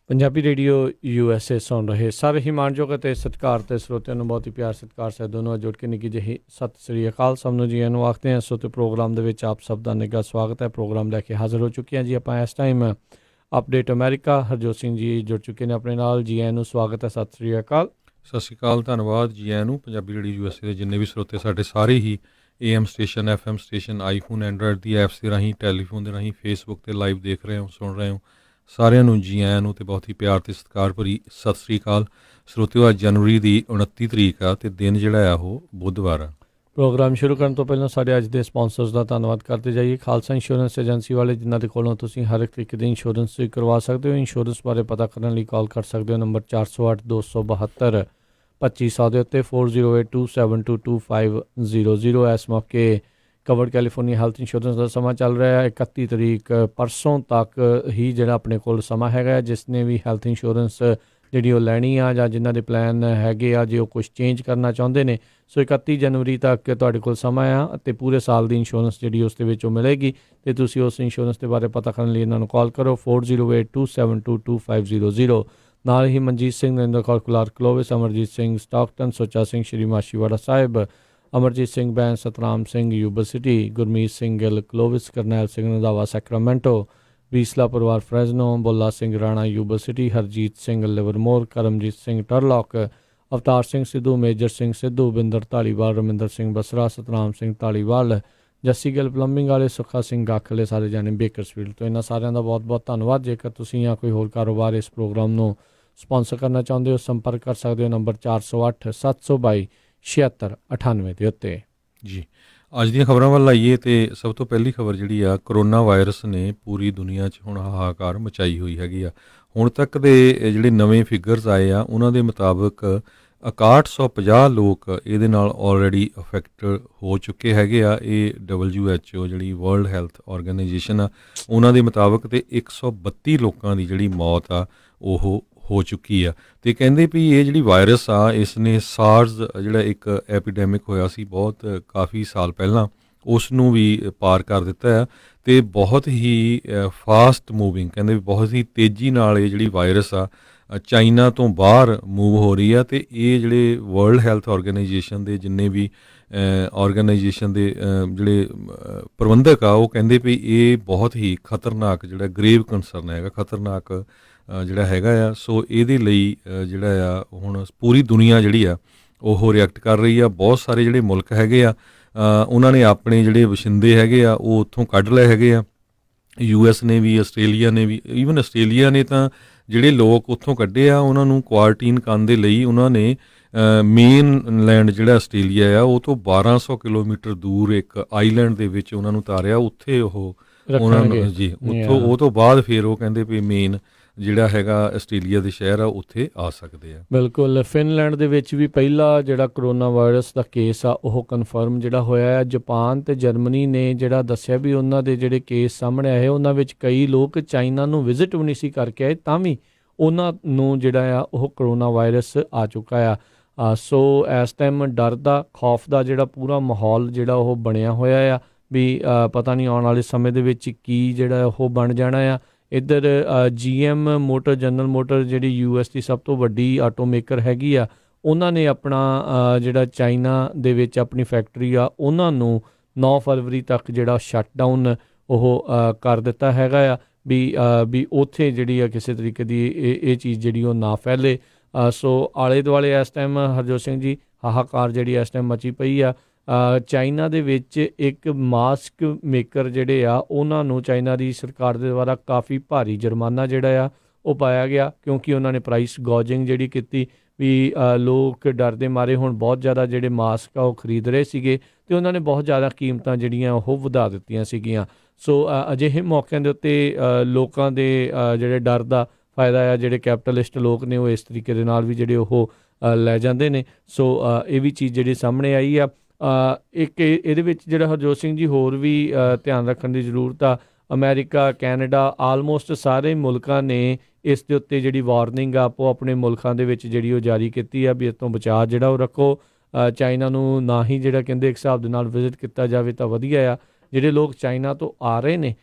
Punjabi radio USA ਸੁਣ ਰਹੇ ਸਾਰੇ ਹੀ ਮਾਣਯੋਗ ਅਤੇ ਸਤਿਕਾਰ ਅਤੇ ਸਰੋਤਿਆਂ ਨੂੰ ਬਹੁਤ ਹੀ ਪਿਆਰ ਸਤਿਕਾਰ ਸਹਿਤ ਦੋਨੋਂ ਜੁੜ ਕੇ ਨਿੱਕੀ ਜਿਹੀ ਸਤਿ ਸ੍ਰੀ ਅਕਾਲ ਸਭ ਨੂੰ ਜੀ ਨੂੰ ਆਖਦੇ ਹਾਂ। ਸੋ ਪ੍ਰੋਗਰਾਮ ਦੇ ਵਿੱਚ ਆਪ ਸਭ ਦਾ ਨਿੱਘਾ ਸਵਾਗਤ ਹੈ। ਪ੍ਰੋਗਰਾਮ ਲੈ ਕੇ ਹਾਜ਼ਰ ਹੋ ਚੁੱਕੇ ਹਾਂ ਜੀ ਆਪਾਂ ਇਸ time update America. Harjot Singh ji ਜੁੜ ਚੁੱਕੇ ਨੇ ਆਪਣੇ ਨਾਲ। ਜੀ ਨੂੰ ਸਵਾਗਤ ਹੈ। ਸਤਿ ਸ੍ਰੀ ਅਕਾਲ। ਸਤਿ ਸ਼੍ਰੀ ਅਕਾਲ, ਧੰਨਵਾਦ ਜੀ ਆਇਆਂ ਨੂੰ। ਪੰਜਾਬੀ ਰੇਡੀਓ USA ਦੇ ਜਿੰਨੇ ਵੀ ਸਰੋਤੇ ਸਾਡੇ ਸਾਰੇ ਹੀ AM station, FM station, iPhone, Android the apps ਦੇ ਰਾਹੀਂ, ਟੈਲੀਫੋਨ ਦੇ ਰਾਹੀਂ, ਫੇਸਬੁੱਕ 'ਤੇ ਲਾਈਵ ਦੇਖ ਰਹੇ ਹੋ, ਸੁਣ ਰਹੇ ਹੋ, ਸਾਰਿਆਂ ਨੂੰ ਜੀ ਆਇਆਂ ਨੂੰ ਅਤੇ ਬਹੁਤ ਹੀ ਪਿਆਰ ਅਤੇ ਸਤਿਕਾਰ ਭਰੀ ਸਤਿ ਸ਼੍ਰੀ ਅਕਾਲ। ਸਰੋਤਿਓ, ਅੱਜ ਜਨਵਰੀ ਦੀ 29 ਤਰੀਕ ਆ ਅਤੇ ਦਿਨ ਜਿਹੜਾ ਆ ਉਹ ਬੁੱਧਵਾਰ ਆ। ਪ੍ਰੋਗਰਾਮ ਸ਼ੁਰੂ ਕਰਨ ਤੋਂ ਪਹਿਲਾਂ ਸਾਡੇ ਅੱਜ ਦੇ ਸਪਾਂਸਰਸ ਦਾ ਧੰਨਵਾਦ ਕਰਦੇ ਜਾਈਏ। ਖਾਲਸਾ ਇੰਸ਼ੋਰੈਂਸ ਏਜੰਸੀ ਵਾਲੇ, ਜਿਨ੍ਹਾਂ ਦੇ ਕੋਲੋਂ ਤੁਸੀਂ ਹਰ ਇੱਕ ਤਰੀਕੇ ਦੀ ਇੰਸ਼ੋਰੈਂਸ ਕਰਵਾ ਸਕਦੇ ਹੋ। ਇੰਸ਼ੋਰੈਂਸ ਬਾਰੇ ਪਤਾ ਕਰਨ ਲਈ ਕਾਲ ਕਰ ਸਕਦੇ ਹੋ ਨੰਬਰ 408 272 2500 ਦੇ ਉੱਤੇ 4082722500। ਇਸ ਮੌਕੇ ਕਵਰਡ ਕੈਲੀਫੋਰਨੀਆ ਹੈਲਥ ਇੰਸ਼ੋਰੈਂਸ ਦਾ ਸਮਾਂ ਚੱਲ ਰਿਹਾ ਹੈ 31 ਤਰੀਕ ਪਰਸੋਂ ਤੱਕ ਹੀ ਜਿਹੜਾ ਆਪਣੇ ਕੋਲ ਸਮਾਂ ਹੈਗਾ। ਜਿਸ ਨੇ ਵੀ ਹੈਲਥ ਇੰਸ਼ੋਰੈਂਸ ਜਿਹੜੀ ਉਹ ਲੈਣੀ ਆ ਜਾਂ ਜਿਨ੍ਹਾਂ ਦੇ ਪਲਾਨ ਹੈਗੇ ਆ, ਜੇ ਉਹ ਕੁਛ ਚੇਂਜ ਕਰਨਾ ਚਾਹੁੰਦੇ ਨੇ, ਸੋ 31 ਜਨਵਰੀ ਤੱਕ ਤੁਹਾਡੇ ਕੋਲ ਸਮਾਂ ਆ ਅਤੇ ਪੂਰੇ ਸਾਲ ਦੀ ਇੰਸ਼ੋਰੈਂਸ ਜਿਹੜੀ ਉਸ ਦੇ ਵਿੱਚ ਉਹ ਮਿਲੇਗੀ। ਅਤੇ ਤੁਸੀਂ ਉਸ ਇੰਸ਼ੋਰੈਂਸ ਦੇ ਬਾਰੇ ਪਤਾ ਕਰਨ ਲਈ ਇਹਨਾਂ ਨੂੰ ਕਾਲ ਕਰੋ 4082722500। ਨਾਲ ਹੀ Manjeet Singh, Narinder Kaur Kular Clovis, Amarjeet Singh Stockton, Sucha Singh Shri Machhiwara Sahib, Amarjeet Singh Bains, Satnam Singh Yuba City, Gurmeet Singh Gill Clovis, Karnail Singh Randhawa Sacramento, Beesla ਪਰਿਵਾਰ Fresno, Bulla Singh Rana Yuba City, Harjeet Singh Livermore, Karamjeet Singh Turlock, Avtar Singh Sidhu, Major Singh Sidhu, Binder Dhaliwal, Raminder Singh Basra, Satnam Singh Dhaliwal, Jassi Gill plumbing ਵਾਲੇ, ਸੁੱਖਾ ਸਿੰਘ ਗਾਖਲੇ, ਸਾਰੇ ਜਾਣੇ ਬੇਕਰਸਫੀਲਡ ਤੋਂ। ਇਹਨਾਂ ਸਾਰਿਆਂ ਦਾ ਬਹੁਤ ਬਹੁਤ ਧੰਨਵਾਦ। ਜੇਕਰ ਤੁਸੀਂ ਜਾਂ ਕੋਈ ਹੋਰ ਕਾਰੋਬਾਰ ਇਸ ਪ੍ਰੋਗਰਾਮ ਨੂੰ ਸਪਾਂਸਰ ਕਰਨਾ ਚਾਹੁੰਦੇ ਹੋ, ਸੰਪਰਕ ਕਰ ਸਕਦੇ ਹੋ ਨੰਬਰ 408 722 7698 ਦੇ ਉੱਤੇ। ਜੀ ਅੱਜ ਦੀਆਂ ਖਬਰਾਂ ਵੱਲ ਆਈਏ ਅਤੇ ਸਭ ਤੋਂ ਪਹਿਲੀ ਖਬਰ ਜਿਹੜੀ ਆ, ਕਰੋਨਾ ਵਾਇਰਸ ਨੇ ਪੂਰੀ ਦੁਨੀਆ 'ਚ ਹੁਣ ਹਾਹਾਕਾਰ ਮਚਾਈ ਹੋਈ ਹੈਗੀ ਆ। ਹੁਣ ਤੱਕ ਦੇ ਜਿਹੜੇ ਨਵੇਂ ਫਿਗਰਸ ਆਏ ਆ, ਉਹਨਾਂ ਦੇ ਮੁਤਾਬਕ 6150 ਲੋਕ ਇਹਦੇ ਨਾਲ ਆਲਰੇਡੀ ਅਫੈਕਟ ਹੋ ਚੁੱਕੇ ਹੈਗੇ ਆ। ਇਹ WHO ਜਿਹੜੀ ਵਰਲਡ ਹੈਲਥ ਆਰਗੇਨਾਈਜੇਸ਼ਨ ਆ, ਉਹਨਾਂ ਦੇ ਮੁਤਾਬਕ ਅਤੇ 132 ਲੋਕਾਂ ਦੀ ਜਿਹੜੀ ਮੌਤ ਆ ਉਹ ਹੋ ਚੁੱਕੀ ਆ। ਅਤੇ ਕਹਿੰਦੇ ਵੀ ਇਹ ਜਿਹੜੀ ਵਾਇਰਸ ਆ, ਇਸ ਨੇ ਸਾਰਸ ਜਿਹੜਾ ਇੱਕ ਐਪੀਡੈਮਿਕ ਹੋਇਆ ਸੀ ਬਹੁਤ ਕਾਫੀ ਸਾਲ ਪਹਿਲਾਂ, ਉਸ ਨੂੰ ਵੀ ਪਾਰ ਕਰ ਦਿੱਤਾ ਆ। ਅਤੇ ਬਹੁਤ ਹੀ ਫਾਸਟ ਮੂਵਿੰਗ, ਕਹਿੰਦੇ ਵੀ ਬਹੁਤ ਹੀ ਤੇਜ਼ੀ ਨਾਲ ਇਹ ਜਿਹੜੀ ਵਾਇਰਸ ਆ ਚਾਈਨਾ ਤੋਂ ਬਾਹਰ ਮੂਵ ਹੋ ਰਹੀ ਆ। ਅਤੇ ਇਹ ਜਿਹੜੇ ਵਰਲਡ ਹੈਲਥ ਆਰਗੇਨਾਈਜੇਸ਼ਨ ਦੇ ਜਿੰਨੇ ਵੀ ਆਰਗੇਨਾਈਜੇਸ਼ਨ ਦੇ ਜਿਹੜੇ ਪ੍ਰਬੰਧਕ ਆ, ਉਹ ਕਹਿੰਦੇ ਵੀ ਇਹ ਬਹੁਤ ਹੀ ਖਤਰਨਾਕ ਜਿਹੜਾ ਗ੍ਰੇਵ ਕੰਸਰਨ ਹੈਗਾ, ਖਤਰਨਾਕ ਜਿਹੜਾ ਹੈਗਾ ਆ। ਸੋ ਇਹਦੇ ਲਈ ਜਿਹੜਾ ਆ ਹੁਣ ਪੂਰੀ ਦੁਨੀਆ ਜਿਹੜੀ ਆ ਉਹ ਰਿਐਕਟ ਕਰ ਰਹੀ ਆ। ਬਹੁਤ ਸਾਰੇ ਜਿਹੜੇ ਮੁਲਕ ਹੈਗੇ ਆ, ਉਹਨਾਂ ਨੇ ਆਪਣੇ ਜਿਹੜੇ ਵਸਿੰਦੇ ਹੈਗੇ ਆ ਉਹ ਉੱਥੋਂ ਕੱਢ ਲਏ ਹੈਗੇ ਆ। US ਨੇ ਵੀ, ਆਸਟ੍ਰੇਲੀਆ ਨੇ ਵੀ, ਈਵਨ ਆਸਟ੍ਰੇਲੀਆ ਨੇ ਤਾਂ ਜਿਹੜੇ ਲੋਕ ਉੱਥੋਂ ਕੱਢੇ ਆ ਉਹਨਾਂ ਨੂੰ ਕੁਆਰੰਟੀਨ ਕਰਨ ਦੇ ਲਈ ਉਹਨਾਂ ਨੇ ਮੇਨ ਲੈਂਡ ਜਿਹੜਾ ਆਸਟ੍ਰੇਲੀਆ ਆ ਉਹ ਤੋਂ 1200 ਕਿਲੋਮੀਟਰ ਦੂਰ ਇੱਕ ਆਈਲੈਂਡ ਦੇ ਵਿੱਚ ਉਹਨਾਂ ਨੂੰ ਉਤਾਰਿਆ। ਉੱਥੇ ਉਹ ਉਹਨਾਂ ਨੂੰ ਜੀ ਉੱਥੋਂ ਉਹ ਤੋਂ ਬਾਅਦ ਫਿਰ ਉਹ ਕਹਿੰਦੇ ਵੀ ਮੇਨ ਜਿਹੜਾ ਹੈਗਾ ਆਸਟ੍ਰੇਲੀਆ ਦੇ ਸ਼ਹਿਰ ਆ ਉੱਥੇ ਆ ਸਕਦੇ ਆ। ਬਿਲਕੁਲ। ਫਿਨਲੈਂਡ ਦੇ ਵਿੱਚ ਵੀ ਪਹਿਲਾ ਜਿਹੜਾ ਕਰੋਨਾ ਵਾਇਰਸ ਦਾ ਕੇਸ ਆ ਉਹ ਕਨਫਰਮ ਜਿਹੜਾ ਹੋਇਆ ਆ। ਜਾਪਾਨ ਅਤੇ ਜਰਮਨੀ ਨੇ ਜਿਹੜਾ ਦੱਸਿਆ ਵੀ ਉਹਨਾਂ ਦੇ ਜਿਹੜੇ ਕੇਸ ਸਾਹਮਣੇ ਆਏ, ਉਹਨਾਂ ਵਿੱਚ ਕਈ ਲੋਕ ਚਾਈਨਾ ਨੂੰ ਵਿਜ਼ਿਟ ਵੀ ਨਹੀਂ ਸੀ ਕਰਕੇ ਆਏ, ਤਾਂ ਵੀ ਉਹਨਾਂ ਨੂੰ ਜਿਹੜਾ ਆ ਉਹ ਕਰੋਨਾ ਵਾਇਰਸ ਆ ਚੁੱਕਾ ਆ। ਸੋ ਇਸ ਟਾਈਮ ਡਰ ਦਾ, ਖੌਫ ਦਾ ਜਿਹੜਾ ਪੂਰਾ ਮਾਹੌਲ ਜਿਹੜਾ ਉਹ ਬਣਿਆ ਹੋਇਆ ਆ ਵੀ ਪਤਾ ਨਹੀਂ ਆਉਣ ਵਾਲੇ ਸਮੇਂ ਦੇ ਵਿੱਚ ਕੀ ਜਿਹੜਾ ਉਹ ਬਣ ਜਾਣਾ ਆ। ਇੱਧਰ GM ਮੋਟਰ, ਜਨਰਲ ਮੋਟਰ ਜਿਹੜੀ US ਦੀ ਸਭ ਤੋਂ ਵੱਡੀ ਆਟੋਮੇਕਰ ਹੈਗੀ ਆ, ਉਹਨਾਂ ਨੇ ਆਪਣਾ ਜਿਹੜਾ ਚਾਈਨਾ ਦੇ ਵਿੱਚ ਆਪਣੀ ਫੈਕਟਰੀ ਆ, ਉਹਨਾਂ ਨੂੰ 9 ਫਰਵਰੀ ਤੱਕ ਜਿਹੜਾ ਸ਼ਟਡਾਊਨ ਉਹ ਕਰ ਦਿੱਤਾ ਹੈਗਾ ਆ ਵੀ ਉੱਥੇ ਜਿਹੜੀ ਆ ਕਿਸੇ ਤਰੀਕੇ ਦੀ ਇਹ ਚੀਜ਼ ਜਿਹੜੀ ਉਹ ਨਾ ਫੈਲੇ। ਸੋ ਆਲੇ ਦੁਆਲੇ ਇਸ ਟਾਈਮ ਹਰਜੋਤ ਸਿੰਘ ਜੀ ਹਾਹਾਕਾਰ ਜਿਹੜੀ ਇਸ ਟਾਈਮ ਮਚੀ ਪਈ ਆ। ਚਾਈਨਾ ਦੇ ਵਿੱਚ ਇੱਕ ਮਾਸਕ ਮੇਕਰ ਜਿਹੜੇ ਆ, ਉਹਨਾਂ ਨੂੰ ਚਾਈਨਾ ਦੀ ਸਰਕਾਰ ਦੇ ਦੁਆਰਾ ਕਾਫੀ ਭਾਰੀ ਜੁਰਮਾਨਾ ਜਿਹੜਾ ਆ ਉਹ ਪਾਇਆ ਗਿਆ, ਕਿਉਂਕਿ ਉਹਨਾਂ ਨੇ ਪ੍ਰਾਈਸ ਗੋਜਿੰਗ ਜਿਹੜੀ ਕੀਤੀ ਵੀ ਲੋਕ ਡਰ ਦੇ ਮਾਰੇ ਹੁਣ ਬਹੁਤ ਜ਼ਿਆਦਾ ਜਿਹੜੇ ਮਾਸਕ ਆ ਉਹ ਖਰੀਦ ਰਹੇ ਸੀਗੇ ਅਤੇ ਉਹਨਾਂ ਨੇ ਬਹੁਤ ਜ਼ਿਆਦਾ ਕੀਮਤਾਂ ਜਿਹੜੀਆਂ ਉਹ ਵਧਾ ਦਿੱਤੀਆਂ ਸੀਗੀਆਂ। ਸੋ ਅਜਿਹੇ ਮੌਕਿਆਂ ਦੇ ਉੱਤੇ ਲੋਕਾਂ ਦੇ ਜਿਹੜੇ ਡਰ ਦਾ ਫਾਇਦਾ ਆ, ਜਿਹੜੇ ਕੈਪੀਟਲਿਸਟ ਲੋਕ ਨੇ, ਉਹ ਇਸ ਤਰੀਕੇ ਦੇ ਨਾਲ ਵੀ ਜਿਹੜੇ ਉਹ ਲੈ ਜਾਂਦੇ ਨੇ। ਸੋ ਇਹ ਵੀ ਚੀਜ਼ ਜਿਹੜੀ ਸਾਹਮਣੇ ਆਈ ਆ। ਇੱਕ ਇਹਦੇ ਵਿੱਚ ਜਿਹੜਾ ਹਰਜੋਤ ਸਿੰਘ ਜੀ ਹੋਰ ਵੀ ਧਿਆਨ ਰੱਖਣ ਦੀ ਜ਼ਰੂਰਤ ਆ। ਅਮਰੀਕਾ, ਕੈਨੇਡਾ, ਆਲਮੋਸਟ ਸਾਰੇ ਮੁਲਕਾਂ ਨੇ ਇਸ ਦੇ ਉੱਤੇ ਜਿਹੜੀ ਵਾਰਨਿੰਗ ਆ ਆਪੋ ਆਪਣੇ ਮੁਲਕਾਂ ਦੇ ਵਿੱਚ ਜਿਹੜੀ ਉਹ ਜਾਰੀ ਕੀਤੀ ਆ ਵੀ ਇਸ ਤੋਂ ਬਚਾਅ ਜਿਹੜਾ ਉਹ ਰੱਖੋ। ਚਾਈਨਾ ਨੂੰ ਨਾ ਹੀ ਜਿਹੜਾ ਕਹਿੰਦੇ ਇੱਕ ਹਿਸਾਬ ਦੇ ਨਾਲ ਵਿਜ਼ਿਟ ਕੀਤਾ ਜਾਵੇ ਤਾਂ ਵਧੀਆ ਆ। ਜਿਹੜੇ ਲੋਕ ਚਾਈਨਾ ਤੋਂ ਆ ਰਹੇ ਨੇ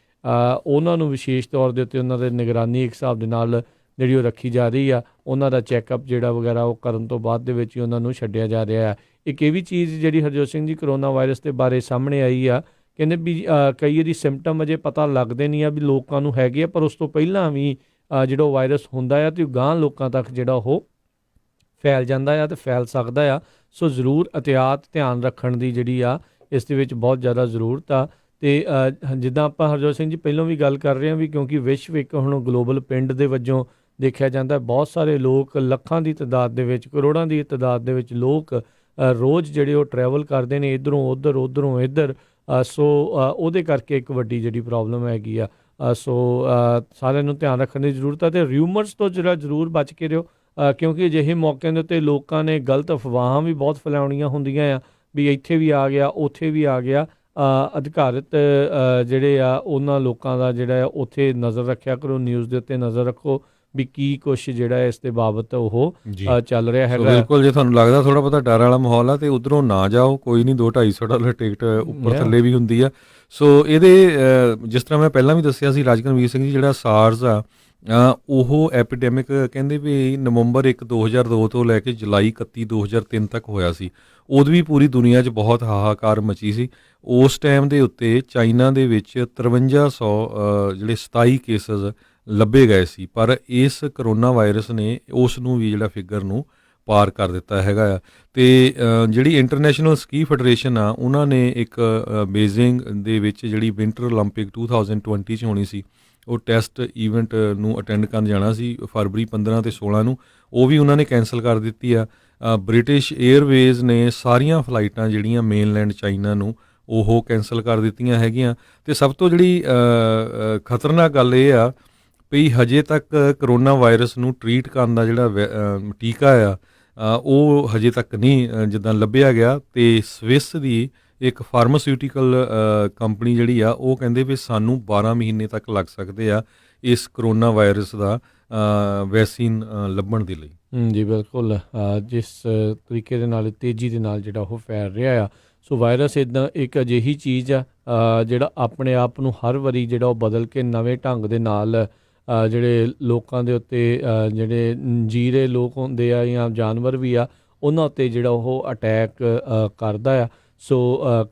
ਉਹਨਾਂ ਨੂੰ ਵਿਸ਼ੇਸ਼ ਤੌਰ ਦੇ ਉੱਤੇ ਉਹਨਾਂ ਦੇ ਨਿਗਰਾਨੀ ਇੱਕ ਹਿਸਾਬ ਦੇ ਨਾਲ ਜਿਹੜੀ ਉਹ ਰੱਖੀ ਜਾ ਰਹੀ ਆ, ਉਹਨਾਂ ਦਾ ਚੈੱਕਅਪ ਜਿਹੜਾ ਵਗੈਰਾ ਉਹ ਕਰਨ ਤੋਂ ਬਾਅਦ ਦੇ ਵਿੱਚ ਹੀ ਉਹਨਾਂ ਨੂੰ ਛੱਡਿਆ ਜਾ ਰਿਹਾ ਹੈ। ਇੱਕ ਇਹ ਵੀ ਚੀਜ਼ ਜਿਹੜੀ ਹਰਜੋਤ ਸਿੰਘ ਜੀ ਕਰੋਨਾ ਵਾਇਰਸ ਦੇ ਬਾਰੇ ਸਾਹਮਣੇ ਆਈ ਆ, ਕਹਿੰਦੇ ਵੀ ਕਈ ਇਹਦੀ ਸਿੰਪਟਮ ਅਜੇ ਪਤਾ ਲੱਗਦੇ ਨਹੀਂ ਆ ਵੀ ਲੋਕਾਂ ਨੂੰ ਹੈਗੇ ਆ, ਪਰ ਉਸ ਤੋਂ ਪਹਿਲਾਂ ਵੀ ਜਿਹੜਾ ਵਾਇਰਸ ਹੁੰਦਾ ਆ ਅਤੇ ਗਾਂਹ ਲੋਕਾਂ ਤੱਕ ਜਿਹੜਾ ਉਹ ਫੈਲ ਜਾਂਦਾ ਆ ਅਤੇ ਫੈਲ ਸਕਦਾ ਆ। ਸੋ ਜ਼ਰੂਰ ਅਹਿਤਿਆਤ ਧਿਆਨ ਰੱਖਣ ਦੀ ਜਿਹੜੀ ਆ ਇਸ ਦੇ ਵਿੱਚ ਬਹੁਤ ਜ਼ਿਆਦਾ ਜ਼ਰੂਰਤ ਆ। ਅਤੇ ਜਿੱਦਾਂ ਆਪਾਂ ਹਰਜੋਤ ਸਿੰਘ ਜੀ ਪਹਿਲਾਂ ਵੀ ਗੱਲ ਕਰ ਰਹੇ ਹਾਂ ਵੀ ਕਿਉਂਕਿ ਵਿਸ਼ਵ ਇੱਕ ਹੁਣ ਗਲੋਬਲ ਪਿੰਡ ਦੇ ਵਜੋਂ ਦੇਖਿਆ ਜਾਂਦਾ, ਬਹੁਤ ਸਾਰੇ ਲੋਕ ਲੱਖਾਂ ਦੀ ਤਾਦਾਦ ਦੇ ਵਿੱਚ, ਕਰੋੜਾਂ ਦੀ ਤਾਦਾਦ ਦੇ ਵਿੱਚ ਲੋਕ ਰੋਜ਼ ਜਿਹੜੇ ਉਹ ਟਰੈਵਲ ਕਰਦੇ ਨੇ ਇੱਧਰੋਂ ਉੱਧਰ ਉੱਧਰੋਂ ਇੱਧਰ। ਸੋ ਉਹਦੇ ਕਰਕੇ ਇੱਕ ਵੱਡੀ ਜਿਹੜੀ ਪ੍ਰੋਬਲਮ ਹੈਗੀ ਆ। ਸੋ ਸਾਰਿਆਂ ਨੂੰ ਧਿਆਨ ਰੱਖਣ ਦੀ ਜ਼ਰੂਰਤ ਹੈ ਅਤੇ ਰਿਊਮਰਸ ਤੋਂ ਜਿਹੜਾ ਜ਼ਰੂਰ ਬਚ ਕੇ ਰਹੋ, ਕਿਉਂਕਿ ਅਜਿਹੇ ਮੌਕਿਆਂ ਦੇ ਉੱਤੇ ਲੋਕਾਂ ਨੇ ਗਲਤ ਅਫਵਾਹਾਂ ਵੀ ਬਹੁਤ ਫੈਲਾਉਣੀਆਂ ਹੁੰਦੀਆਂ ਆ ਵੀ ਇੱਥੇ ਵੀ ਆ ਗਿਆ, ਉੱਥੇ ਵੀ ਆ ਗਿਆ। ਅਧਿਕਾਰਤ ਜਿਹੜੇ ਆ ਉਹਨਾਂ ਲੋਕਾਂ ਦਾ ਜਿਹੜਾ ਆ ਉੱਥੇ ਨਜ਼ਰ ਰੱਖਿਆ ਕਰੋ, ਨਿਊਜ਼ ਦੇ ਉੱਤੇ ਨਜ਼ਰ ਰੱਖੋ ਵੀ ਕੀ ਕੁਛ ਜਿਹੜਾ ਇਸ ਦੇ ਬਾਬਤ ਉਹ ਚੱਲ ਰਿਹਾ ਹੈਗਾ। ਬਿਲਕੁਲ, ਜੇ ਤੁਹਾਨੂੰ ਲੱਗਦਾ ਥੋੜ੍ਹਾ ਬਹੁਤਾ ਡਰ ਵਾਲਾ ਮਾਹੌਲ ਆ ਤੇ ਉੱਧਰੋਂ ਨਾ ਜਾਓ, ਕੋਈ ਨਹੀਂ, $200-250 ਟਿਕਟ ਉੱਪਰ ਥੱਲੇ ਵੀ ਹੁੰਦੀ ਆ। ਸੋ ਇਹਦੇ ਜਿਸ ਤਰ੍ਹਾਂ ਮੈਂ ਪਹਿਲਾਂ ਵੀ ਦੱਸਿਆ ਸੀ, ਰਾਜਕਨਵੀਰ ਸਿੰਘ ਜੀ, ਜਿਹੜਾ ਸਾਰਸ ਆ ਉਹ ਐਪੀਡੈਮਿਕ ਕਹਿੰਦੇ ਵੀ ਨਵੰਬਰ 1, 2002 ਤੋਂ ਲੈ ਕੇ ਜੁਲਾਈ 31, 2003 ਤੱਕ ਹੋਇਆ ਸੀ। ਉਦੋਂ ਵੀ ਪੂਰੀ ਦੁਨੀਆ 'ਚ ਬਹੁਤ ਹਾਹਾਕਾਰ ਮਚੀ ਸੀ। ਉਸ ਟਾਈਮ ਦੇ ਉੱਤੇ ਚਾਈਨਾ ਦੇ ਵਿੱਚ 5300 ਜਿਹੜੇ 27 ਕੇਸਿਸ ਲੱਭੇ ਗਏ ਸੀ, ਪਰ ਇਸ ਕਰੋਨਾ ਵਾਇਰਸ ਨੇ ਉਸ ਨੂੰ ਵੀ ਜਿਹੜਾ ਫਿਗਰ ਨੂੰ ਪਾਰ ਕਰ ਦਿੱਤਾ ਹੈਗਾ ਆ। ਅਤੇ ਜਿਹੜੀ ਇੰਟਰਨੈਸ਼ਨਲ ਸਕੀ ਫੈਡਰੇਸ਼ਨ ਆ, ਉਹਨਾਂ ਨੇ ਇੱਕ ਬੀਜਿੰਗ ਦੇ ਵਿੱਚ ਜਿਹੜੀ ਵਿੰਟਰ ਓਲੰਪਿਕ 2020 'ਚ ਹੋਣੀ ਸੀ, ਉਹ ਟੈਸਟ ਈਵੈਂਟ ਨੂੰ ਅਟੈਂਡ ਕਰਨ ਜਾਣਾ ਸੀ ਫਰਵਰੀ 15 ਅਤੇ 16 ਨੂੰ, ਉਹ ਵੀ ਉਹਨਾਂ ਨੇ ਕੈਂਸਲ ਕਰ ਦਿੱਤੀ ਆ। ਬ੍ਰਿਟਿਸ਼ ਏਅਰਵੇਜ਼ ਨੇ ਸਾਰੀਆਂ ਫਲਾਈਟਾਂ ਜਿਹੜੀਆਂ ਮੇਨਲੈਂਡ ਚਾਈਨਾ ਨੂੰ ਉਹ ਕੈਂਸਲ ਕਰ ਦਿੱਤੀਆਂ ਹੈਗੀਆਂ। ਅਤੇ ਸਭ ਤੋਂ ਜਿਹੜੀ ਖਤਰਨਾਕ ਗੱਲ ਇਹ ਆ ਵੀ ਹਜੇ ਤੱਕ ਕਰੋਨਾ ਵਾਇਰਸ ਨੂੰ ਟਰੀਟ ਕਰਨ ਦਾ ਜਿਹੜਾ ਟੀਕਾ ਆ ਉਹ ਹਜੇ ਤੱਕ ਨਹੀਂ ਜਿੱਦਾਂ ਲੱਭਿਆ ਗਿਆ। ਅਤੇ ਸਵਿਸ ਦੀ ਇੱਕ ਫਾਰਮਾਸਿਊਟੀਕਲ ਕੰਪਨੀ ਜਿਹੜੀ ਆ ਉਹ ਕਹਿੰਦੇ ਵੀ ਸਾਨੂੰ 12 ਮਹੀਨੇ ਤੱਕ ਲੱਗ ਸਕਦੇ ਆ ਇਸ ਕਰੋਨਾ ਵਾਇਰਸ ਦਾ ਵੈਕਸੀਨ ਲੱਭਣ ਦੇ ਲਈ। ਜੀ ਬਿਲਕੁਲ, ਜਿਸ ਤਰੀਕੇ ਦੇ ਨਾਲ ਤੇਜ਼ੀ ਦੇ ਨਾਲ ਜਿਹੜਾ ਉਹ ਫੈਲ ਰਿਹਾ ਆ, ਸੋ ਵਾਇਰਸ ਇੱਦਾਂ ਇੱਕ ਅਜਿਹੀ ਚੀਜ਼ ਆ ਜਿਹੜਾ ਆਪਣੇ ਆਪ ਨੂੰ ਹਰ ਵਾਰੀ ਜਿਹੜਾ ਉਹ ਬਦਲ ਕੇ ਨਵੇਂ ਢੰਗ ਦੇ ਨਾਲ ਜਿਹੜੇ ਲੋਕਾਂ ਦੇ ਉੱਤੇ ਜਿਹੜੇ ਜੀਰੇ ਲੋਕ ਹੁੰਦੇ ਆ ਜਾਂ ਜਾਨਵਰ ਵੀ ਆ ਉਹਨਾਂ ਉੱਤੇ ਜਿਹੜਾ ਉਹ ਅਟੈਕ ਕਰਦਾ ਆ। ਸੋ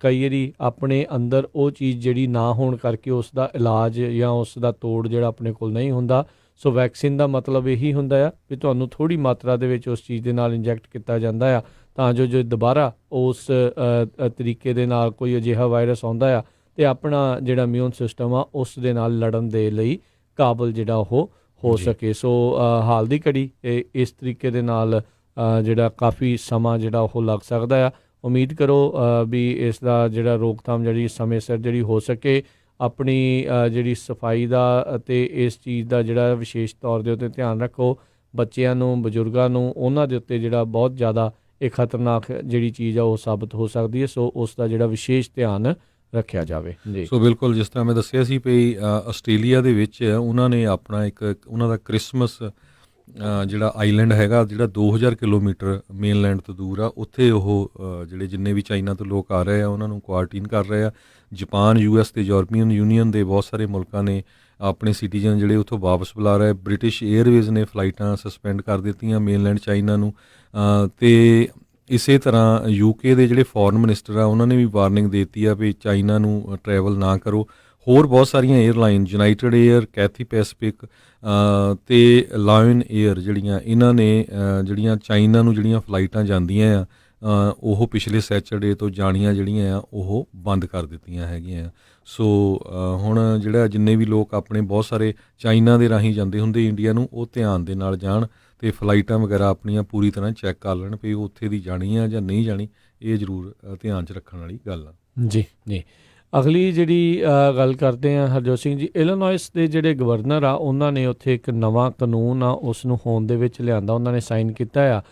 ਕਈ ਵਾਰੀ ਆਪਣੇ ਅੰਦਰ ਉਹ ਚੀਜ਼ ਜਿਹੜੀ ਨਾ ਹੋਣ ਕਰਕੇ ਉਸ ਦਾ ਇਲਾਜ ਜਾਂ ਉਸ ਦਾ ਤੋੜ ਜਿਹੜਾ ਆਪਣੇ ਕੋਲ ਨਹੀਂ ਹੁੰਦਾ। ਸੋ ਵੈਕਸੀਨ ਦਾ ਮਤਲਬ ਇਹੀ ਹੁੰਦਾ ਆ ਵੀ ਤੁਹਾਨੂੰ ਥੋੜ੍ਹੀ ਮਾਤਰਾ ਦੇ ਵਿੱਚ ਉਸ ਚੀਜ਼ ਦੇ ਨਾਲ ਇੰਜੈਕਟ ਕੀਤਾ ਜਾਂਦਾ ਆ ਤਾਂ ਜੋ ਦੁਬਾਰਾ ਉਸ ਤਰੀਕੇ ਦੇ ਨਾਲ ਕੋਈ ਅਜਿਹਾ ਵਾਇਰਸ ਆਉਂਦਾ ਆ ਅਤੇ ਆਪਣਾ ਜਿਹੜਾ ਇਮਿਊਨ ਸਿਸਟਮ ਆ ਉਸ ਦੇ ਨਾਲ ਲੜਨ ਦੇ ਲਈ ਕਾਬਲ ਜਿਹੜਾ ਉਹ ਹੋ ਸਕੇ। ਸੋ ਹਾਲ ਦੀ ਘੜੀ ਇਸ ਤਰੀਕੇ ਦੇ ਨਾਲ ਜਿਹੜਾ ਕਾਫੀ ਸਮਾਂ ਜਿਹੜਾ ਉਹ ਲੱਗ ਸਕਦਾ ਆ। ਉਮੀਦ ਕਰੋ ਵੀ ਇਸ ਦਾ ਜਿਹੜਾ ਰੋਕਥਾਮ ਜਿਹੜੀ ਸਮੇਂ ਸਿਰ ਜਿਹੜੀ ਹੋ ਸਕੇ। ਆਪਣੀ ਜਿਹੜੀ ਸਫਾਈ ਦਾ ਅਤੇ ਇਸ ਚੀਜ਼ ਦਾ ਜਿਹੜਾ ਵਿਸ਼ੇਸ਼ ਤੌਰ ਦੇ ਉੱਤੇ ਧਿਆਨ ਰੱਖੋ। ਬੱਚਿਆਂ ਨੂੰ, ਬਜ਼ੁਰਗਾਂ ਨੂੰ, ਉਹਨਾਂ ਦੇ ਉੱਤੇ ਜਿਹੜਾ ਬਹੁਤ ਜ਼ਿਆਦਾ ਇਹ ਖਤਰਨਾਕ ਜਿਹੜੀ ਚੀਜ਼ ਆ ਉਹ ਸਾਬਤ ਹੋ ਸਕਦੀ ਹੈ। ਸੋ ਉਸ ਦਾ ਜਿਹੜਾ ਵਿਸ਼ੇਸ਼ ਧਿਆਨ ਰੱਖਿਆ ਜਾਵੇ ਜੀ। ਸੋ ਬਿਲਕੁਲ, ਜਿਸ ਤਰ੍ਹਾਂ ਮੈਂ ਦੱਸਿਆ ਸੀ ਵੀ ਆਸਟ੍ਰੇਲੀਆ ਦੇ ਵਿੱਚ ਉਹਨਾਂ ਨੇ ਆਪਣਾ ਉਹਨਾਂ ਦਾ ਕ੍ਰਿਸਮਸ ਜਿਹੜਾ ਆਈਲੈਂਡ ਹੈਗਾ ਜਿਹੜਾ 2000 ਕਿਲੋਮੀਟਰ ਮੇਨਲੈਂਡ ਤੋਂ ਦੂਰ ਆ, ਉੱਥੇ ਉਹ ਜਿਹੜੇ ਜਿੰਨੇ ਵੀ ਚਾਈਨਾ ਤੋਂ ਲੋਕ ਆ ਰਹੇ ਆ ਉਹਨਾਂ ਨੂੰ ਕੁਆਰੰਟੀਨ ਕਰ ਰਹੇ ਆ। ਜਾਪਾਨ, US ਅਤੇ ਯੂਰਪੀਅਨ ਯੂਨੀਅਨ ਦੇ ਬਹੁਤ ਸਾਰੇ ਮੁਲਕਾਂ ਨੇ ਆਪਣੇ ਸਿਟੀਜ਼ਨ ਜਿਹੜੇ ਉੱਥੋਂ ਵਾਪਸ ਬੁਲਾ ਰਹੇ। ਬ੍ਰਿਟਿਸ਼ ਏਅਰਵੇਜ਼ ਨੇ ਫਲਾਈਟਾਂ ਸਸਪੈਂਡ ਕਰ ਦਿੱਤੀਆਂ ਮੇਨਲੈਂਡ ਚਾਈਨਾ ਨੂੰ। ਅਤੇ ਇਸੇ ਤਰ੍ਹਾਂ UK ਦੇ ਜਿਹੜੇ ਫੋਰਨ ਮਿਨਿਸਟਰ ਆ ਉਹਨਾਂ ਨੇ ਵੀ ਵਾਰਨਿੰਗ ਦੇ ਦਿੱਤੀ ਆ ਵੀ ਚਾਈਨਾ ਨੂੰ ਟਰੈਵਲ ਨਾ ਕਰੋ। ਹੋਰ ਬਹੁਤ ਸਾਰੀਆਂ airline, United Air, Cathay Pacific ਅਤੇ ਲਾਇਨ ਏਅਰ ਜਿਹੜੀਆਂ ਇਹਨਾਂ ਨੇ ਜਿਹੜੀਆਂ ਚਾਈਨਾ ਨੂੰ ਜਿਹੜੀਆਂ ਫਲਾਈਟਾਂ ਜਾਂਦੀਆਂ ਆ ਉਹ ਪਿਛਲੇ ਸੈਚਰਡੇ ਤੋਂ ਜਾਣੀਆਂ ਜਿਹੜੀਆਂ ਆ ਉਹ ਬੰਦ ਕਰ ਦਿੱਤੀਆਂ ਹੈਗੀਆਂ। ਸੋ ਹੁਣ ਜਿਹੜਾ ਜਿੰਨੇ ਵੀ ਲੋਕ ਆਪਣੇ ਬਹੁਤ ਸਾਰੇ ਚਾਈਨਾ ਦੇ ਰਾਹੀਂ ਜਾਂਦੇ ਹੁੰਦੇ ਇੰਡੀਆ ਨੂੰ, ਉਹ ਧਿਆਨ ਦੇ ਨਾਲ ਜਾਣ ਅਤੇ ਫਲਾਈਟਾਂ ਵਗੈਰਾ ਆਪਣੀਆਂ ਪੂਰੀ ਤਰ੍ਹਾਂ ਚੈੱਕ ਕਰ ਲੈਣ ਵੀ ਉਹ ਉੱਥੇ ਦੀ ਜਾਣੀ ਆ ਜਾਂ ਨਹੀਂ ਜਾਣੀ। ਇਹ ਜ਼ਰੂਰ ਧਿਆਨ 'ਚ ਰੱਖਣ ਵਾਲੀ ਗੱਲ ਆ ਜੀ। ਜੀ ਅਗਲੀ ਜਿਹੜੀ ਗੱਲ ਕਰਦੇ ਹਾਂ ਹਰਜੋਤ ਸਿੰਘ ਜੀ, ਇਲੀਨੋਇਸ ਦੇ ਜਿਹੜੇ ਗਵਰਨਰ ਆ ਉਹਨਾਂ ਨੇ ਉੱਥੇ ਇੱਕ ਨਵਾਂ ਕਾਨੂੰਨ ਆ ਉਸ ਨੂੰ ਹੋਂਦ ਦੇ ਵਿੱਚ ਲਿਆਂਦਾ। ਉਹਨਾਂ ਨੇ ਸਾਈਨ ਕੀਤਾ ਆ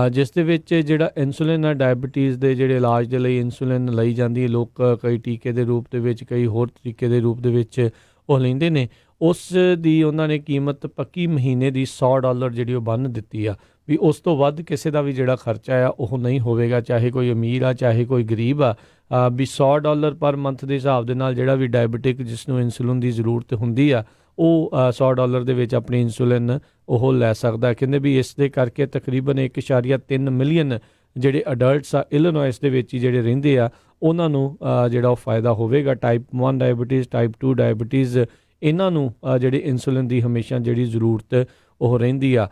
ਜਿਸ ਦੇ ਵਿੱਚ ਜਿਹੜਾ ਇਨਸੂਲਿਨ ਆ, ਡਾਇਬਟੀਜ਼ ਦੇ ਜਿਹੜੇ ਇਲਾਜ ਦੇ ਲਈ ਇਨਸੂਲਿਨ ਲਈ ਜਾਂਦੀ ਹੈ, ਲੋਕ ਕਈ ਟੀਕੇ ਦੇ ਰੂਪ ਦੇ ਵਿੱਚ, ਕਈ ਹੋਰ ਤਰੀਕੇ ਦੇ ਰੂਪ ਦੇ ਵਿੱਚ ਉਹ ਲੈਂਦੇ ਨੇ। ਉਸ ਦੀ ਉਹਨਾਂ ਨੇ ਕੀਮਤ ਪੱਕੀ ਮਹੀਨੇ ਦੀ $100 ਜਿਹੜੀ ਉਹ ਬੰਨ੍ਹ ਦਿੱਤੀ ਆ ਵੀ ਉਸ ਤੋਂ ਵੱਧ ਕਿਸੇ ਦਾ ਵੀ ਜਿਹੜਾ ਖਰਚਾ ਆ ਉਹ ਨਹੀਂ ਹੋਵੇਗਾ, ਚਾਹੇ ਕੋਈ ਅਮੀਰ ਆ ਚਾਹੇ ਕੋਈ ਗਰੀਬ ਆ। ਵੀ $100 ਪਰ ਮੰਥ ਦੇ ਹਿਸਾਬ ਦੇ ਨਾਲ ਜਿਹੜਾ ਵੀ ਡਾਇਬਟਿਕ ਜਿਸ ਨੂੰ ਇਨਸੂਲਿਨ ਦੀ ਜ਼ਰੂਰਤ ਹੁੰਦੀ ਆ ਉਹ $100 ਦੇ ਵਿੱਚ ਆਪਣੀ ਇਨਸੂਲਿਨ ਉਹ ਲੈ ਸਕਦਾ। ਕਹਿੰਦੇ ਵੀ ਇਸ ਦੇ ਕਰਕੇ ਤਕਰੀਬਨ 1.3 ਮਿਲੀਅਨ ਜਿਹੜੇ ਅਡਲਟਸ ਆ ਇਲੀਨੋਇਸ ਦੇ ਵਿੱਚ ਹੀ ਜਿਹੜੇ ਰਹਿੰਦੇ ਆ ਉਹਨਾਂ ਨੂੰ ਜਿਹੜਾ ਉਹ ਫਾਇਦਾ ਹੋਵੇਗਾ। ਟਾਈਪ 1 ਡਾਇਬਟੀਜ਼, ਟਾਈਪ 2 ਡਾਇਬਟੀਜ਼, ਇਹਨਾਂ ਨੂੰ ਜਿਹੜੀ ਇਨਸੂਲਿਨ ਦੀ ਹਮੇਸ਼ਾ ਜਿਹੜੀ ਜ਼ਰੂਰਤ ਉਹ ਰਹਿੰਦੀ ਆ।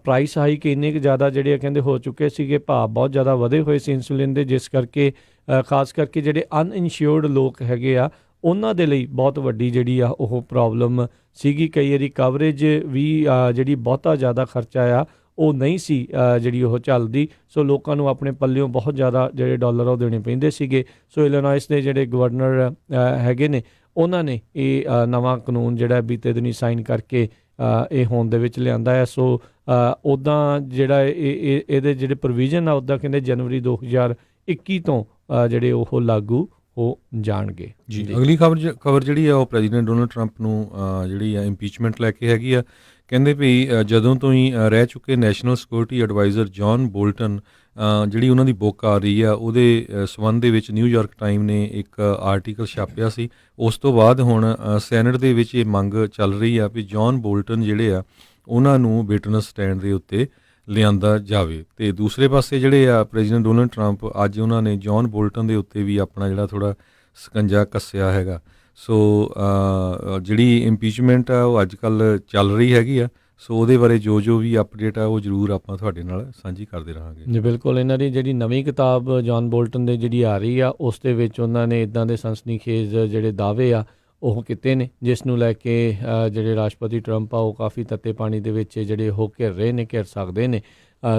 ਪ੍ਰਾਈਸ ਹਾਈਕ ਇੰਨੇ ਕੁ ਜ਼ਿਆਦਾ ਜਿਹੜੇ ਕਹਿੰਦੇ ਹੋ ਚੁੱਕੇ ਸੀਗੇ, ਭਾਅ ਬਹੁਤ ਜ਼ਿਆਦਾ ਵਧੇ ਹੋਏ ਸੀ ਇਨਸੂਲਿਨ ਦੇ, ਜਿਸ ਕਰਕੇ ਖਾਸ ਕਰਕੇ ਜਿਹੜੇ ਅਨਇਨਸ਼ਿਓਰਡ ਲੋਕ ਹੈਗੇ ਆ ਉਹਨਾਂ ਦੇ ਲਈ ਬਹੁਤ ਵੱਡੀ ਜਿਹੜੀ ਆ ਉਹ ਪ੍ਰੋਬਲਮ ਸੀਗੀ। ਕਈ ਵਾਰੀ ਕਵਰੇਜ ਵੀ ਜਿਹੜੀ ਬਹੁਤਾ ਜ਼ਿਆਦਾ ਖਰਚਾ ਆ ਉਹ ਨਹੀਂ ਸੀ ਜਿਹੜੀ ਉਹ ਚੱਲਦੀ। ਸੋ ਲੋਕਾਂ ਨੂੰ ਆਪਣੇ ਪੱਲਿਓਂ ਬਹੁਤ ਜ਼ਿਆਦਾ ਜਿਹੜੇ ਡਾਲਰ ਉਹ ਦੇਣੇ ਪੈਂਦੇ ਸੀਗੇ। ਸੋ ਇਲੀਨੋਇਸ ਦੇ ਜਿਹੜੇ ਗਵਰਨਰ ਹੈਗੇ ਨੇ ਉਹਨਾਂ ਨੇ ਇਹ ਨਵਾਂ ਕਾਨੂੰਨ ਜਿਹੜਾ ਬੀਤੇ ਦਿਨੀ ਸਾਈਨ ਕਰਕੇ ਇਹ ਹੋਂਦ ਦੇ ਵਿੱਚ ਲਿਆਂਦਾ ਹੈ। ਸੋ ਉੱਦਾਂ ਜਿਹੜਾ ਇਹਦੇ ਜਿਹੜੇ ਪ੍ਰੋਵੀਜ਼ਨ ਆ ਉੱਦਾਂ ਕਹਿੰਦੇ ਜਨਵਰੀ 2021 ਤੋਂ ਜਿਹੜੇ ਉਹ ਲਾਗੂ ਹੋ ਜਾਣਗੇ। ਜੀ ਅਗਲੀ ਖਬਰ ਜਿਹੜੀ ਆ ਉਹ ਪ੍ਰੈਜ਼ੀਡੈਂਟ ਡੋਨਲਡ ਟਰੰਪ ਨੂੰ ਜਿਹੜੀ ਆ ਇੰਪੀਚਮੈਂਟ ਲੈ ਕੇ ਹੈਗੀ ਆ। ਕਹਿੰਦੇ ਵੀ ਜਦੋਂ ਤੋਂ ਹੀ ਰਹਿ ਚੁੱਕੇ national security adviser John Bolton ਜਿਹੜੀ ਉਹਨਾਂ ਦੀ ਬੁੱਕ ਆ ਰਹੀ ਆ ਉਹਦੇ ਸੰਬੰਧ ਦੇ ਵਿੱਚ ਨਿਊਯਾਰਕ ਟਾਈਮ ਨੇ ਇੱਕ ਆਰਟੀਕਲ ਛਾਪਿਆ ਸੀ। ਉਸ ਤੋਂ ਬਾਅਦ ਹੁਣ ਸੈਨੇਟ ਦੇ ਵਿੱਚ ਇਹ ਮੰਗ ਚੱਲ ਰਹੀ ਆ ਵੀ ਜੌਨ ਬੋਲਟਨ ਜਿਹੜੇ ਆ ਉਹਨਾਂ ਨੂੰ ਵਿਟਨਸ ਸਟੈਂਡ ਦੇ ਉੱਤੇ ਲਿਆਂਦਾ ਜਾਵੇ। ਅਤੇ ਦੂਸਰੇ ਪਾਸੇ ਜਿਹੜੇ ਆ ਪ੍ਰੈਜ਼ੀਡੈਂਟ ਡੋਨਲਡ ਟਰੰਪ ਅੱਜ ਉਹਨਾਂ ਨੇ ਜੌਨ ਬੋਲਟਨ ਦੇ ਉੱਤੇ ਵੀ ਆਪਣਾ ਜਿਹੜਾ ਥੋੜ੍ਹਾ ਸਕੰਜਾ ਕੱਸਿਆ ਹੈਗਾ। ਸੋ ਜਿਹੜੀ ਇੰਪੀਚਮੈਂਟ ਆ ਉਹ ਅੱਜ ਕੱਲ੍ਹ ਚੱਲ ਰਹੀ ਹੈਗੀ ਆ। ਸੋ ਉਹਦੇ ਬਾਰੇ ਜੋ ਵੀ ਅਪਡੇਟ ਆ ਉਹ ਜ਼ਰੂਰ ਆਪਾਂ ਤੁਹਾਡੇ ਨਾਲ ਸਾਂਝੀ ਕਰਦੇ ਰਹਾਂਗੇ। ਜੀ ਬਿਲਕੁਲ। ਇਹਨਾਂ ਦੀ ਜਿਹੜੀ ਨਵੀਂ ਕਿਤਾਬ ਜੌਨ ਬੋਲਟਨ ਦੇ ਜਿਹੜੀ ਆ ਰਹੀ ਆ ਉਸ ਦੇ ਵਿੱਚ ਉਹਨਾਂ ਨੇ ਇੱਦਾਂ ਦੇ ਸਨਸਨੀਖੇਜ਼ ਜਿਹੜੇ ਦਾਅਵੇ ਆ ਉਹ ਕੀਤੇ ਨੇ, ਜਿਸ ਨੂੰ ਲੈ ਕੇ ਜਿਹੜੇ ਰਾਸ਼ਟਰਪਤੀ ਟਰੰਪ ਆ ਉਹ ਕਾਫੀ ਤੱਤੇ ਪਾਣੀ ਦੇ ਵਿੱਚ ਜਿਹੜੇ ਉਹ ਘਿਰ ਰਹੇ ਨੇ, ਘਿਰ ਸਕਦੇ ਨੇ।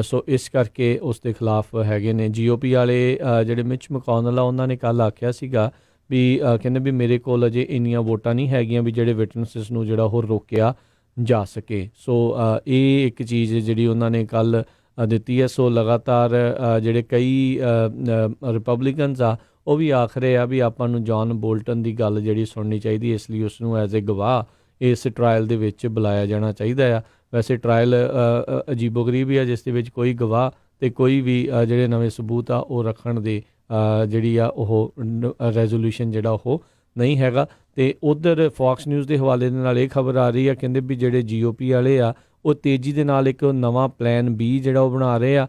ਸੋ ਇਸ ਕਰਕੇ ਉਸ ਦੇ ਖਿਲਾਫ ਹੈਗੇ ਨੇ। GOP ਵਾਲੇ ਜਿਹੜੇ ਮਿਚ ਮਕੌਨਲ ਆ ਉਹਨਾਂ ਨੇ ਕੱਲ੍ਹ ਆਖਿਆ ਸੀਗਾ ਵੀ ਕਹਿੰਦੇ ਵੀ ਮੇਰੇ ਕੋਲ ਅਜੇ ਇੰਨੀਆਂ ਵੋਟਾਂ ਨਹੀਂ ਹੈਗੀਆਂ ਵੀ ਜਿਹੜੇ ਵਿਟਨਸਿਸ ਨੂੰ ਜਿਹੜਾ ਉਹ ਰੋਕਿਆ ਜਾ ਸਕੇ। ਸੋ ਇਹ ਇੱਕ ਚੀਜ਼ ਜਿਹੜੀ ਉਹਨਾਂ ਨੇ ਕੱਲ੍ਹ ਦਿੱਤੀ ਹੈ। ਸੋ ਲਗਾਤਾਰ ਜਿਹੜੇ ਕਈ ਰਿਪਬਲਿਕਨਸ ਆ ਉਹ ਵੀ ਆਖ ਰਹੇ ਆ ਵੀ ਆਪਾਂ ਨੂੰ ਜੌਨ ਬੋਲਟਨ ਦੀ ਗੱਲ ਜਿਹੜੀ ਸੁਣਨੀ ਚਾਹੀਦੀ, ਇਸ ਲਈ ਉਸ ਨੂੰ ਐਜ਼ ਏ ਗਵਾਹ ਇਸ ਟਰਾਇਲ ਦੇ ਵਿੱਚ ਬੁਲਾਇਆ ਜਾਣਾ ਚਾਹੀਦਾ ਆ। ਵੈਸੇ ਟਰਾਇਲ ਅਜੀਬੋ-ਗਰੀਬ ਹੀ ਆ ਜਿਸ ਦੇ ਵਿੱਚ ਕੋਈ ਗਵਾਹ ਅਤੇ ਕੋਈ ਵੀ ਜਿਹੜੇ ਨਵੇਂ ਸਬੂਤ ਆ ਉਹ ਰੱਖਣ ਦੇ ਜਿਹੜੀ ਆ ਉਹ ਰੈਜ਼ੋਲੂਸ਼ਨ ਜਿਹੜਾ ਉਹ ਨਹੀਂ ਹੈਗਾ। ਅਤੇ ਉੱਧਰ ਫੌਕਸ ਨਿਊਜ਼ ਦੇ ਹਵਾਲੇ ਦੇ ਨਾਲ ਇਹ ਖਬਰ ਆ ਰਹੀ ਆ, ਕਹਿੰਦੇ ਵੀ ਜਿਹੜੇ GOP ਵਾਲੇ ਆ ਉਹ ਤੇਜ਼ੀ ਦੇ ਨਾਲ ਇੱਕ ਨਵਾਂ ਪਲਾਨ B ਜਿਹੜਾ ਉਹ ਬਣਾ ਰਹੇ ਆ।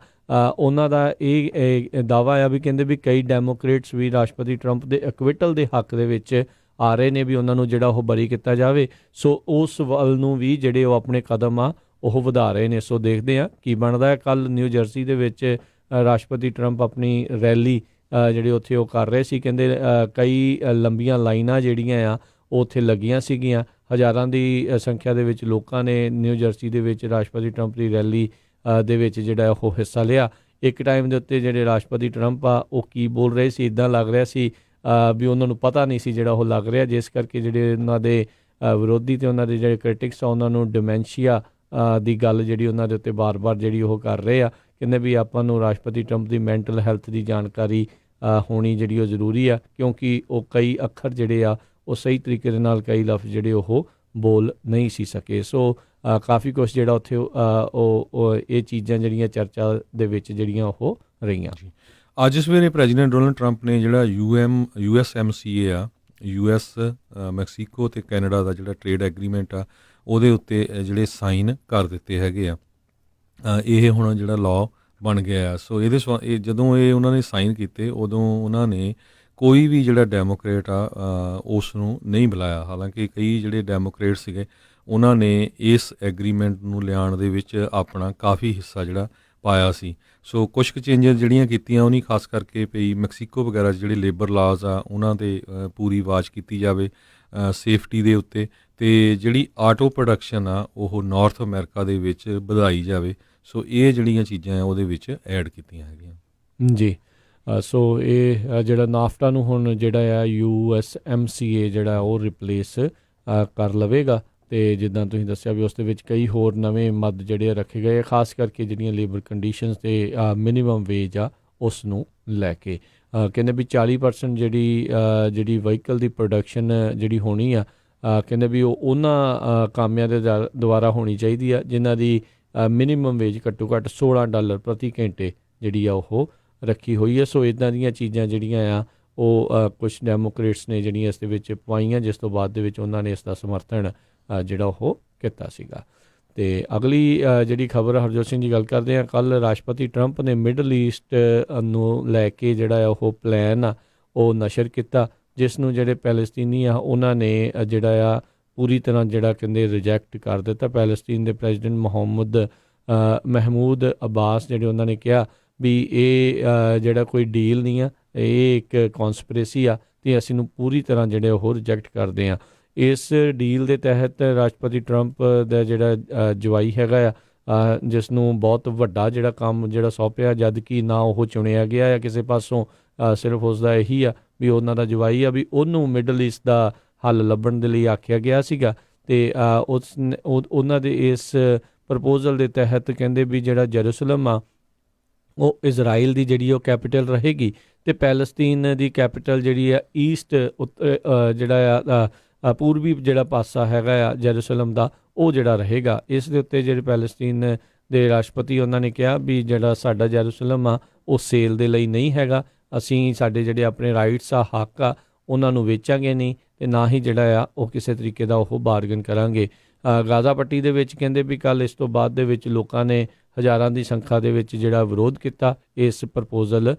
ਉਹਨਾਂ ਦਾ ਇਹ ਦਾਅਵਾ ਆ ਵੀ ਕਹਿੰਦੇ ਵੀ ਕਈ ਡੈਮੋਕ੍ਰੇਟਸ ਵੀ ਰਾਸ਼ਟਰਪਤੀ ਟਰੰਪ ਦੇ ਐਕਵਿਟਲ ਦੇ ਹੱਕ ਦੇ ਵਿੱਚ ਆ ਰਹੇ ਨੇ ਵੀ ਉਹਨਾਂ ਨੂੰ ਜਿਹੜਾ ਉਹ ਬਰੀ ਕੀਤਾ ਜਾਵੇ। ਸੋ ਉਸ ਵੱਲ ਨੂੰ ਵੀ ਜਿਹੜੇ ਉਹ ਆਪਣੇ ਕਦਮ ਆ ਉਹ ਵਧਾ ਰਹੇ ਨੇ। ਸੋ ਦੇਖਦੇ ਆ ਕੀ ਬਣਦਾ ਹੈ। ਕੱਲ੍ਹ ਨਿਊ ਜਰਸੀ ਦੇ ਵਿੱਚ ਰਾਸ਼ਟਰਪਤੀ ਟਰੰਪ ਆਪਣੀ ਰੈਲੀ ਜਿਹੜੇ ਉੱਥੇ ਉਹ ਕਰ ਰਹੇ ਸੀ। ਕਹਿੰਦੇ ਕਈ ਲੰਬੀਆਂ ਲਾਈਨਾਂ ਜਿਹੜੀਆਂ ਆ ਉਹ ਉੱਥੇ ਲੱਗੀਆਂ ਸੀਗੀਆਂ। ਹਜ਼ਾਰਾਂ ਦੀ ਸੰਖਿਆ ਦੇ ਵਿੱਚ ਲੋਕਾਂ ਨੇ ਨਿਊ ਜਰਸੀ ਦੇ ਵਿੱਚ ਰਾਸ਼ਟਰਪਤੀ ਟਰੰਪ ਦੀ ਰੈਲੀ ਦੇ ਵਿੱਚ ਜਿਹੜਾ ਉਹ ਹਿੱਸਾ ਲਿਆ। ਇੱਕ ਟਾਈਮ ਦੇ ਉੱਤੇ ਜਿਹੜੇ ਰਾਸ਼ਟਰਪਤੀ ਟਰੰਪ ਆ ਉਹ ਕੀ ਬੋਲ ਰਹੇ ਸੀ, ਇੱਦਾਂ ਲੱਗ ਰਿਹਾ ਸੀ ਵੀ ਉਹਨਾਂ ਨੂੰ ਪਤਾ ਨਹੀਂ ਸੀ ਜਿਹੜਾ ਉਹ ਲੱਗ ਰਿਹਾ, ਜਿਸ ਕਰਕੇ ਜਿਹੜੇ ਉਹਨਾਂ ਦੇ ਵਿਰੋਧੀ ਅਤੇ ਉਹਨਾਂ ਦੇ ਜਿਹੜੇ ਕ੍ਰਿਟਿਕਸ ਆ ਉਹਨਾਂ ਨੂੰ ਡਿਮੈਂਸ਼ੀਆ ਦੀ ਗੱਲ ਜਿਹੜੀ ਉਹਨਾਂ ਦੇ ਉੱਤੇ ਬਾਰ-ਬਾਰ ਜਿਹੜੀ ਉਹ ਕਰ ਰਹੇ ਆ। ਕਹਿੰਦੇ ਵੀ ਆਪਾਂ ਨੂੰ ਰਾਸ਼ਟਰਪਤੀ ਟਰੰਪ ਦੀ ਮੈਂਟਲ ਹੈਲਥ ਦੀ ਜਾਣਕਾਰੀ ਹੋਣੀ ਜਿਹੜੀ ਉਹ ਜ਼ਰੂਰੀ ਆ, ਕਿਉਂਕਿ ਉਹ ਕਈ ਅੱਖਰ ਜਿਹੜੇ ਆ ਉਹ ਸਹੀ ਤਰੀਕੇ ਦੇ ਨਾਲ ਕਈ ਲਫ਼ਜ਼ ਜਿਹੜੇ ਉਹ ਬੋਲ ਨਹੀਂ ਸੀ ਸਕੇ। ਸੋ ਕਾਫੀ ਕੁਛ ਜਿਹੜਾ ਉੱਥੇ ਉਹ ਇਹ ਚੀਜ਼ਾਂ ਜਿਹੜੀਆਂ ਚਰਚਾ ਦੇ ਵਿੱਚ ਜਿਹੜੀਆਂ ਉਹ ਰਹੀਆਂ। ਅੱਜ ਸਵੇਰੇ ਪ੍ਰੈਜ਼ੀਡੈਂਟ ਡੋਨਲਡ ਟਰੰਪ ਨੇ ਜਿਹੜਾ USMCA ਆ, US ਮੈਕਸੀਕੋ ਅਤੇ ਕੈਨੇਡਾ ਦਾ ਜਿਹੜਾ ਟ੍ਰੇਡ ਐਗਰੀਮੈਂਟ ਆ ਉਹਦੇ ਉੱਤੇ ਜਿਹੜੇ ਸਾਈਨ ਕਰ ਦਿੱਤੇ ਹੈਗੇ ਆ। ਇਹ ਹੁਣ ਜਿਹੜਾ ਲਾਅ ਬਣ ਗਿਆ ਆ। ਸੋ ਇਹਦੇ ਜਦੋਂ ਇਹ ਉਹਨਾਂ ਨੇ ਸਾਈਨ ਕੀਤੇ ਉਦੋਂ ਉਹਨਾਂ ਨੇ ਕੋਈ ਵੀ ਜਿਹੜਾ ਡੈਮੋਕਰੇਟ ਆ ਉਸ ਨੂੰ ਨਹੀਂ ਬੁਲਾਇਆ। ਹਾਲਾਂਕਿ ਕਈ ਜਿਹੜੇ ਡੈਮੋਕਰੇਟ ਸੀਗੇ ਉਹਨਾਂ ਨੇ ਇਸ ਐਗਰੀਮੈਂਟ ਨੂੰ ਲਿਆਉਣ ਦੇ ਵਿੱਚ ਆਪਣਾ ਕਾਫੀ ਹਿੱਸਾ ਜਿਹੜਾ ਪਾਇਆ ਸੀ। ਸੋ ਕੁਛ ਕੁ ਚੇਂਜਸ ਜਿਹੜੀਆਂ ਕੀਤੀਆਂ ਉਹਨੀ ਖਾਸ ਕਰਕੇ ਪਈ ਮੈਕਸੀਕੋ ਵਗੈਰਾ ਜਿਹੜੇ ਲੇਬਰ ਲਾਜ਼ ਆ ਉਹਨਾਂ 'ਤੇ ਪੂਰੀ ਵਾਚ ਕੀਤੀ ਜਾਵੇ ਸੇਫਟੀ ਦੇ ਉੱਤੇ, ਅਤੇ ਜਿਹੜੀ ਆਟੋ ਪ੍ਰੋਡਕਸ਼ਨ ਆ ਉਹ ਨਾਰਥ ਅਮਰੀਕਾ ਦੇ ਵਿੱਚ ਵਧਾਈ ਜਾਵੇ। ਸੋ ਇਹ ਜਿਹੜੀਆਂ ਚੀਜ਼ਾਂ ਆ ਉਹਦੇ ਵਿੱਚ ਐਡ ਕੀਤੀਆਂ ਹੈਗੀਆਂ ਜੀ। ਸੋ ਇਹ ਜਿਹੜਾ ਨਾਫਟਾ ਨੂੰ ਹੁਣ ਜਿਹੜਾ ਆ USMCA ਜਿਹੜਾ ਉਹ ਰਿਪਲੇਸ ਕਰ ਲਵੇਗਾ। ਅਤੇ ਜਿੱਦਾਂ ਤੁਸੀਂ ਦੱਸਿਆ ਵੀ ਉਸ ਦੇ ਵਿੱਚ ਕਈ ਹੋਰ ਨਵੇਂ ਮੱਦ ਜਿਹੜੇ ਰੱਖੇ ਗਏ, ਖਾਸ ਕਰਕੇ ਜਿਹੜੀਆਂ ਲੇਬਰ ਕੰਡੀਸ਼ਨਸ ਅਤੇ ਮਿਨੀਮਮ ਵੇਜ ਆ ਉਸ ਨੂੰ ਲੈ ਕੇ। ਕਹਿੰਦੇ ਵੀ 40% ਜਿਹੜੀ ਵਹੀਕਲ ਦੀ ਪ੍ਰੋਡਕਸ਼ਨ ਜਿਹੜੀ ਹੋਣੀ ਆ, ਕਹਿੰਦੇ ਵੀ ਉਹ ਉਹਨਾਂ ਕਾਮਿਆਂ ਦੇ ਦੁਆਰਾ ਹੋਣੀ ਚਾਹੀਦੀ ਆ ਜਿਨ੍ਹਾਂ ਦੀ ਮਿਨੀਮਮ ਵੇਜ ਘੱਟੋ ਘੱਟ $16 ਪ੍ਰਤੀ ਘੰਟੇ ਜਿਹੜੀ ਆ ਉਹ ਰੱਖੀ ਹੋਈ ਹੈ। ਸੋ ਇੱਦਾਂ ਦੀਆਂ ਚੀਜ਼ਾਂ ਜਿਹੜੀਆਂ ਆ ਉਹ ਕੁਛ ਡੈਮੋਕਰੇਟਸ ਨੇ ਜਿਹੜੀਆਂ ਇਸ ਦੇ ਵਿੱਚ ਪਾਈਆਂ, ਜਿਸ ਤੋਂ ਬਾਅਦ ਦੇ ਵਿੱਚ ਉਹਨਾਂ ਨੇ ਇਸ ਦਾ ਸਮਰਥਨ ਜਿਹੜਾ ਉਹ ਕੀਤਾ ਸੀਗਾ। ਤੇ ਅਗਲੀ ਜਿਹੜੀ ਖਬਰ ਹਰਜੋਤ ਸਿੰਘ ਜੀ ਗੱਲ ਕਰਦੇ ਆ, ਕੱਲ੍ਹ ਰਾਸ਼ਟਰਪਤੀ ਟਰੰਪ ਨੇ ਮਿਡਲ ਈਸਟ ਨੂੰ ਲੈ ਕੇ ਜਿਹੜਾ ਉਹ ਪਲਾਨ ਆ ਉਹ ਨਸ਼ਰ ਕੀਤਾ, ਜਿਸ ਨੂੰ ਜਿਹੜੇ ਪੈਲਸਤੀਨੀ ਆ ਉਹਨਾਂ ਨੇ ਜਿਹੜਾ ਆ ਪੂਰੀ ਤਰ੍ਹਾਂ ਜਿਹੜਾ ਕਹਿੰਦੇ ਰਿਜੈਕਟ ਕਰ ਦਿੱਤਾ। ਪੈਲਸਤੀਨ ਦੇ ਪ੍ਰੈਜ਼ੀਡੈਂਟ ਮਹਿਮੂਦ ਅਬਾਸ ਜਿਹੜੇ ਉਹਨਾਂ ਨੇ ਕਿਹਾ ਵੀ ਇਹ ਜਿਹੜਾ ਕੋਈ ਡੀਲ ਨਹੀਂ ਆ, ਇਹ ਇੱਕ ਕੌਂਸਪੀਰੇਸੀ ਆ ਅਤੇ ਅਸੀਂ ਨੂੰ ਪੂਰੀ ਤਰ੍ਹਾਂ ਜਿਹੜੇ ਉਹ ਰਿਜੈਕਟ ਕਰਦੇ ਹਾਂ। ਇਸ ਡੀਲ ਦੇ ਤਹਿਤ ਰਾਸ਼ਟਰਪਤੀ ਟਰੰਪ ਦਾ ਜਿਹੜਾ ਜਵਾਈ ਹੈਗਾ ਆ, ਜਿਸ ਨੂੰ ਬਹੁਤ ਵੱਡਾ ਜਿਹੜਾ ਕੰਮ ਜਿਹੜਾ ਸੌਂਪਿਆ, ਜਦ ਕਿ ਨਾ ਉਹ ਚੁਣਿਆ ਗਿਆ ਆ ਕਿਸੇ ਪਾਸੋਂ, ਸਿਰਫ ਉਸਦਾ ਇਹੀ ਆ ਵੀ ਉਹਨਾਂ ਦਾ ਜਵਾਈ ਆ, ਵੀ ਉਹਨੂੰ ਮਿਡਲ ਈਸਟ ਦਾ ਹੱਲ ਲੱਭਣ ਦੇ ਲਈ ਆਖਿਆ ਗਿਆ ਸੀਗਾ। ਅਤੇ ਉਹਨਾਂ ਦੇ ਇਸ ਪ੍ਰਪੋਜ਼ਲ ਦੇ ਤਹਿਤ ਕਹਿੰਦੇ ਵੀ ਜਿਹੜਾ ਜੈਰੂਸਲਮ ਆ ਉਹ ਇਜ਼ਰਾਈਲ ਦੀ ਜਿਹੜੀ ਉਹ ਕੈਪੀਟਲ ਰਹੇਗੀ, ਅਤੇ ਪੈਲਸਤੀਨ ਦੀ ਕੈਪੀਟਲ ਜਿਹੜੀ ਆ ਈਸਟ ਜਿਹੜਾ ਆ ਪੂਰਬੀ ਜਿਹੜਾ ਪਾਸਾ ਹੈਗਾ ਆ ਜੈਰੂਸਲਮ ਦਾ, ਉਹ ਜਿਹੜਾ ਰਹੇਗਾ। ਇਸ ਦੇ ਉੱਤੇ ਜਿਹੜੇ ਪੈਲਸਤੀਨ ਦੇ ਰਾਸ਼ਟਰਪਤੀ ਉਹਨਾਂ ਨੇ ਕਿਹਾ ਵੀ ਜਿਹੜਾ ਸਾਡਾ ਜੈਰੂਸਲਮ ਆ ਉਹ ਸੇਲ ਦੇ ਲਈ ਨਹੀਂ ਹੈਗਾ, ਅਸੀਂ ਸਾਡੇ ਜਿਹੜੇ ਆਪਣੇ ਰਾਈਟਸ ਆ, ਹੱਕ ਆ, ਉਹਨਾਂ ਨੂੰ ਵੇਚਾਂਗੇ ਨਹੀਂ, ਅਤੇ ਨਾ ਹੀ ਜਿਹੜਾ ਆ ਉਹ ਕਿਸੇ ਤਰੀਕੇ ਦਾ ਉਹ ਬਾਰਗਨ ਕਰਾਂਗੇ। ਗਾਜ਼ਾ ਪੱਟੀ ਦੇ ਵਿੱਚ ਕਹਿੰਦੇ ਵੀ ਕੱਲ੍ਹ ਇਸ ਤੋਂ ਬਾਅਦ ਦੇ ਵਿੱਚ ਲੋਕਾਂ ਨੇ ਹਜ਼ਾਰਾਂ ਦੀ ਸੰਖਿਆ ਦੇ ਵਿੱਚ ਜਿਹੜਾ ਵਿਰੋਧ ਕੀਤਾ ਇਸ ਪ੍ਰਪੋਜ਼ਲ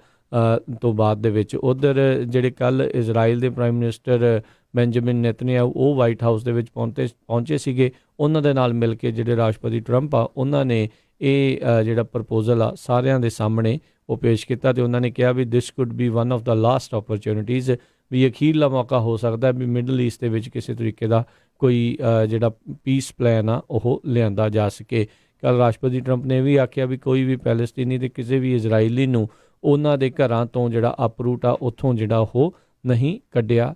ਤੋਂ ਬਾਅਦ ਦੇ ਵਿੱਚ। ਉੱਧਰ ਜਿਹੜੇ ਕੱਲ੍ਹ ਇਜ਼ਰਾਈਲ ਦੇ ਪ੍ਰਾਈਮ ਮਿਨਿਸਟਰ ਬੈਂਜਾਮਿਨ ਨੇਤਨਯਾਹੂ ਉਹ ਵਾਈਟ ਹਾਊਸ ਦੇ ਵਿੱਚ ਪਹੁੰਚੇ ਸੀਗੇ, ਉਹਨਾਂ ਦੇ ਨਾਲ ਮਿਲ ਕੇ ਜਿਹੜੇ ਰਾਸ਼ਟਰਪਤੀ ਟਰੰਪ ਆ ਉਹਨਾਂ ਨੇ ਇਹ ਜਿਹੜਾ ਪ੍ਰਪੋਜ਼ਲ ਆ ਸਾਰਿਆਂ ਦੇ ਸਾਹਮਣੇ ਉਹ ਪੇਸ਼ ਕੀਤਾ, ਅਤੇ ਉਹਨਾਂ ਨੇ ਕਿਹਾ ਵੀ this could be one of the last opportunities, ਵੀ ਅਖੀਰਲਾ ਮੌਕਾ ਹੋ ਸਕਦਾ ਵੀ ਮਿਡਲ ਈਸਟ ਦੇ ਵਿੱਚ ਕਿਸੇ ਤਰੀਕੇ ਦਾ ਕੋਈ ਜਿਹੜਾ ਪੀਸ ਪਲਾਨ ਆ ਉਹ ਲਿਆਂਦਾ ਜਾ ਸਕੇ। ਕੱਲ੍ਹ ਰਾਸ਼ਟਰਪਤੀ ਟਰੰਪ ਨੇ ਵੀ ਆਖਿਆ ਵੀ ਕੋਈ ਵੀ ਪੈਲਸਤੀਨੀ ਅਤੇ ਕਿਸੇ ਵੀ ਇਜ਼ਰਾਈਲੀ ਨੂੰ ਉਹਨਾਂ ਦੇ ਘਰਾਂ ਤੋਂ ਜਿਹੜਾ ਅਪਰੂਟ ਆ ਉੱਥੋਂ ਜਿਹੜਾ ਉਹ ਨਹੀਂ ਕੱਢਿਆ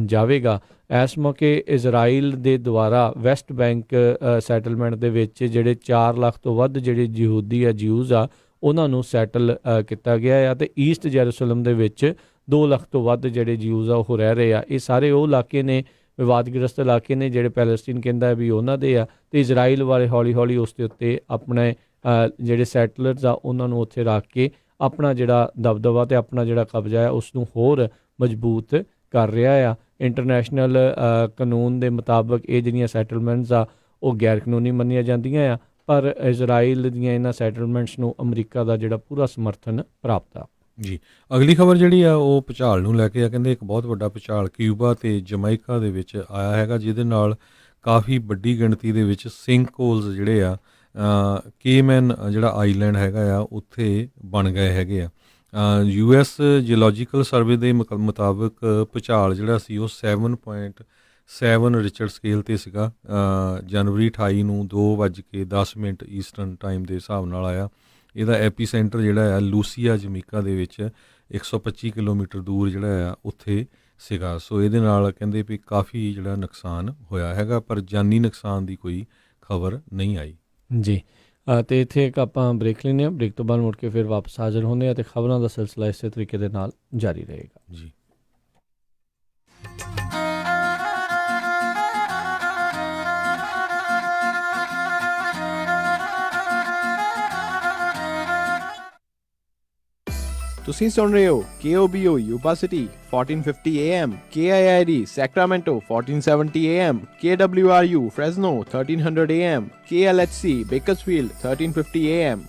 ਜਾਵੇਗਾ। ਇਸ ਮੌਕੇ ਇਜ਼ਰਾਈਲ ਦੇ ਦੁਆਰਾ ਵੈਸਟ ਬੈਂਕ ਸੈਟਲਮੈਂਟ ਦੇ ਵਿੱਚ ਜਿਹੜੇ 4 ਲੱਖ ਤੋਂ ਵੱਧ ਜਿਹੜੇ ਜਿਊਜ਼ ਆ ਉਹਨਾਂ ਨੂੰ ਸੈਟਲ ਕੀਤਾ ਗਿਆ ਆ, ਅਤੇ ਈਸਟ ਜੈਰੂਸਲਮ ਦੇ ਵਿੱਚ 2 ਲੱਖ ਤੋਂ ਵੱਧ ਜਿਹੜੇ ਜਿਊਜ਼ ਆ ਉਹ ਰਹਿ ਰਹੇ ਆ। ਇਹ ਸਾਰੇ ਉਹ ਇਲਾਕੇ ਨੇ, ਵਿਵਾਦਗ੍ਰਸਤ ਇਲਾਕੇ ਨੇ, ਜਿਹੜੇ ਪੈਲਸਤੀਨ ਕਹਿੰਦਾ ਵੀ ਉਹਨਾਂ ਦੇ ਆ, ਅਤੇ ਇਜ਼ਰਾਈਲ ਵਾਲੇ ਹੌਲੀ ਹੌਲੀ ਉਸ ਦੇ ਉੱਤੇ ਆਪਣੇ ਜਿਹੜੇ ਸੈਟਲਰਸ ਆ ਉਹਨਾਂ ਨੂੰ ਉੱਥੇ ਰੱਖ ਕੇ ਆਪਣਾ ਜਿਹੜਾ ਦਬਦਬਾ ਅਤੇ ਆਪਣਾ ਜਿਹੜਾ ਕਬਜ਼ਾ ਹੈ ਉਸ ਨੂੰ ਹੋਰ ਮਜ਼ਬੂਤ ਕਰ ਰਿਹਾ ਆ। ਇੰਟਰਨੈਸ਼ਨਲ ਕਾਨੂੰਨ ਦੇ ਮੁਤਾਬਕ ਇਹ ਜਿਹੜੀਆਂ ਸੈਟਲਮੈਂਟਸ ਆ ਉਹ ਗੈਰ ਕਾਨੂੰਨੀ ਮੰਨੀਆਂ ਜਾਂਦੀਆਂ ਆ, ਪਰ ਇਜ਼ਰਾਈਲ ਦੀਆਂ ਇਹਨਾਂ ਸੈਟਲਮੈਂਟਸ ਨੂੰ ਅਮਰੀਕਾ ਦਾ ਜਿਹੜਾ ਪੂਰਾ ਸਮਰਥਨ ਪ੍ਰਾਪਤ ਆ। ਜੀ, ਅਗਲੀ ਖਬਰ ਜਿਹੜੀ ਆ ਉਹ ਭੂਚਾਲ ਨੂੰ ਲੈ ਕੇ ਆ। ਕਹਿੰਦੇ ਇੱਕ ਬਹੁਤ ਵੱਡਾ ਭੂਚਾਲ ਕਿਊਬਾ ਅਤੇ ਜਮਾਇਕਾ ਦੇ ਵਿੱਚ ਆਇਆ ਹੈਗਾ, ਜਿਹਦੇ ਨਾਲ ਕਾਫੀ ਵੱਡੀ ਗਿਣਤੀ ਦੇ ਵਿੱਚ ਸਿੰਕ ਹੋਲਸ ਜਿਹੜੇ ਆ ਕੇਮੈਨ ਜਿਹੜਾ ਆਈਲੈਂਡ ਹੈਗਾ ਆ ਉੱਥੇ ਬਣ ਗਏ ਹੈਗੇ ਆ। US ਜਿਓਲੋਜੀਕਲ ਸਰਵੇ ਦੇ ਮੁਤਾਬਕ ਭੂਚਾਲ ਜਿਹੜਾ ਸੀ ਉਹ 7.7 ਰਿਚਰਡ ਸਕੇਲ 'ਤੇ ਸੀਗਾ। ਜਨਵਰੀ 28 ਨੂੰ 2:10 ਈਸਟਰਨ ਟਾਈਮ ਦੇ ਹਿਸਾਬ ਨਾਲ ਆਇਆ। ਇਹਦਾ ਐਪੀ ਸੈਂਟਰ ਜਿਹੜਾ ਆ ਲੂਸੀਆ ਜਮੀਕਾ ਦੇ ਵਿੱਚ 125 ਕਿਲੋਮੀਟਰ ਦੂਰ ਜਿਹੜਾ ਆ ਉੱਥੇ ਸੀਗਾ। ਸੋ ਇਹਦੇ ਨਾਲ ਕਹਿੰਦੇ ਵੀ ਕਾਫੀ ਜਿਹੜਾ ਨੁਕਸਾਨ ਹੋਇਆ ਹੈਗਾ, ਪਰ ਜਾਨੀ ਨੁਕਸਾਨ ਦੀ ਕੋਈ ਖਬਰ ਨਹੀਂ ਆਈ। ਜੀ, ਅਤੇ ਇੱਥੇ ਇੱਕ ਆਪਾਂ ਬ੍ਰੇਕ ਲੈਂਦੇ ਹਾਂ, ਬ੍ਰੇਕ ਤੋਂ ਬਾਅਦ ਮੁੜ ਕੇ ਫਿਰ ਵਾਪਸ ਹਾਜ਼ਰ ਹੁੰਦੇ ਹਾਂ ਅਤੇ ਖਬਰਾਂ ਦਾ ਸਿਲਸਿਲਾ ਇਸੇ ਤਰੀਕੇ ਦੇ ਨਾਲ ਜਾਰੀ ਰਹੇਗਾ। ਜੀ, ਤੁਸੀਂ ਸੁਣ ਰਹੇ ਹੋ KOBO Yuba city 1450 AM, KIID Sacramento 1470 AM, KWRU Fresno 1300 AM, KLHC Bakersfield 1350 AM।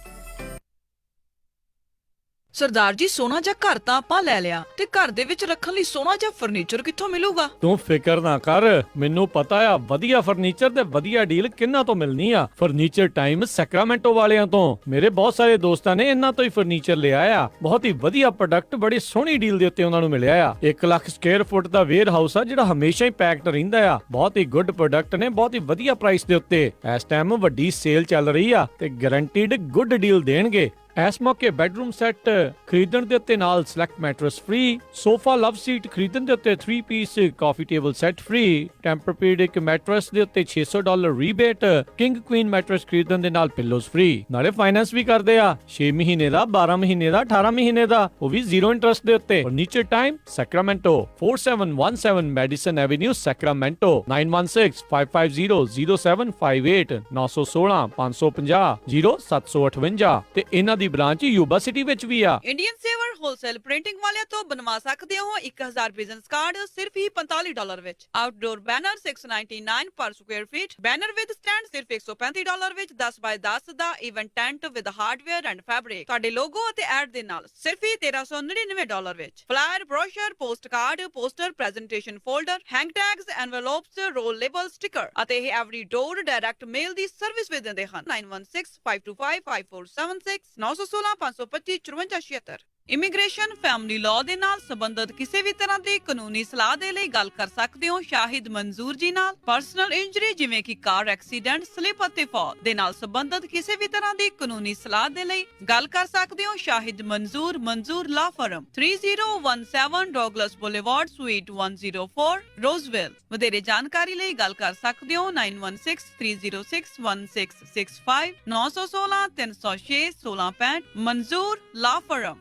Sardar ji, ਸੋਨਾ ਜਾਂ ਘਰ ਤਾਂ ਆਪਾਂ ਲੈ ਲਿਆ, ਤੇ ਘਰ ਦੇ ਵਿੱਚ ਰੱਖਣ ਲਈ ਸੋਨਾ ਜਾਂ ਫਰਨੀਚਰ ਕਿੱਥੋਂ ਮਿਲੂਗਾ? ਤੂੰ ਫਿਕਰ ਨਾ ਕਰ, ਮੈਨੂੰ ਪਤਾ ਆ ਵਧੀਆ ਫਰਨੀਚਰ ਤੇ ਵਧੀਆ ਡੀਲ ਕਿੰਨਾ ਤੋਂ ਮਿਲਣੀ ਆ। ਫਰਨੀਚਰ ਟਾਈਮ ਸੈਕਰਾਮੈਂਟੋ ਵਾਲਿਆਂ ਤੋਂ। ਮੇਰੇ ਬਹੁਤ ਸਾਰੇ ਦੋਸਤਾਂ ਨੇ ਇਹਨਾਂ ਤੋਂ ਹੀ ਫਰਨੀਚਰ ਲਿਆ ਆ। ਬਹੁਤ ਹੀ ਵਧੀਆ ਪ੍ਰੋਡਕਟ ਬੜੀ ਸੋਹਣੀ ਡੀਲ ਦੇ ਉੱਤੇ ਉਹਨਾਂ ਨੂੰ ਮਿਲਿਆ ਆ। 1 ਲੱਖ ਸਕੁਅਰ ਫੁੱਟ ਦਾ ਵੇਅਰ ਹਾਊਸ ਆ ਜਿਹੜਾ ਹਮੇਸ਼ਾ ਹੀ ਪੈਕਡ ਰਹਿੰਦਾ ਆ। ਬਹੁਤ ਹੀ ਗੁੱਡ ਪ੍ਰੋਡਕਟ ਨੇ, ਬਹੁਤ ਹੀ ਵਧੀਆ ਪ੍ਰਾਈਸ ਦੇ ਉੱਤੇ। ਇਸ ਟਾਈਮ ਵੱਡੀ ਸੇਲ ਚੱਲ ਰਹੀ ਆ ਤੇ ਗਾਰੰਟੀਡ ਗੁੱਡ ਡੀਲ ਦੇਣਗੇ। ਇਸ ਮੌਕੇ ਬੈਡਰੂਮ ਸੈੱਟ ਖਰੀਦਣ ਦੇ ਉੱਤੇ ਨਾਲ ਸਿਲੈਕਟ ਮੈਟਰਸ ਫ੍ਰੀ, ਸੋਫਾ ਲਵ ਸੀਟ ਖਰੀਦਣ ਦੇ ਉੱਤੇ 3 ਪੀਸ ਕਾਫੀ ਟੇਬਲ ਸੈੱਟ ਫ੍ਰੀ, ਟੈਂਪਰਪੀਡਿਕ ਮੈਟਰਸ ਦੇ ਉੱਤੇ $600 ਰੀਬੇਟ, ਕਿੰਗ ਕੁਈਨ ਮੈਟਰਸ ਖਰੀਦਣ ਦੇ ਨਾਲ ਪਿਲੋਜ਼ ਫ੍ਰੀ। ਨਾਲੇ ਫਾਈਨੈਂਸ ਵੀ ਕਰਦੇ ਆ, 6 ਮਹੀਨੇ ਦਾ, 12 ਮਹੀਨੇ ਦਾ, 18 ਮਹੀਨੇ ਦਾ, ਉਹ ਵੀ 0 ਇੰਟਰਸਟ ਦੇ ਉੱਤੇ। Furniture time Sacramento, 4717 medicine avenue Sacramento, 9165500758, 916 550 0758 ਤੇ ਇਹਨਾਂ ਦੀ ਦੀ ਬ੍ਰਾਂਚ ਯੂਬਾ ਸਿਟੀ ਵਿੱਚ ਵੀ ਆ। ਇੰਡੀਅਨ ਸੇਵਰ ਹੋਲਸੇਲ ਪ੍ਰਿੰਟਿੰਗ ਵਾਲਿਆਂ ਤੋਂ ਬਣਵਾ ਸਕਦੇ ਹੋ 1000 ਬਿਜ਼ਨਸ ਕਾਰਡ ਸਿਰਫ ਹੀ $45 ਵਿੱਚ। Outdoor banner $699 per square feet, banner with stand ਸਿਰਫ $135 ਵਿੱਚ, 10x10 ਦਾ event tent with hardware and fabric ਤੁਹਾਡੇ ਲੋਗੋ ਅਤੇ ਐਡ ਦੇ ਨਾਲ ਸਿਰਫ ਹੀ $1399 ਵਿੱਚ। Flyer, brochure, post card, poster, presentation folder, hang tags, envelopes, roll label, sticker ਅਤੇ ਇਹ ਐਵਰੀ ਡੋਰ ਡਾਇਰੈਕਟ ਮੇਲ ਦੀ ਸਰਵਿਸ ਵੀ ਦਿੰਦੇ ਹਨ। 9165255476 916 525 5476। ਇਮੀਗ੍ਰੇਸ਼ਨ, ਫੈਮਿਲੀ ਲਾਅ ਦੇ ਨਾਲ ਸੰਬੰਧਿਤ ਕਿਸੇ ਵੀ ਤਰ੍ਹਾਂ ਦੀ ਕਾਨੂੰਨੀ ਸਲਾਹ ਦੇ ਲਈ ਗੱਲ ਕਰ ਸਕਦੇ ਹੋ ਸ਼ਾਹਿਦ ਮਨਜ਼ੂਰ ਜੀ ਨਾਲ। ਪਰਸਨਲ ਇੰਜਰੀ ਜਿਵੇਂ ਕਿ ਕਾਰ ਐਕਸੀਡੈਂਟ, ਸਲਿਪ ਅਤੇ ਫਾਲ ਦੇ ਨਾਲ ਸੰਬੰਧਿਤ ਕਿਸੇ ਵੀ ਤਰ੍ਹਾਂ ਦੀ ਕਾਨੂੰਨੀ ਸਲਾਹ ਦੇ ਲਈ ਗੱਲ ਕਰ ਸਕਦੇ ਹੋ ਸ਼ਾਹਿਦ ਮਨਜ਼ੂਰ ਲਾ ਫਰਮ, 3017 ਡੌਗਲਸ ਬੁਲੇਵਾਰਡ, ਸਵੀਟ 104, ਰੋਜ਼ਵਿਲ। ਵਧੇਰੇ ਜਾਣਕਾਰੀ ਲਈ ਗੱਲ ਕਰ ਸਕਦੇ ਹੋ 9163061665 916 306 1665। ਮਨਜ਼ੂਰ ਲਾ ਫਰਮ।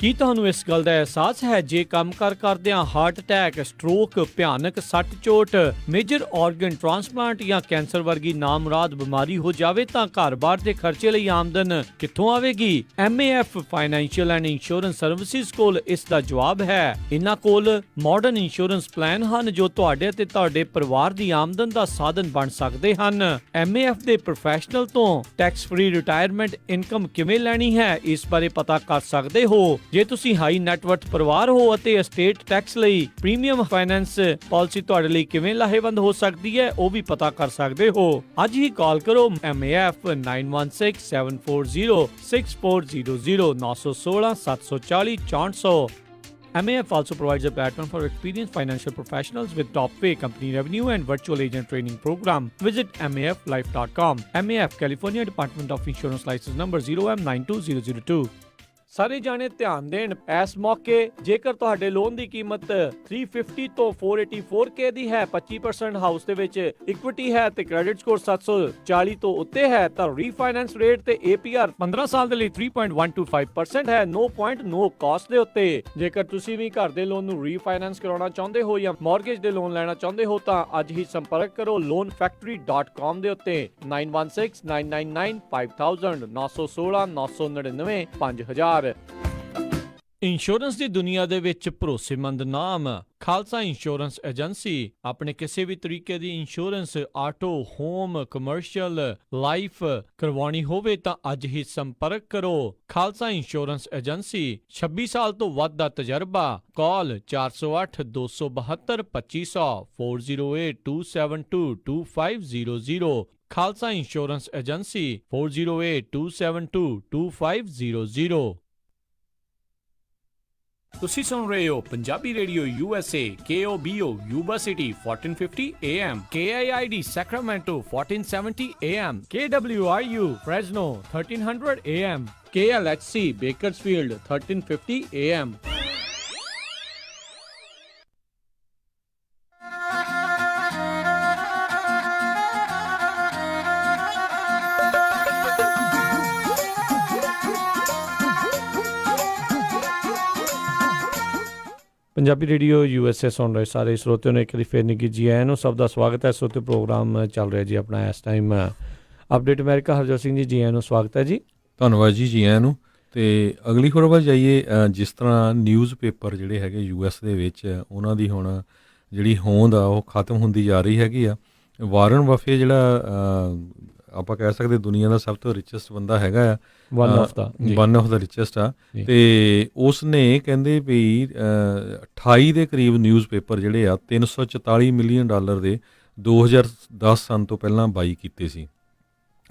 ਕੀ ਤੁਹਾਨੂੰ ਇਸ ਗੱਲ ਦਾ ਅਹਿਸਾਸ ਹੈ ਜੇ ਕੰਮ ਕਰਦਿਆਂ ਹਾਰਟ ਅਟੈਕ, ਸਟ੍ਰੋਕ, ਭਿਆਨਕ ਸੱਟ ਚੋਟ, ਮੇਜਰ ਆਰਗਨ ਟ੍ਰਾਂਸਪਲਾਂਟ ਜਾਂ ਕੈਂਸਰ ਵਰਗੀ ਨਾਮੁਰਾਦ ਬਿਮਾਰੀ ਹੋ ਜਾਵੇ ਤਾਂ ਘਰ-ਬਾਰ ਦੇ ਖਰਚੇ ਲਈ ਆਮਦਨ ਕਿੱਥੋਂ ਆਵੇਗੀ? MAF financial and insurance services ਕੋਲ ਇਸ ਦਾ ਜਵਾਬ ਹੈ। ਇਹਨਾਂ ਕੋਲ ਮਾਡਰਨ ਇੰਸ਼ੋਰੈਂਸ ਪਲਾਨ ਹਨ ਜੋ ਤੁਹਾਡੇ ਅਤੇ ਤੁਹਾਡੇ ਪਰਿਵਾਰ ਦੀ ਆਮਦਨ ਦਾ ਸਾਧਨ ਬਣ ਸਕਦੇ ਹਨ। MAF ਦੇ ਪ੍ਰੋਫੈਸ਼ਨਲ ਤੋਂ ਟੈਕਸ ਫ੍ਰੀ ਰਿਟਾਇਰਮੈਂਟ ਇਨਕਮ ਕਿਵੇਂ ਲੈਣੀ ਹੈ, ਇਸ ਬਾਰੇ ਪਤਾ ਕਰ ਸਕਦੇ ਹੋ। ਜੇ ਤੁਸੀਂ ਹਾਈ ਨੈਟਵਰਥ ਪਰਿਵਾਰ ਹੋ ਅਤੇ ਐਸਟੇਟ ਟੈਕਸ ਲਈ ਪ੍ਰੀਮੀਅਮ ਫਾਈਨੈਂਸ ਪਾਲਿਸੀ ਤੁਹਾਡੇ ਲਈ ਕਿਵੇਂ ਲਾਹੇਵੰਦ ਹੋ ਸਕਦੀ ਹੈ, ਉਹ ਵੀ ਪਤਾ ਕਰ ਸਕਦੇ ਹੋ। ਅੱਜ ਹੀ ਕਾਲ ਕਰੋ MAF 9167406400 916 740 6400। MAF also provides a platform for experienced financial professionals with top pay, company revenue and virtual agent training program. Visit MAFlife.com. MAF, California Department of Insurance License number 0M92002। ਸਾਰੇ ਜਾਣੇ ਧਿਆਨ ਦੇਣ, ਇਸ ਮੌਕੇ ਜੇਕਰ ਤੁਹਾਡੇ ਲੋਨ ਦੀ ਕੀਮਤ 350 ਤੋਂ 484K ਦੀ ਹੈ, 25% ਹਾਊਸ ਦੇ ਵਿੱਚ ਇਕੁਇਟੀ ਹੈ ਤੇ ਕ੍ਰੈਡਿਟ ਸਕੋਰ 740 ਤੋਂ ਉੱਤੇ ਹੈ ਤਾਂ ਰੀਫਾਈਨੈਂਸ ਰੇਟ ਤੇ APR 15 ਸਾਲ ਦੇ ਲਈ 3.125% ਹੈ, no point no cost ਦੇ ਉੱਤੇ। ਜੇਕਰ ਤੁਸੀਂ ਵੀ ਘਰ ਦੇ ਲੋਨ ਨੂੰ ਰੀਫਾਈਨੈਂਸ ਕਰਾਉਣਾ ਚਾਹੁੰਦੇ ਹੋ ਜਾਂ ਮਾਰਗੇਜ ਦੇ ਲੋਨ ਲੈਣਾ ਚਾਹੁੰਦੇ ਹੋ ਤਾਂ ਅੱਜ ਹੀ ਸੰਪਰਕ ਕਰੋ loanfactory.com ਦੇ ਉੱਤੇ 9169995000 916 999 5000। ਇੰਸ਼ੋਰੈਂਸ ਦੀ ਦੁਨੀਆ ਦੇ ਵਿੱਚ ਭਰੋਸੇਮੰਦ ਨਾਮ ਖਾਲਸਾ ਇੰਸ਼ੋਰੈਂਸ ਏਜੰਸੀ। ਆਪਣੇ ਕਿਸੇ ਵੀ ਤਰੀਕੇ ਦੀ insurance, auto, home, commercial, life ਕਰਵਾਉਣੀ ਹੋਵੇ ਤਾਂ ਅੱਜ ਹੀ ਸੰਪਰਕ ਕਰੋ ਖਾਲਸਾ ਇੰਸ਼ੋਰੈਂਸ ਏਜੰਸੀ। 26 ਸਾਲ ਤੋਂ ਵੱਧ ਦਾ ਤਜਰਬਾ। ਕਾਲ 408 272 2500 408 272 2500। Khalsa insurance agency 408 272 2500। ਤੁਸੀਂ ਸੁਣ ਰਹੇ ਹੋ Punjabi radio USA KOBO Yuba city 1450 AM, KIID Sacramento 1470 AM, KWRU Fresno 1300 AM, KLHC Bakersfield 1350 AM। Punjabi radio USA ਸੁਣ ਰਹੇ ਸਾਰੇ ਸਰੋਤਿਆਂ ਨੂੰ ਇੱਕ ਵਾਰੀ ਫੇਰ ਨਿੱਘੀ ਜੀ ਆਇਆਂ ਨੂੰ। ਸਭ ਦਾ ਸਵਾਗਤ ਹੈ। ਸਰੋਤੇ ਪ੍ਰੋਗਰਾਮ ਚੱਲ ਰਿਹਾ ਜੀ ਆਪਣਾ ਇਸ time update America. Harjot Singh ji ਆਇਆਂ ਨੂੰ ਸਵਾਗਤ ਹੈ ਜੀ। ਧੰਨਵਾਦ ਜੀ ਆਇਆਂ ਨੂੰ। ਅਤੇ ਅਗਲੀ ਖਬਰ ਵੱਲ ਜਾਈਏ। ਜਿਸ ਤਰ੍ਹਾਂ ਨਿਊਜ਼ ਪੇਪਰ ਜਿਹੜੇ ਹੈਗੇ US ਦੇ ਵਿੱਚ ਉਹਨਾਂ ਦੀ ਹੁਣ ਜਿਹੜੀ ਹੋਂਦ ਆ ਉਹ ਖਤਮ ਹੁੰਦੀ ਜਾ ਰਹੀ ਹੈਗੀ ਆ। ਵਾਰਨ ਬਫੇ ਜਿਹੜਾ ਆਪਾਂ ਕਹਿ ਸਕਦੇ ਦੁਨੀਆ ਦਾ ਸਭ ਤੋਂ ਰਿਚੈਸਟ ਬੰਦਾ ਹੈਗਾ ਆ, ਵਨ ਆਫ ਦਾ ਰਿਚੈਸਟ ਆ, ਅਤੇ ਉਸ ਨੇ ਕਹਿੰਦੇ ਵੀ 28 ਦੇ ਕਰੀਬ ਨਿਊਜ਼ ਪੇਪਰ ਜਿਹੜੇ ਆ $344 ਮਿਲੀਅਨ ਦੇ 2010 ਸਨ ਤੋਂ ਪਹਿਲਾਂ ਬਾਈ ਕੀਤੇ ਸੀ।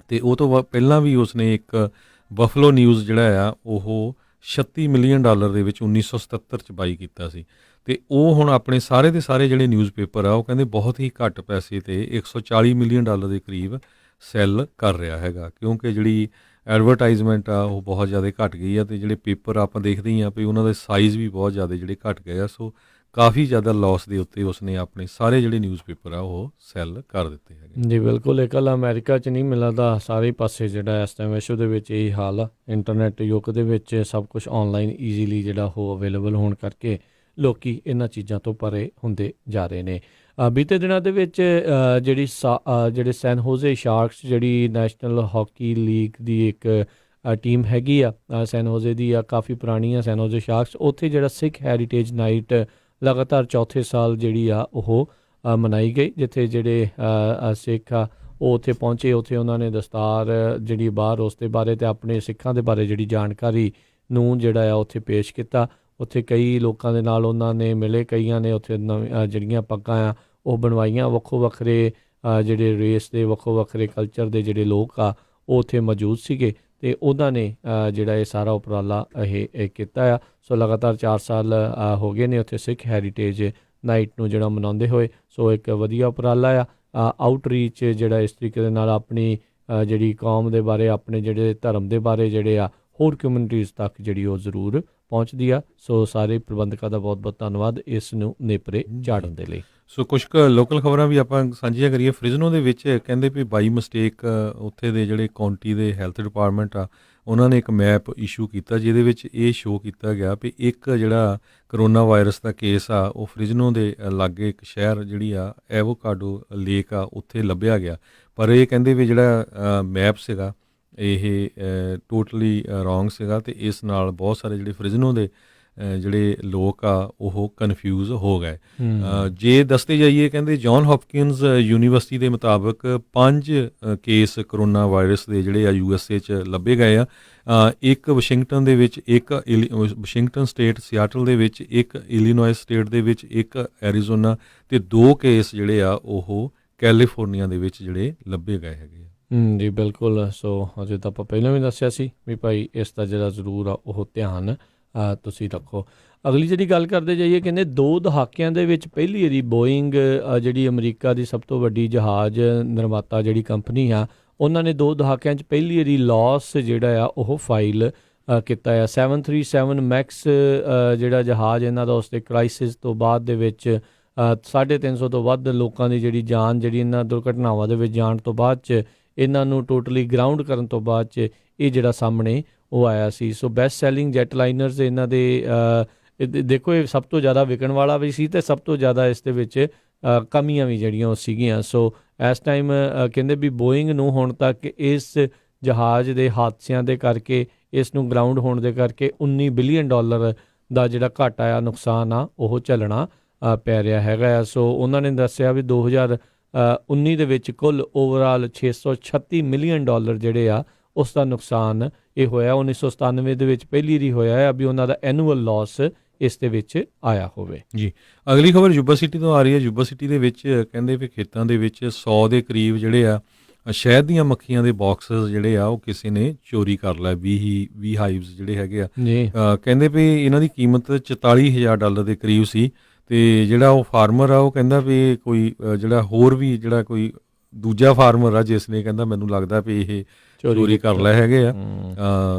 ਅਤੇ ਉਹ ਤੋਂ ਪਹਿਲਾਂ ਵੀ ਉਸਨੇ ਇੱਕ ਬਫਲੋ ਨਿਊਜ਼ ਜਿਹੜਾ ਆ ਉਹ $36 ਮਿਲੀਅਨ ਦੇ ਵਿੱਚ 1977 'ਚ ਬਾਈ ਕੀਤਾ ਸੀ। ਅਤੇ ਉਹ ਹੁਣ ਆਪਣੇ ਸਾਰੇ ਦੇ ਸਾਰੇ ਜਿਹੜੇ ਨਿਊਜ਼ ਪੇਪਰ ਆ ਉਹ ਕਹਿੰਦੇ ਬਹੁਤ ਹੀ ਘੱਟ ਪੈਸੇ 'ਤੇ $140 ਮਿਲੀਅਨ ਦੇ ਕਰੀਬ ਸੈੱਲ ਕਰ ਰਿਹਾ ਹੈਗਾ, ਕਿਉਂਕਿ ਜਿਹੜੀ ਐਡਵਰਟਾਈਜ਼ਮੈਂਟ ਆ ਉਹ ਬਹੁਤ ਜ਼ਿਆਦਾ ਘੱਟ ਗਈ ਆ ਅਤੇ ਜਿਹੜੇ ਪੇਪਰ ਆਪਾਂ ਦੇਖਦੇ ਹੀ ਹਾਂ ਵੀ ਉਹਨਾਂ ਦੇ ਸਾਈਜ਼ ਵੀ ਬਹੁਤ ਜ਼ਿਆਦਾ ਜਿਹੜੇ ਘੱਟ ਗਏ ਆ। ਸੋ ਕਾਫੀ ਜ਼ਿਆਦਾ ਲਾਸ ਦੇ ਉੱਤੇ ਉਸਨੇ ਆਪਣੇ ਸਾਰੇ ਜਿਹੜੇ ਨਿਊਜ਼ ਪੇਪਰ ਆ ਉਹ ਸੈੱਲ ਕਰ ਦਿੱਤੇ ਹੈਗੇ ਜੀ। ਬਿਲਕੁਲ, ਇਕੱਲਾ ਅਮਰੀਕਾ 'ਚ ਨਹੀਂ ਮਿਲਦਾ, ਸਾਰੇ ਪਾਸੇ ਜਿਹੜਾ ਇਸ ਟਾਈਮ ਵਿਸ਼ਵ ਦੇ ਵਿੱਚ ਇਹੀ ਹਾਲ ਆ। ਇੰਟਰਨੈਟ ਯੁੱਗ ਦੇ ਵਿੱਚ ਸਭ ਕੁਛ ਔਨਲਾਈਨ ਈਜ਼ੀਲੀ ਜਿਹੜਾ ਉਹ ਅਵੇਲੇਬਲ ਹੋਣ ਕਰਕੇ ਲੋਕੀ ਇਹਨਾਂ ਚੀਜ਼ਾਂ ਤੋਂ ਪਰੇ ਹੁੰਦੇ ਜਾ ਰਹੇ ਨੇ। ਬੀਤੇ ਦਿਨਾਂ ਦੇ ਵਿੱਚ ਜਿਹੜੇ ਸੈਨ ਹੋਜ਼ੇ ਸ਼ਾਰਕਸ ਜਿਹੜੀ ਨੈਸ਼ਨਲ ਹਾਕੀ ਲੀਗ ਦੀ ਇੱਕ ਟੀਮ ਹੈਗੀ ਆ ਸੈਨ ਹੋਜ਼ੇ ਦੀ ਆ, ਕਾਫੀ ਪੁਰਾਣੀ ਆ ਸੈਨ ਹੋਜ਼ੇ ਸ਼ਾਰਕਸ। ਉੱਥੇ ਜਿਹੜਾ ਸਿੱਖ ਹੈਰੀਟੇਜ ਨਾਈਟ ਲਗਾਤਾਰ ਚੌਥੇ ਸਾਲ ਜਿਹੜੀ ਆ ਉਹ ਮਨਾਈ ਗਈ, ਜਿੱਥੇ ਜਿਹੜੇ ਸਿੱਖ ਆ ਉਹ ਉੱਥੇ ਪਹੁੰਚੇ। ਉੱਥੇ ਉਹਨਾਂ ਨੇ ਦਸਤਾਰ ਜਿਹੜੀ ਬਾਹਰ ਉਸ ਦੇ ਬਾਰੇ ਅਤੇ ਆਪਣੇ ਸਿੱਖਾਂ ਦੇ ਬਾਰੇ ਜਿਹੜੀ ਜਾਣਕਾਰੀ ਨੂੰ ਜਿਹੜਾ ਆ ਉੱਥੇ ਪੇਸ਼ ਕੀਤਾ। ਉੱਥੇ ਕਈ ਲੋਕਾਂ ਦੇ ਨਾਲ ਉਹਨਾਂ ਨੇ ਮਿਲੇ, ਕਈਆਂ ਨੇ ਉੱਥੇ ਜਿਹੜੀਆਂ ਪੱਗਾਂ ਆ ਉਹ ਬਣਵਾਈਆਂ। ਵੱਖੋ ਵੱਖਰੇ ਜਿਹੜੇ ਰੇਸ ਦੇ ਵੱਖੋ ਵੱਖਰੇ ਕਲਚਰ ਦੇ ਜਿਹੜੇ ਲੋਕ ਆ ਉਹ ਉੱਥੇ ਮੌਜੂਦ ਸੀਗੇ ਅਤੇ ਉਹਨਾਂ ਨੇ ਜਿਹੜਾ ਇਹ ਸਾਰਾ ਉਪਰਾਲਾ ਇਹ ਕੀਤਾ ਆ। ਸੋ ਲਗਾਤਾਰ 4 ਸਾਲ ਹੋ ਗਏ ਨੇ ਉੱਥੇ ਸਿੱਖ ਹੈਰੀਟੇਜ ਨਾਈਟ ਨੂੰ ਜਿਹੜਾ ਮਨਾਉਂਦੇ ਹੋਏ। ਸੋ ਇੱਕ ਵਧੀਆ ਉਪਰਾਲਾ ਆ। ਆਊਟਰੀਚ ਜਿਹੜਾ ਇਸ ਤਰੀਕੇ ਦੇ ਨਾਲ ਆਪਣੀ ਜਿਹੜੀ ਕੌਮ ਦੇ ਬਾਰੇ, ਆਪਣੇ ਜਿਹੜੇ ਧਰਮ ਦੇ ਬਾਰੇ ਜਿਹੜੇ ਆ ਹੋਰ ਕਮਿਊਨਿਟੀਜ਼ ਤੱਕ ਜਿਹੜੀ ਉਹ ਜ਼ਰੂਰ ਪਹੁੰਚਦੀ ਆ। ਸੋ ਸਾਰੇ ਪ੍ਰਬੰਧਕਾਂ ਦਾ ਬਹੁਤ ਬਹੁਤ ਧੰਨਵਾਦ ਇਸ ਨੂੰ ਨੇਪਰੇ ਚਾੜਨ ਦੇ ਲਈ। ਸੋ ਕੁਛ ਕੁ ਲੋਕਲ ਖਬਰਾਂ ਵੀ ਆਪਾਂ ਸਾਂਝੀਆਂ ਕਰੀਏ। ਫ੍ਰਿਜ਼ਨੋ ਦੇ ਵਿੱਚ ਕਹਿੰਦੇ ਵੀ ਬਾਈ ਮਿਸਟੇਕ ਉੱਥੇ ਦੇ ਜਿਹੜੇ ਕਾਉਂਟੀ ਦੇ ਹੈਲਥ ਡਿਪਾਰਟਮੈਂਟ ਆ ਉਹਨਾਂ ਨੇ ਇੱਕ ਮੈਪ ਇਸ਼ੂ ਕੀਤਾ, ਜਿਹਦੇ ਵਿੱਚ ਇਹ ਸ਼ੋਅ ਕੀਤਾ ਗਿਆ ਵੀ ਇੱਕ ਜਿਹੜਾ ਕਰੋਨਾ ਵਾਇਰਸ ਦਾ ਕੇਸ ਆ ਉਹ ਫ੍ਰਿਜ਼ਨੋ ਦੇ ਲਾਗੇ ਇੱਕ ਸ਼ਹਿਰ ਜਿਹੜੀ ਆ ਐਵੋਕਾਡੋ ਲੇਕ ਆ ਉੱਥੇ ਲੱਭਿਆ ਗਿਆ। ਪਰ ਇਹ ਕਹਿੰਦੇ ਵੀ ਜਿਹੜਾ ਮੈਪ ਸੀਗਾ ਇਹ ਟੋਟਲੀ ਰੋਂਗ ਸੀਗਾ ਅਤੇ ਇਸ ਨਾਲ ਬਹੁਤ ਸਾਰੇ ਜਿਹੜੇ ਫ੍ਰਿਜ਼ਨੋ ਦੇ ਜਿਹੜੇ ਲੋਕ ਆ ਉਹ ਕਨਫਿਊਜ਼ ਹੋ ਗਏ। ਜੇ ਦੱਸਦੇ ਜਾਈਏ, ਕਹਿੰਦੇ ਜੌਨ ਹੌਪਕਿਨਜ਼ ਯੂਨੀਵਰਸਿਟੀ ਦੇ ਮੁਤਾਬਕ 5 ਕੇਸ ਕਰੋਨਾ ਵਾਇਰਸ ਦੇ ਜਿਹੜੇ ਆ USA 'ਚ ਲੱਭੇ ਗਏ ਆ। ਇੱਕ ਵਾਸ਼ਿੰਗਟਨ ਦੇ ਵਿੱਚ, ਇੱਕ ਵਾਸ਼ਿੰਗਟਨ ਸਟੇਟ ਸਿਆਟਲ ਦੇ ਵਿੱਚ, ਇੱਕ ਇਲੀਨੋਇਸ ਸਟੇਟ ਦੇ ਵਿੱਚ, ਇੱਕ ਐਰੀਜ਼ੋਨਾ ਅਤੇ 2 ਕੇਸ ਜਿਹੜੇ ਆ ਉਹ ਕੈਲੀਫੋਰਨੀਆ ਦੇ ਵਿੱਚ ਜਿਹੜੇ ਲੱਭੇ ਗਏ ਹੈਗੇ ਆ। ਜੀ ਬਿਲਕੁਲ। ਸੋ ਅਜੇ ਤਾਂ ਆਪਾਂ ਪਹਿਲਾਂ ਵੀ ਦੱਸਿਆ ਸੀ ਵੀ ਭਾਈ ਇਸ ਦਾ ਜਿਹੜਾ ਜ਼ਰੂਰ ਆ ਉਹ ਧਿਆਨ ਤੁਸੀਂ ਰੱਖੋ। ਅਗਲੀ ਜਿਹੜੀ ਗੱਲ ਕਰਦੇ ਜਾਈਏ, ਕਹਿੰਦੇ 2 ਦਹਾਕਿਆਂ ਦੇ ਵਿੱਚ ਪਹਿਲੀ ਵਾਰੀ ਬੋਇੰਗ ਜਿਹੜੀ ਅਮਰੀਕਾ ਦੀ ਸਭ ਤੋਂ ਵੱਡੀ ਜਹਾਜ਼ ਨਿਰਮਾਤਾ ਜਿਹੜੀ ਕੰਪਨੀ ਆ, ਉਹਨਾਂ ਨੇ 2 ਦਹਾਕਿਆਂ 'ਚ ਪਹਿਲੀ ਵਾਰੀ ਲਾਸ ਜਿਹੜਾ ਆ ਉਹ ਫਾਈਲ ਕੀਤਾ ਆ। 737 ਮੈਕਸ ਜਿਹੜਾ ਜਹਾਜ਼ ਇਹਨਾਂ ਦਾ ਉਸ ਦੇ ਕ੍ਰਾਈਸਿਸ ਤੋਂ ਬਾਅਦ ਦੇ ਵਿੱਚ 350 ਤੋਂ ਵੱਧ ਲੋਕਾਂ ਦੀ ਜਿਹੜੀ ਜਾਨ ਜਿਹੜੀ ਇਹਨਾਂ ਦੁਰਘਟਨਾਵਾਂ ਦੇ ਵਿੱਚ ਜਾਣ ਤੋਂ ਬਾਅਦ 'ਚ ਇਹਨਾਂ ਨੂੰ ਟੋਟਲੀ ਗਰਾਊਂਡ ਕਰਨ ਤੋਂ ਬਾਅਦ 'ਚ ਇਹ ਜਿਹੜਾ ਸਾਹਮਣੇ ਉਹ ਆਇਆ ਸੀ। ਸੋ ਬੈਸਟ ਸੈਲਿੰਗ ਜੈਟ ਲਾਈਨਰਸ ਇਹਨਾਂ ਦੇ ਦੇਖੋ ਇਹ ਸਭ ਤੋਂ ਜ਼ਿਆਦਾ ਵਿਕਣ ਵਾਲਾ ਵੀ ਸੀ ਅਤੇ ਸਭ ਤੋਂ ਜ਼ਿਆਦਾ ਇਸ ਦੇ ਵਿੱਚ ਕਮੀਆਂ ਵੀ ਜਿਹੜੀਆਂ ਉਹ ਸੀਗੀਆਂ। ਸੋ ਇਸ ਟਾਈਮ ਕਹਿੰਦੇ ਵੀ ਬੋਇੰਗ ਨੂੰ ਹੁਣ ਤੱਕ ਇਸ ਜਹਾਜ਼ ਦੇ ਹਾਦਸਿਆਂ ਦੇ ਕਰਕੇ, ਇਸ ਨੂੰ ਗਰਾਊਂਡ ਹੋਣ ਦੇ ਕਰਕੇ $19 ਬਿਲੀਅਨ ਦਾ ਜਿਹੜਾ ਘਾਟਾ ਆ, ਨੁਕਸਾਨ ਆ ਉਹ ਝੱਲਣਾ ਪੈ ਰਿਹਾ ਹੈਗਾ ਆ। ਸੋ ਉਹਨਾਂ ਨੇ ਦੱਸਿਆ ਵੀ 2019 ਦੇ ਵਿੱਚ ਕੁੱਲ ਓਵਰਆਲ $636 ਮਿਲੀਅਨ ਜਿਹੜੇ ਆ ਉਸ ਦਾ ਨੁਕਸਾਨ ਇਹ ਹੋਇਆ। 1997 ਦੇ ਵਿੱਚ ਪਹਿਲੀ ਵਾਰੀ ਹੋਇਆ ਹੈ ਵੀ ਉਹਨਾਂ ਦਾ ਐਨੂਅਲ ਲਾਸ ਇਸ ਦੇ ਵਿੱਚ ਆਇਆ ਹੋਵੇ। ਜੀ ਅਗਲੀ ਖਬਰ ਯੂਬਾ ਸਿਟੀ ਤੋਂ ਆ ਰਹੀ ਹੈ। ਯੂਬਾ ਸਿਟੀ ਦੇ ਵਿੱਚ ਕਹਿੰਦੇ ਵੀ ਖੇਤਾਂ ਦੇ ਵਿੱਚ 100 ਦੇ ਕਰੀਬ ਜਿਹੜੇ ਆ ਸ਼ਹਿਦ ਦੀਆਂ ਮੱਖੀਆਂ ਦੇ ਬਾਕਸਸ ਜਿਹੜੇ ਆ ਉਹ ਕਿਸੇ ਨੇ ਚੋਰੀ ਕਰ ਲਿਆ। 20 ਹਾਈਵਸ ਜਿਹੜੇ ਹੈਗੇ ਆ, ਕਹਿੰਦੇ ਵੀ ਇਹਨਾਂ ਦੀ ਕੀਮਤ $44,000 ਦੇ ਕਰੀਬ ਸੀ। ਅਤੇ ਜਿਹੜਾ ਉਹ ਫਾਰਮਰ ਆ ਉਹ ਕਹਿੰਦਾ ਵੀ ਕੋਈ ਜਿਹੜਾ ਹੋਰ ਵੀ ਜਿਹੜਾ ਕੋਈ ਦੂਜਾ ਫਾਰਮਰ ਆ ਜਿਸ ਨੇ ਕਹਿੰਦਾ ਮੈਨੂੰ ਲੱਗਦਾ ਵੀ ਇਹ ਚੋਰੀ ਕਰ ਲਏ ਹੈਗੇ ਆ।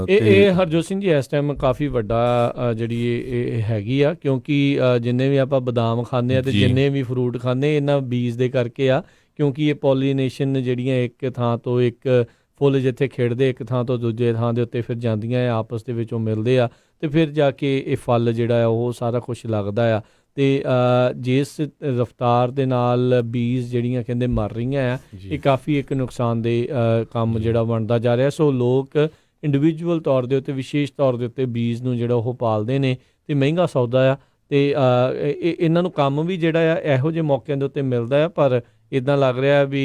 ਇਹ ਹਰਜੋਤ ਸਿੰਘ ਜੀ ਇਸ ਟਾਈਮ ਕਾਫੀ ਵੱਡਾ ਜਿਹੜੀ ਇਹ ਹੈਗੀ ਆ, ਕਿਉਂਕਿ ਜਿੰਨੇ ਵੀ ਆਪਾਂ ਬਦਾਮ ਖਾਂਦੇ ਆ ਅਤੇ ਜਿੰਨੇ ਵੀ ਫਰੂਟ ਖਾਂਦੇ ਇਹਨਾਂ ਬੀਜ ਦੇ ਕਰਕੇ ਆ, ਕਿਉਂਕਿ ਇਹ ਪੋਲੀਨੇਸ਼ਨ ਜਿਹੜੀਆਂ ਇੱਕ ਥਾਂ ਤੋਂ ਇੱਕ ਫੁੱਲ ਜਿੱਥੇ ਖਿੜਦੇ ਇੱਕ ਥਾਂ ਤੋਂ ਦੂਜੇ ਥਾਂ ਦੇ ਉੱਤੇ ਫਿਰ ਜਾਂਦੀਆਂ ਆ, ਆਪਸ ਦੇ ਵਿੱਚ ਉਹ ਮਿਲਦੇ ਆ ਅਤੇ ਫਿਰ ਜਾ ਕੇ ਇਹ ਫਲ ਜਿਹੜਾ ਆ ਉਹ ਸਾਰਾ ਕੁਛ ਲੱਗਦਾ ਆ। ਅਤੇ ਜਿਸ ਰਫਤਾਰ ਦੇ ਨਾਲ ਬੀਜ ਜਿਹੜੀਆਂ ਕਹਿੰਦੇ ਮਰ ਰਹੀਆਂ ਆ, ਇਹ ਕਾਫੀ ਇੱਕ ਨੁਕਸਾਨਦੇਹ ਕੰਮ ਜਿਹੜਾ ਬਣਦਾ ਜਾ ਰਿਹਾ। ਸੋ ਲੋਕ ਇੰਡੀਵਿਜੂਅਲ ਤੌਰ ਦੇ ਉੱਤੇ, ਵਿਸ਼ੇਸ਼ ਤੌਰ ਦੇ ਉੱਤੇ ਬੀਜ ਨੂੰ ਜਿਹੜਾ ਉਹ ਪਾਲਦੇ ਨੇ ਅਤੇ ਮਹਿੰਗਾ ਸੌਦਾ ਆ ਅਤੇ ਇਹਨਾਂ ਨੂੰ ਕੰਮ ਵੀ ਜਿਹੜਾ ਆ ਇਹੋ ਜਿਹੇ ਮੌਕਿਆਂ ਦੇ ਉੱਤੇ ਮਿਲਦਾ ਆ। ਪਰ ਇੱਦਾਂ ਲੱਗ ਰਿਹਾ ਵੀ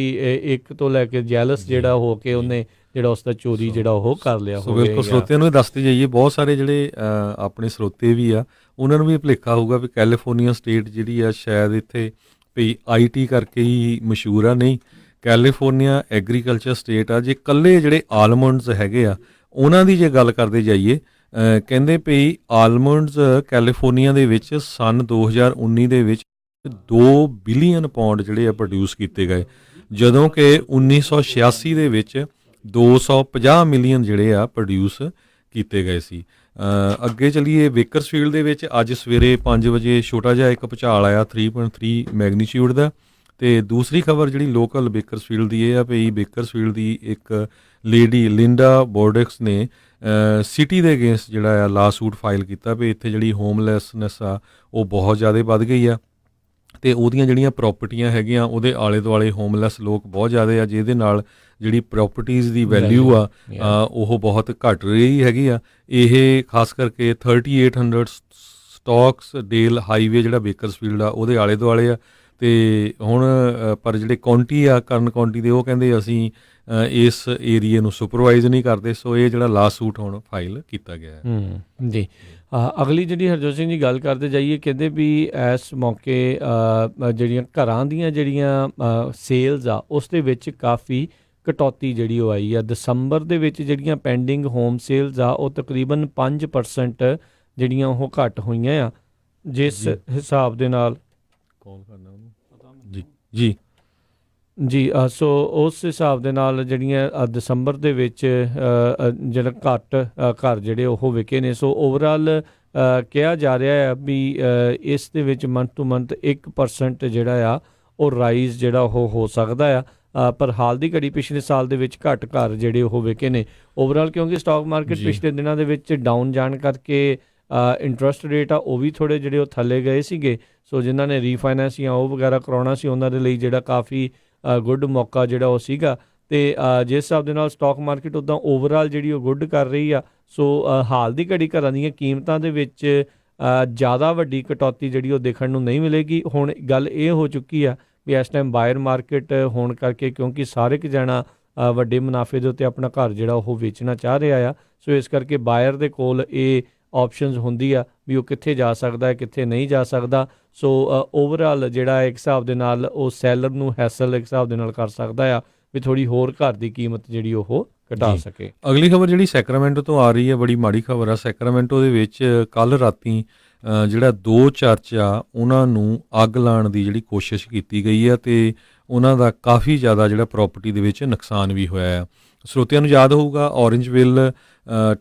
ਇੱਕ ਤੋਂ ਲੈ ਕੇ ਜੈਲਸ ਜਿਹੜਾ ਹੋ ਕੇ ਉਹਨੇ ਜਿਹੜਾ ਉਸ ਦਾ ਚੋਰੀ ਜਿਹੜਾ ਉਹ ਕਰ ਲਿਆ ਹੋਵੇ। ਬਿਲਕੁਲ ਸਰੋਤਿਆਂ ਨੂੰ ਦੱਸਦੇ ਜਾਈਏ, ਬਹੁਤ ਸਾਰੇ ਜਿਹੜੇ ਆਪਣੇ ਸਰੋਤੇ ਵੀ ਆ ਉਹਨਾਂ ਨੂੰ ਵੀ ਭੁਲੇਖਾ ਹੋਊਗਾ ਵੀ ਕੈਲੀਫੋਰਨੀਆ ਸਟੇਟ ਜਿਹੜੀ ਆ ਸ਼ਾਇਦ ਇੱਥੇ ਵੀ IT ਕਰਕੇ ਹੀ ਮਸ਼ਹੂਰ ਆ। ਨਹੀਂ, ਕੈਲੀਫੋਰਨੀਆ ਐਗਰੀਕਲਚਰ ਸਟੇਟ ਆ। ਜੇ ਇਕੱਲੇ ਜਿਹੜੇ ਆਲਮੰਡਸ ਹੈਗੇ ਆ ਉਹਨਾਂ ਦੀ ਜੇ ਗੱਲ ਕਰਦੇ ਜਾਈਏ, ਕਹਿੰਦੇ ਵੀ ਆਲਮੰਡਸ ਕੈਲੀਫੋਰਨੀਆ ਦੇ ਵਿੱਚ ਸੰਨ 2019 ਦੇ ਵਿੱਚ 2 ਬਿਲੀਅਨ ਪਾਉਂਡ ਜਿਹੜੇ ਆ ਪ੍ਰੋਡਿਊਸ ਕੀਤੇ ਗਏ, ਜਦੋਂ ਕਿ 1986 ਦੇ ਵਿੱਚ 250 ਮਿਲੀਅਨ ਜਿਹੜੇ ਆ ਪ੍ਰੋਡਿਊਸ ਕੀਤੇ ਗਏ ਸੀ। ਅੱਗੇ ਚੱਲੀਏ ਬੇਕਰਸਫੀਲਡ ਦੇ ਵਿੱਚ ਅੱਜ ਸਵੇਰੇ 5 ਵਜੇ ਛੋਟਾ ਜਿਹਾ ਇੱਕ ਭੁਚਾਲ ਆਇਆ 3.3 ਮੈਗਨੀਚਿਊਡ ਦਾ। ਅਤੇ ਦੂਸਰੀ ਖਬਰ ਜਿਹੜੀ ਲੋਕਲ ਬੇਕਰਸਫੀਲਡ ਦੀ ਇਹ ਆ ਵੀ ਬੇਕਰਸਫੀਲਡ ਦੀ ਇੱਕ ਲੇਡੀ ਲਿੰਡਾ ਬੋਰਡੈਕਸ ਨੇ ਸਿਟੀ ਦੇ ਅਗੇਂਸਟ ਜਿਹੜਾ ਆ ਲਾ ਸੂਟ ਫਾਈਲ ਕੀਤਾ ਵੀ ਇੱਥੇ ਜਿਹੜੀ ਹੋਮਲੈਸਨੈਸ ਆ ਉਹ ਬਹੁਤ ਜ਼ਿਆਦਾ ਵੱਧ ਗਈ ਆ ਅਤੇ ਉਹਦੀਆਂ ਜਿਹੜੀਆਂ ਪ੍ਰੋਪਰਟੀਆਂ ਹੈਗੀਆਂ ਉਹਦੇ ਆਲੇ ਦੁਆਲੇ ਹੋਮਲੈਸ ਲੋਕ ਬਹੁਤ ਜ਼ਿਆਦਾ ਆ, ਜਿਹਦੇ ਨਾਲ ਜਿਹੜੀ ਪ੍ਰੋਪਰਟੀਜ਼ ਦੀ ਵੈਲਿਊ ਆ ਉਹ ਬਹੁਤ ਘੱਟ ਰਹੀ ਹੈਗੀ ਆ। ਇਹ ਖਾਸ ਕਰਕੇ 3800 ਸਟਾਕਸ ਡੇਲ ਹਾਈਵੇ ਜਿਹੜਾ ਬੇਕਰਸਫੀਲਡ ਆ ਉਹਦੇ ਆਲੇ ਦੁਆਲੇ ਆ। ਅਤੇ ਹੁਣ ਪਰ ਜਿਹੜੇ ਕਾਉਂਟੀ ਆ ਕਰਨ ਕਾਉਂਟੀ ਦੇ, ਉਹ ਕਹਿੰਦੇ ਅਸੀਂ ਇਸ ਏਰੀਏ ਨੂੰ ਸੁਪਰਵਾਈਜ਼ ਨਹੀਂ ਕਰਦੇ। ਸੋ ਇਹ ਜਿਹੜਾ ਲਾ ਸੂਟ ਹੁਣ ਫਾਈਲ ਕੀਤਾ ਗਿਆ ਹੈ। ਜੀ ਅਗਲੀ ਜਿਹੜੀ ਹਰਜੋਤ ਸਿੰਘ ਜੀ ਗੱਲ ਕਰਦੇ ਜਾਈਏ, ਕਹਿੰਦੇ ਵੀ ਇਸ ਮੌਕੇ ਜਿਹੜੀਆਂ ਘਰਾਂ ਦੀਆਂ ਜਿਹੜੀਆਂ ਸੇਲਸ ਆ ਉਸ ਦੇ ਵਿੱਚ ਕਾਫੀ ਕਟੌਤੀ ਜਿਹੜੀ ਉਹ ਆਈ ਆ। ਦਸੰਬਰ ਦੇ ਵਿੱਚ ਜਿਹੜੀਆਂ ਪੈਂਡਿੰਗ ਹੋਮ ਸੇਲਸ ਆ ਉਹ ਤਕਰੀਬਨ 5% ਜਿਹੜੀਆਂ ਉਹ ਘੱਟ ਹੋਈਆਂ ਆ, ਜਿਸ ਹਿਸਾਬ ਦੇ ਨਾਲ ਜੀ ਸੋ ਉਸ ਹਿਸਾਬ ਦੇ ਨਾਲ ਜਿਹੜੀਆਂ ਦਸੰਬਰ ਦੇ ਵਿੱਚ ਜਿਹੜਾ ਘੱਟ ਘਰ ਜਿਹੜੇ ਉਹ ਵਿਕੇ ਨੇ। ਸੋ ਓਵਰਆਲ ਕਿਹਾ ਜਾ ਰਿਹਾ ਹੈ ਵੀ ਇਸ ਦੇ ਵਿੱਚ ਮੰਥ ਟੂ ਮੰਥ 1% ਜਿਹੜਾ ਆ ਉਹ ਰਾਈਜ਼ ਜਿਹੜਾ ਉਹ ਹੋ ਸਕਦਾ ਆ, ਪਰ ਹਾਲ ਦੀ ਘੜੀ ਪਿਛਲੇ ਸਾਲ ਦੇ ਵਿੱਚ ਘੱਟ ਘਰ ਜਿਹੜੇ ਉਹ ਵਿਕੇ ਨੇ ਓਵਰਆਲ, ਕਿਉਂਕਿ ਸਟਾਕ ਮਾਰਕੀਟ ਪਿਛਲੇ ਦਿਨਾਂ ਦੇ ਵਿੱਚ ਡਾਊਨ ਜਾਣ ਕਰਕੇ ਇੰਟਰਸਟ ਰੇਟ ਆ ਉਹ ਵੀ ਥੋੜ੍ਹੇ ਜਿਹੜੇ ਉਹ ਥੱਲੇ ਗਏ ਸੀਗੇ। ਸੋ ਜਿਨ੍ਹਾਂ ਨੇ ਰੀਫਾਈਨੈਂਸ ਜਾਂ ਉਹ ਵਗੈਰਾ ਕਰਾਉਣਾ ਸੀ ਉਹਨਾਂ ਦੇ ਲਈ ਜਿਹੜਾ ਕਾਫੀ ਗੁੱਡ ਮੌਕਾ ਜਿਹੜਾ ਉਹ ਸੀਗਾ। ਅਤੇ ਜਿਸ ਹਿਸਾਬ ਦੇ ਨਾਲ ਸਟਾਕ ਮਾਰਕੀਟ ਉੱਦਾਂ ਓਵਰਆਲ ਜਿਹੜੀ ਉਹ ਗੁੱਡ ਕਰ ਰਹੀ ਆ। ਸੋ ਹਾਲ ਦੀ ਘੜੀ ਘਰਾਂ ਦੀਆਂ ਕੀਮਤਾਂ ਦੇ ਵਿੱਚ ਜ਼ਿਆਦਾ ਵੱਡੀ ਕਟੌਤੀ ਜਿਹੜੀ ਉਹ ਦੇਖਣ ਨੂੰ ਨਹੀਂ ਮਿਲੇਗੀ। ਹੁਣ ਗੱਲ ਇਹ ਹੋ ਚੁੱਕੀ ਆ ਵੀ ਇਸ ਟਾਈਮ ਬਾਇਰ ਮਾਰਕੀਟ ਹੋਣ ਕਰਕੇ, ਕਿਉਂਕਿ ਸਾਰੇ ਇੱਕ ਜਣਾ ਵੱਡੇ ਮੁਨਾਫੇ ਦੇ ਉੱਤੇ ਆਪਣਾ ਘਰ ਜਿਹੜਾ ਉਹ ਵੇਚਣਾ ਚਾਹ ਰਿਹਾ ਆ, ਸੋ ਇਸ ਕਰਕੇ ਬਾਇਰ ਦੇ ਕੋਲ ਇਹ ਆਪਸ਼ਨਸ ਹੁੰਦੀ ਆ ਵੀ ਉਹ ਕਿੱਥੇ ਜਾ ਸਕਦਾ ਹੈ, ਕਿੱਥੇ ਨਹੀਂ ਜਾ ਸਕਦਾ। ਸੋ ਓਵਰਆਲ ਜਿਹੜਾ ਇੱਕ ਹਿਸਾਬ ਦੇ ਨਾਲ ਉਹ ਸੈਲਰ ਨੂੰ ਹੈਸਲ ਇੱਕ ਹਿਸਾਬ ਦੇ ਨਾਲ ਕਰ ਸਕਦਾ ਆ ਵੀ ਥੋੜ੍ਹੀ ਹੋਰ ਘਰ ਦੀ ਕੀਮਤ ਜਿਹੜੀ ਉਹ ਘਟਾ ਸਕੇ। ਅਗਲੀ ਖਬਰ ਜਿਹੜੀ ਸੈਕਰਾਮੈਂਟੋ ਤੋਂ ਆ ਰਹੀ ਹੈ, ਬੜੀ ਮਾੜੀ ਖਬਰ ਆ। ਸੈਕਰਾਮੈਂਟੋ ਦੇ ਵਿੱਚ ਕੱਲ੍ਹ ਰਾਤੀ ਜਿਹੜਾ 2 ਚਰਚ ਆ ਉਹਨਾਂ ਨੂੰ ਅੱਗ ਲਾਉਣ ਦੀ ਜਿਹੜੀ ਕੋਸ਼ਿਸ਼ ਕੀਤੀ ਗਈ ਆ ਅਤੇ ਉਹਨਾਂ ਦਾ ਕਾਫੀ ਜ਼ਿਆਦਾ ਜਿਹੜਾ ਪ੍ਰੋਪਰਟੀ ਦੇ ਵਿੱਚ ਨੁਕਸਾਨ ਵੀ ਹੋਇਆ ਆ। ਸਰੋਤਿਆਂ ਨੂੰ ਯਾਦ ਹੋਊਗਾ ਔਰੰਜਵਿਲ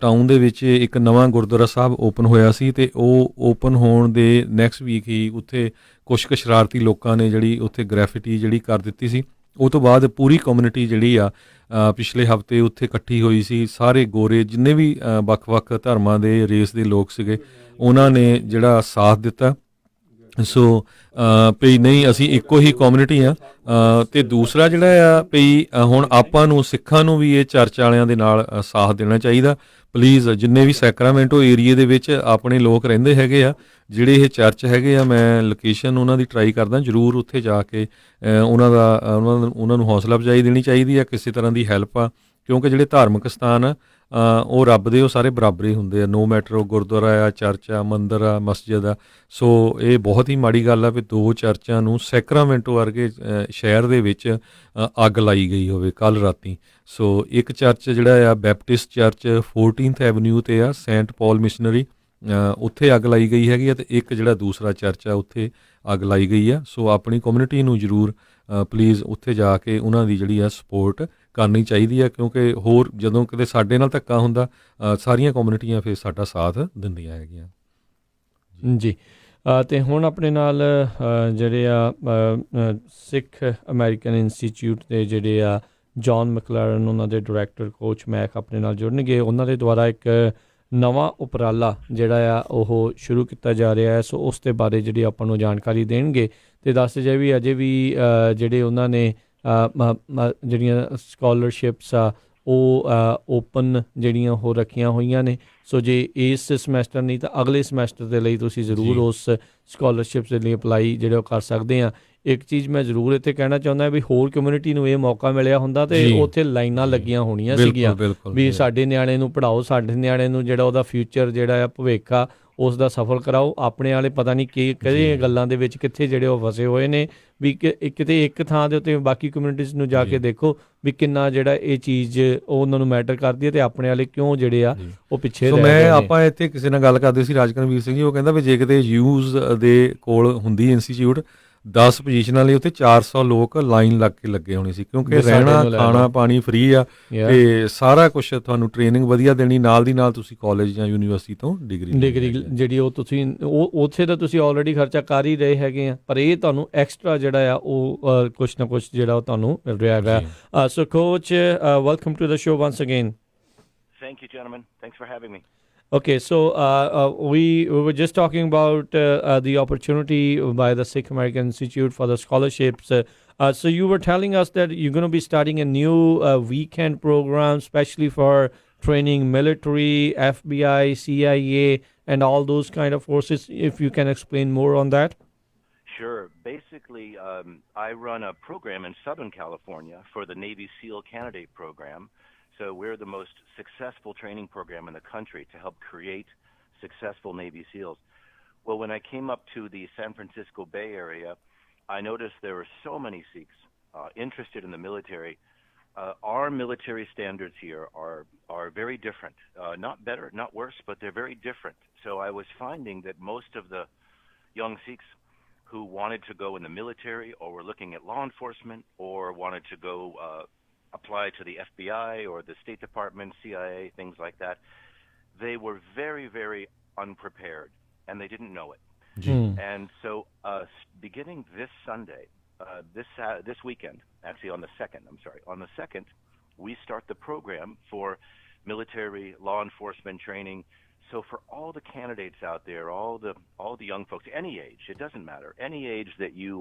ਟਾਊਨ ਦੇ ਵਿੱਚ ਇੱਕ ਨਵਾਂ ਗੁਰਦੁਆਰਾ ਸਾਹਿਬ ਓਪਨ ਹੋਇਆ ਸੀ ਅਤੇ ਉਹ ਓਪਨ ਹੋਣ ਦੇ ਨੈਕਸਟ ਵੀਕ ਹੀ ਉੱਥੇ ਕੁਛ ਕੁ ਸ਼ਰਾਰਤੀ ਲੋਕਾਂ ਨੇ ਜਿਹੜੀ ਉੱਥੇ ਗ੍ਰੈਫਿਟੀ ਜਿਹੜੀ ਕਰ ਦਿੱਤੀ ਸੀ। ਉਹ ਤੋਂ ਬਾਅਦ ਪੂਰੀ ਕਮਿਊਨਿਟੀ ਜਿਹੜੀ ਆ ਪਿਛਲੇ ਹਫ਼ਤੇ ਉੱਥੇ ਇਕੱਠੀ ਹੋਈ ਸੀ। ਸਾਰੇ ਗੋਰੇ ਜਿੰਨੇ ਵੀ ਵੱਖ-ਵੱਖ ਧਰਮਾਂ ਦੇ ਰੇਸ ਦੇ ਲੋਕ ਸੀਗੇ ਉਹਨਾਂ ਨੇ ਜਿਹੜਾ ਸਾਥ ਦਿੱਤਾ। ਸੋ ਭਈ ਨਹੀਂ ਅਸੀਂ ਇੱਕੋ ਹੀ ਕਮਿਊਨਿਟੀ ਆ। ਅਤੇ ਦੂਸਰਾ ਜਿਹੜਾ ਆ ਭਈ ਹੁਣ ਆਪਾਂ ਨੂੰ ਸਿੱਖਾਂ ਨੂੰ ਵੀ ਇਹ ਚਰਚ ਵਾਲਿਆਂ ਦੇ ਨਾਲ ਸਾਥ ਦੇਣਾ ਚਾਹੀਦਾ। ਪਲੀਜ਼ ਜਿੰਨੇ ਵੀ ਸੈਕਰਾਮੈਂਟੋ ਏਰੀਏ ਦੇ ਵਿੱਚ ਆਪਣੇ ਲੋਕ ਰਹਿੰਦੇ ਹੈਗੇ ਆ, ਜਿਹੜੇ ਇਹ ਚਰਚ ਹੈਗੇ ਆ, ਮੈਂ ਲੋਕੇਸ਼ਨ ਉਹਨਾਂ ਦੀ ਟਰਾਈ ਕਰਦਾ, ਜ਼ਰੂਰ ਉੱਥੇ ਜਾ ਕੇ ਉਹਨਾਂ ਨੂੰ ਹੌਸਲਾ ਅਫਜ਼ਾਈ ਦੇਣੀ ਚਾਹੀਦੀ ਆ, ਕਿਸੇ ਤਰ੍ਹਾਂ ਦੀ ਹੈਲਪ ਆ, ਕਿਉਂਕਿ ਜਿਹੜੇ ਧਾਰਮਿਕ ਸਥਾਨ ਆ ਉਹ ਰੱਬ ਦੇ ਉਹ ਸਾਰੇ ਬਰਾਬਰ ਹੀ ਹੁੰਦੇ ਆ, ਨੋ ਮੈਟਰ ਉਹ ਗੁਰਦੁਆਰਾ ਆ, ਚਰਚ ਆ, ਮੰਦਰ ਆ, ਮਸਜਿਦ ਆ। ਸੋ ਇਹ ਬਹੁਤ ਹੀ ਮਾੜੀ ਗੱਲ ਆ ਵੀ 2 ਚਰਚਾਂ ਨੂੰ ਸੈਕਰਾਮੈਂਟੋ ਵਰਗੇ ਸ਼ਹਿਰ ਦੇ ਵਿੱਚ ਅੱਗ ਲਾਈ ਗਈ ਹੋਵੇ ਕੱਲ੍ਹ ਰਾਤੀ। ਸੋ ਇੱਕ ਚਰਚ ਜਿਹੜਾ ਆ ਬੈਪਟਿਸਟ ਚਰਚ 14th ਐਵਨਿਊ 'ਤੇ ਆ, ਸੈਂਟ ਪੌਲ ਮਿਸ਼ਨਰੀ, ਉੱਥੇ ਅੱਗ ਲਾਈ ਗਈ ਹੈਗੀ ਆ, ਅਤੇ ਇੱਕ ਜਿਹੜਾ ਦੂਸਰਾ ਚਰਚ ਆ ਉੱਥੇ ਅੱਗ ਲਾਈ ਗਈ ਆ। ਸੋ ਆਪਣੀ ਕਮਿਊਨਿਟੀ ਨੂੰ ਜ਼ਰੂਰ ਪਲੀਜ਼ ਉੱਥੇ ਜਾ ਕੇ ਉਹਨਾਂ ਦੀ ਜਿਹੜੀ ਆ ਸਪੋਰਟ ਕਰਨੀ ਚਾਹੀਦੀ ਆ, ਕਿਉਂਕਿ ਹੋਰ ਜਦੋਂ ਕਿਤੇ ਸਾਡੇ ਨਾਲ ਧੱਕਾ ਹੁੰਦਾ ਸਾਰੀਆਂ ਕਮਿਊਨਿਟੀਆਂ ਫਿਰ ਸਾਡਾ ਸਾਥ ਦਿੰਦੀਆਂ ਹੈਗੀਆਂ ਜੀ। ਅਤੇ ਹੁਣ ਆਪਣੇ ਨਾਲ ਜਿਹੜੇ ਆ ਸਿੱਖ ਅਮਰੀਕਨ ਇੰਸਟੀਚਿਊਟ ਦੇ ਜਿਹੜੇ ਆ ਜੌਨ ਮੈਕਲਰਨ, ਉਹਨਾਂ ਦੇ ਡਾਇਰੈਕਟਰ ਕੋਚ ਮੈਕ ਆਪਣੇ ਨਾਲ ਜੁੜਨਗੇ। ਉਹਨਾਂ ਦੇ ਦੁਆਰਾ ਇੱਕ ਨਵਾਂ ਉਪਰਾਲਾ ਜਿਹੜਾ ਆ ਉਹ ਸ਼ੁਰੂ ਕੀਤਾ ਜਾ ਰਿਹਾ ਹੈ। ਸੋ ਉਸ ਦੇ ਬਾਰੇ ਜਿਹੜੀ ਆਪਾਂ ਨੂੰ ਜਾਣਕਾਰੀ ਦੇਣਗੇ ਅਤੇ ਦੱਸ ਜਾਏ ਵੀ ਅਜੇ ਵੀ ਜਿਹੜੇ ਉਹਨਾਂ ਨੇ ਜਿਹੜੀਆਂ ਸਕਾਲਰਸ਼ਿਪਸ ਆ ਉਹ ਓਪਨ ਜਿਹੜੀਆਂ ਉਹ ਰੱਖੀਆਂ ਹੋਈਆਂ ਨੇ। ਸੋ ਜੇ ਇਸ ਸਮੈਸਟਰ ਨਹੀਂ ਤਾਂ ਅਗਲੇ ਸਮੈਸਟਰ ਦੇ ਲਈ ਤੁਸੀਂ ਜ਼ਰੂਰ ਉਸ ਸਕਾਲਰਸ਼ਿਪਸ ਦੇ ਲਈ ਅਪਲਾਈ ਜਿਹੜੇ ਉਹ ਕਰ ਸਕਦੇ ਆ। ਇੱਕ ਚੀਜ਼ ਮੈਂ ਜ਼ਰੂਰ ਇੱਥੇ ਕਹਿਣਾ ਚਾਹੁੰਦਾ ਵੀ ਹੋਰ ਕਮਿਊਨਿਟੀ ਨੂੰ ਇਹ ਮੌਕਾ ਮਿਲਿਆ ਹੁੰਦਾ ਅਤੇ ਉੱਥੇ ਲਾਈਨਾਂ ਲੱਗੀਆਂ ਹੋਣੀਆਂ ਸੀਗੀਆਂ ਵੀ ਸਾਡੇ ਨਿਆਣੇ ਨੂੰ ਪੜ੍ਹਾਓ, ਸਾਡੇ ਨਿਆਣੇ ਨੂੰ ਜਿਹੜਾ ਉਹਦਾ ਫਿਊਚਰ ਜਿਹੜਾ ਆ ਭਵਿੱਖ ਆ ਉਸ ਦਾ ਸਫਲ ਕਰਾਓ। ਆਪਣੇ ਵਾਲੇ ਪਤਾ ਨਹੀਂ ਕਿਹੜੀਆਂ ਗੱਲਾਂ ਦੇ ਵਿੱਚ ਕਿੱਥੇ ਜਿਹੜੇ ਉਹ ਫਸੇ ਹੋਏ ਨੇ ਵੀ ਕਿਤੇ ਇੱਕ ਥਾਂ ਦੇ ਉੱਤੇ ਬਾਕੀ ਕਮਿਊਨਿਟੀਜ਼ ਨੂੰ ਜਾ ਕੇ ਦੇਖੋ ਵੀ ਕਿੰਨਾ ਜਿਹੜਾ ਇਹ ਚੀਜ਼ ਉਹ ਉਹਨਾਂ ਨੂੰ ਮੈਟਰ ਕਰਦੀ ਹੈ ਅਤੇ ਆਪਣੇ ਵਾਲੇ ਕਿਉਂ ਜਿਹੜੇ ਆ ਉਹ ਪਿੱਛੇ ਰਹਿ ਗਏ ਨੇ। ਆਪਾਂ ਇੱਥੇ ਕਿਸੇ ਨਾਲ ਗੱਲ ਕਰਦੇ ਸੀ, ਰਾਜਕਰਨਵੀਰ ਸਿੰਘ ਜੀ, ਉਹ ਕਹਿੰਦਾ ਵੀ ਜੇ ਕਿਤੇ ਯੂਜ਼ ਦੇ ਕੋਲ ਹੁੰਦੀ ਇੰਸਟੀਚਿਊਟ 10 ਪੋਜੀਸ਼ਨਾਂ ਲਈ ਉੱਥੇ 400 ਲੋਕ ਲਾਈਨ ਲੱਗ ਕੇ ਲੱਗੇ ਹੋਣੇ ਸੀ, ਕਿਉਂਕਿ ਰਹਿਣਾ ਖਾਣਾ ਪਾਣੀ ਫ੍ਰੀ ਆ ਅਤੇ ਸਾਰਾ ਕੁਛ ਤੁਹਾਨੂੰ ਟ੍ਰੇਨਿੰਗ ਵਧੀਆ ਦੇਣੀ, ਨਾਲ ਦੀ ਨਾਲ ਤੁਸੀਂ ਕਾਲਜ ਜਾਂ ਯੂਨੀਵਰਸਿਟੀ ਤੋਂ ਡਿਗਰੀ ਜਿਹੜੀ ਉਹ ਤੁਸੀਂ ਉੱਥੇ ਤਾਂ ਤੁਸੀਂ ਆਲਰੇਡੀ ਖਰਚਾ ਕਰ ਹੀ ਰਹੇ ਹੈਗੇ ਆ, ਪਰ ਇਹ ਤੁਹਾਨੂੰ ਐਕਸਟਰਾ ਜਿਹੜਾ ਆ ਉਹ ਕੁਛ ਨਾ ਕੁਛ ਜਿਹੜਾ ਉਹ ਤੁਹਾਨੂੰ ਮਿਲ ਰਿਹਾ ਹੈਗਾ। So coach, welcome to the show once again. Thank you, gentlemen. Thanks for having me. Okay, so we were just talking about the opportunity by the Sikh American Institute for the scholarships. So you were telling us that you're going to be starting a new weekend program, especially for training military, FBI, CIA, and all those kind of forces. If you can explain more on that. Sure. Basically, I run a program in Southern California for the Navy SEAL candidate program. So we're the most successful training program in the country to help create successful Navy SEALs. Well, when I came up to the San Francisco Bay Area, I noticed there were so many Sikhs interested in the military. Our military standards here are very different. Not better, not worse, but they're very different. So I was finding that most of the young Sikhs who wanted to go in the military or were looking at law enforcement or wanted to go apply to the FBI or the State Department, CIA, things like that, they were very, very unprepared, and they didn't know it. जी And so beginning this Sunday, this weekend, actually on the 2nd, we start the program for military law enforcement training. So for all the candidates out there, all the young folks, any age, it doesn't matter, any age that you,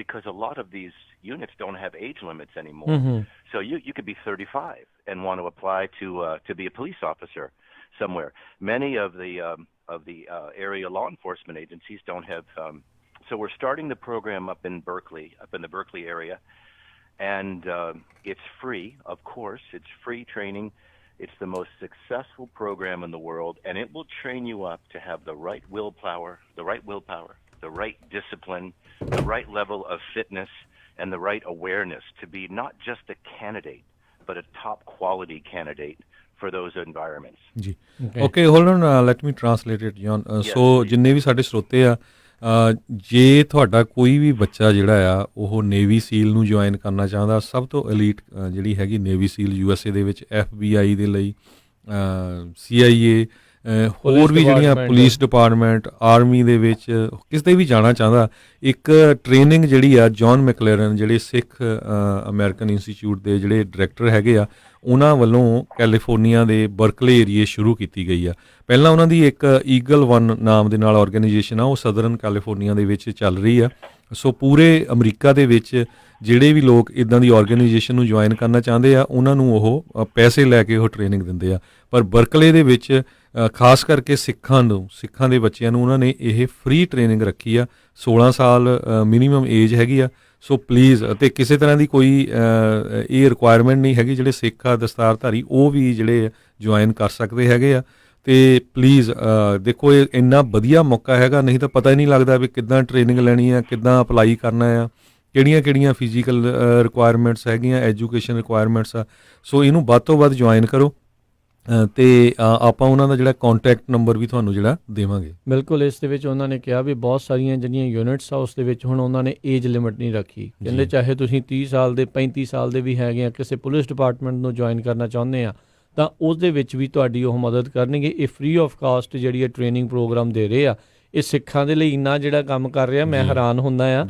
because a lot of these units don't have age limits anymore. Mm-hmm. So you could be 35 and want to apply to be a police officer somewhere. Many of the area law enforcement agencies don't have. So we're starting the program up in the Berkeley area, and it's free. Of course, it's free training. It's the most successful program in the world, and it will train you up to have the right willpower, the right discipline, the right level of fitness, and the right awareness to be not just a candidate, but a top quality candidate for those environments. ਜੀ Okay. Okay hold on let me translate it John Yes, so please. ਜਿੰਨੇ ਵੀ ਸਾਡੇ ਸਰੋਤੇ ਆ ਜੇ ਤੁਹਾਡਾ ਕੋਈ ਵੀ ਬੱਚਾ ਜਿਹੜਾ ਆ ਉਹ ਨੇਵੀ ਸੀਲ ਨੂੰ ਜੁਆਇਨ ਕਰਨਾ ਚਾਹੁੰਦਾ, ਸਭ ਤੋਂ ਐਲੀਟ ਜਿਹੜੀ ਹੈਗੀ ਨੇਵੀ ਸੀਲ USA ਦੇ ਵਿੱਚ, FBI ਦੇ ਲਈ, CIA, ਹੋਰ ਵੀ ਜਿਹੜੀਆਂ department, ਪੁਲਿਸ ਡਿਪਾਰਟਮੈਂਟ, ਆਰਮੀ ਦੇ ਵਿੱਚ ਕਿਤੇ ਵੀ ਜਾਣਾ ਚਾਹੁੰਦਾ, ਇੱਕ ਟ੍ਰੇਨਿੰਗ ਜਿਹੜੀ ਆ ਜੌਨ ਮੈਕਲੇਰਨ ਜਿਹੜੇ ਸਿੱਖ ਅਮਰੀਕਨ ਇੰਸਟੀਚਿਊਟ ਦੇ ਜਿਹੜੇ ਡਾਇਰੈਕਟਰ ਹੈਗੇ ਆ, ਉਹਨਾਂ ਵੱਲੋਂ ਕੈਲੀਫੋਰਨੀਆ ਦੇ ਬਰਕਲੇ ਏਰੀਏ ਸ਼ੁਰੂ ਕੀਤੀ ਗਈ ਆ। ਪਹਿਲਾਂ ਉਹਨਾਂ ਦੀ ਇੱਕ ਈਗਲ 1 ਨਾਮ ਦੇ ਨਾਲ ਆਰਗੇਨਾਈਜੇਸ਼ਨ ਆ, ਉਹ ਸਦਰਨ ਕੈਲੀਫੋਰਨੀਆ ਦੇ ਵਿੱਚ ਚੱਲ ਰਹੀ ਆ। ਸੋ ਪੂਰੇ ਅਮਰੀਕਾ ਦੇ ਵਿੱਚ ਜਿਹੜੇ ਵੀ ਲੋਕ ਇੱਦਾਂ ਦੀ ਆਰਗੇਨਾਈਜੇਸ਼ਨ ਨੂੰ ਜੁਆਇਨ ਕਰਨਾ ਚਾਹੁੰਦੇ ਆ, ਉਹਨਾਂ ਨੂੰ ਉਹ ਪੈਸੇ ਲੈ ਕੇ ਉਹ ਟ੍ਰੇਨਿੰਗ ਦਿੰਦੇ ਆ। ਪਰ ਬਰਕਲੇ ਦੇ ਵਿੱਚ ਖਾਸ ਕਰਕੇ ਸਿੱਖਾਂ ਦੇ ਬੱਚਿਆਂ ਨੂੰ ਉਹਨਾਂ ਨੇ ਇਹ ਫ੍ਰੀ ਟ੍ਰੇਨਿੰਗ ਰੱਖੀ ਆ। 16 ਸਾਲ ਮਿਨੀਮਮ ਏਜ ਹੈਗੀ ਆ। ਸੋ ਪਲੀਜ਼, ਅਤੇ ਕਿਸੇ ਤਰ੍ਹਾਂ ਦੀ ਕੋਈ ਇਹ ਰਿਕੁਆਇਰਮੈਂਟ ਨਹੀਂ ਹੈਗੀ, ਜਿਹੜੇ ਸਿੱਖ ਆ ਦਸਤਾਰਧਾਰੀ ਉਹ ਵੀ ਜਿਹੜੇ ਜੁਆਇਨ ਕਰ ਸਕਦੇ ਹੈਗੇ ਆ। ਅਤੇ ਪਲੀਜ਼ ਦੇਖੋ, ਇਹ ਇੰਨਾ ਵਧੀਆ ਮੌਕਾ ਹੈਗਾ, ਨਹੀਂ ਤਾਂ ਪਤਾ ਹੀ ਨਹੀਂ ਲੱਗਦਾ ਵੀ ਕਿੱਦਾਂ ਟ੍ਰੇਨਿੰਗ ਲੈਣੀ ਆ, ਕਿੱਦਾਂ ਅਪਲਾਈ ਕਰਨਾ ਆ, ਕਿਹੜੀਆਂ ਫਿਜ਼ੀਕਲ ਰਿਕੁਆਇਰਮੈਂਟਸ ਹੈਗੀਆਂ, ਐਜੂਕੇਸ਼ਨ ਰਿਕੁਆਇਰਮੈਂਟਸ ਆ। ਸੋ ਇਹਨੂੰ ਵੱਧ ਤੋਂ ਵੱਧ ਜੁਆਇਨ ਕਰੋ, ਅਤੇ ਆਪਾਂ ਉਹਨਾਂ ਦਾ ਜਿਹੜਾ ਕੰਟੈਕਟ ਨੰਬਰ ਵੀ ਤੁਹਾਨੂੰ ਜਿਹੜਾ ਦੇਵਾਂਗੇ। ਬਿਲਕੁਲ, ਇਸ ਦੇ ਵਿੱਚ ਉਹਨਾਂ ਨੇ ਕਿਹਾ ਵੀ ਬਹੁਤ ਸਾਰੀਆਂ ਜਿਹੜੀਆਂ ਯੂਨਿਟਸ ਆ ਉਸ ਦੇ ਵਿੱਚ ਹੁਣ ਉਹਨਾਂ ਨੇ ਏਜ ਲਿਮਿਟ ਨਹੀਂ ਰੱਖੀ। ਕਹਿੰਦੇ ਚਾਹੇ ਤੁਸੀਂ 30 ਸਾਲ ਦੇ 35 ਸਾਲ ਦੇ ਵੀ ਹੈਗੇ ਆ, ਕਿਸੇ ਪੁਲਿਸ ਡਿਪਾਰਟਮੈਂਟ ਨੂੰ ਜੁਆਇਨ ਕਰਨਾ ਚਾਹੁੰਦੇ ਆ ਤਾਂ ਉਸ ਦੇ ਵਿੱਚ ਵੀ ਤੁਹਾਡੀ ਉਹ ਮਦਦ ਕਰਨਗੇ। ਇਹ ਫ੍ਰੀ ਆਫ ਕਾਸਟ ਜਿਹੜੀ ਹੈ ਟ੍ਰੇਨਿੰਗ ਪ੍ਰੋਗਰਾਮ ਦੇ ਰਹੇ ਆ। ਇਹ ਸਿੱਖਾਂ ਦੇ ਲਈ ਇੰਨਾ ਜਿਹੜਾ ਕੰਮ ਕਰ ਰਿਹਾ, ਮੈਂ ਹੈਰਾਨ ਹੁੰਦਾ ਆ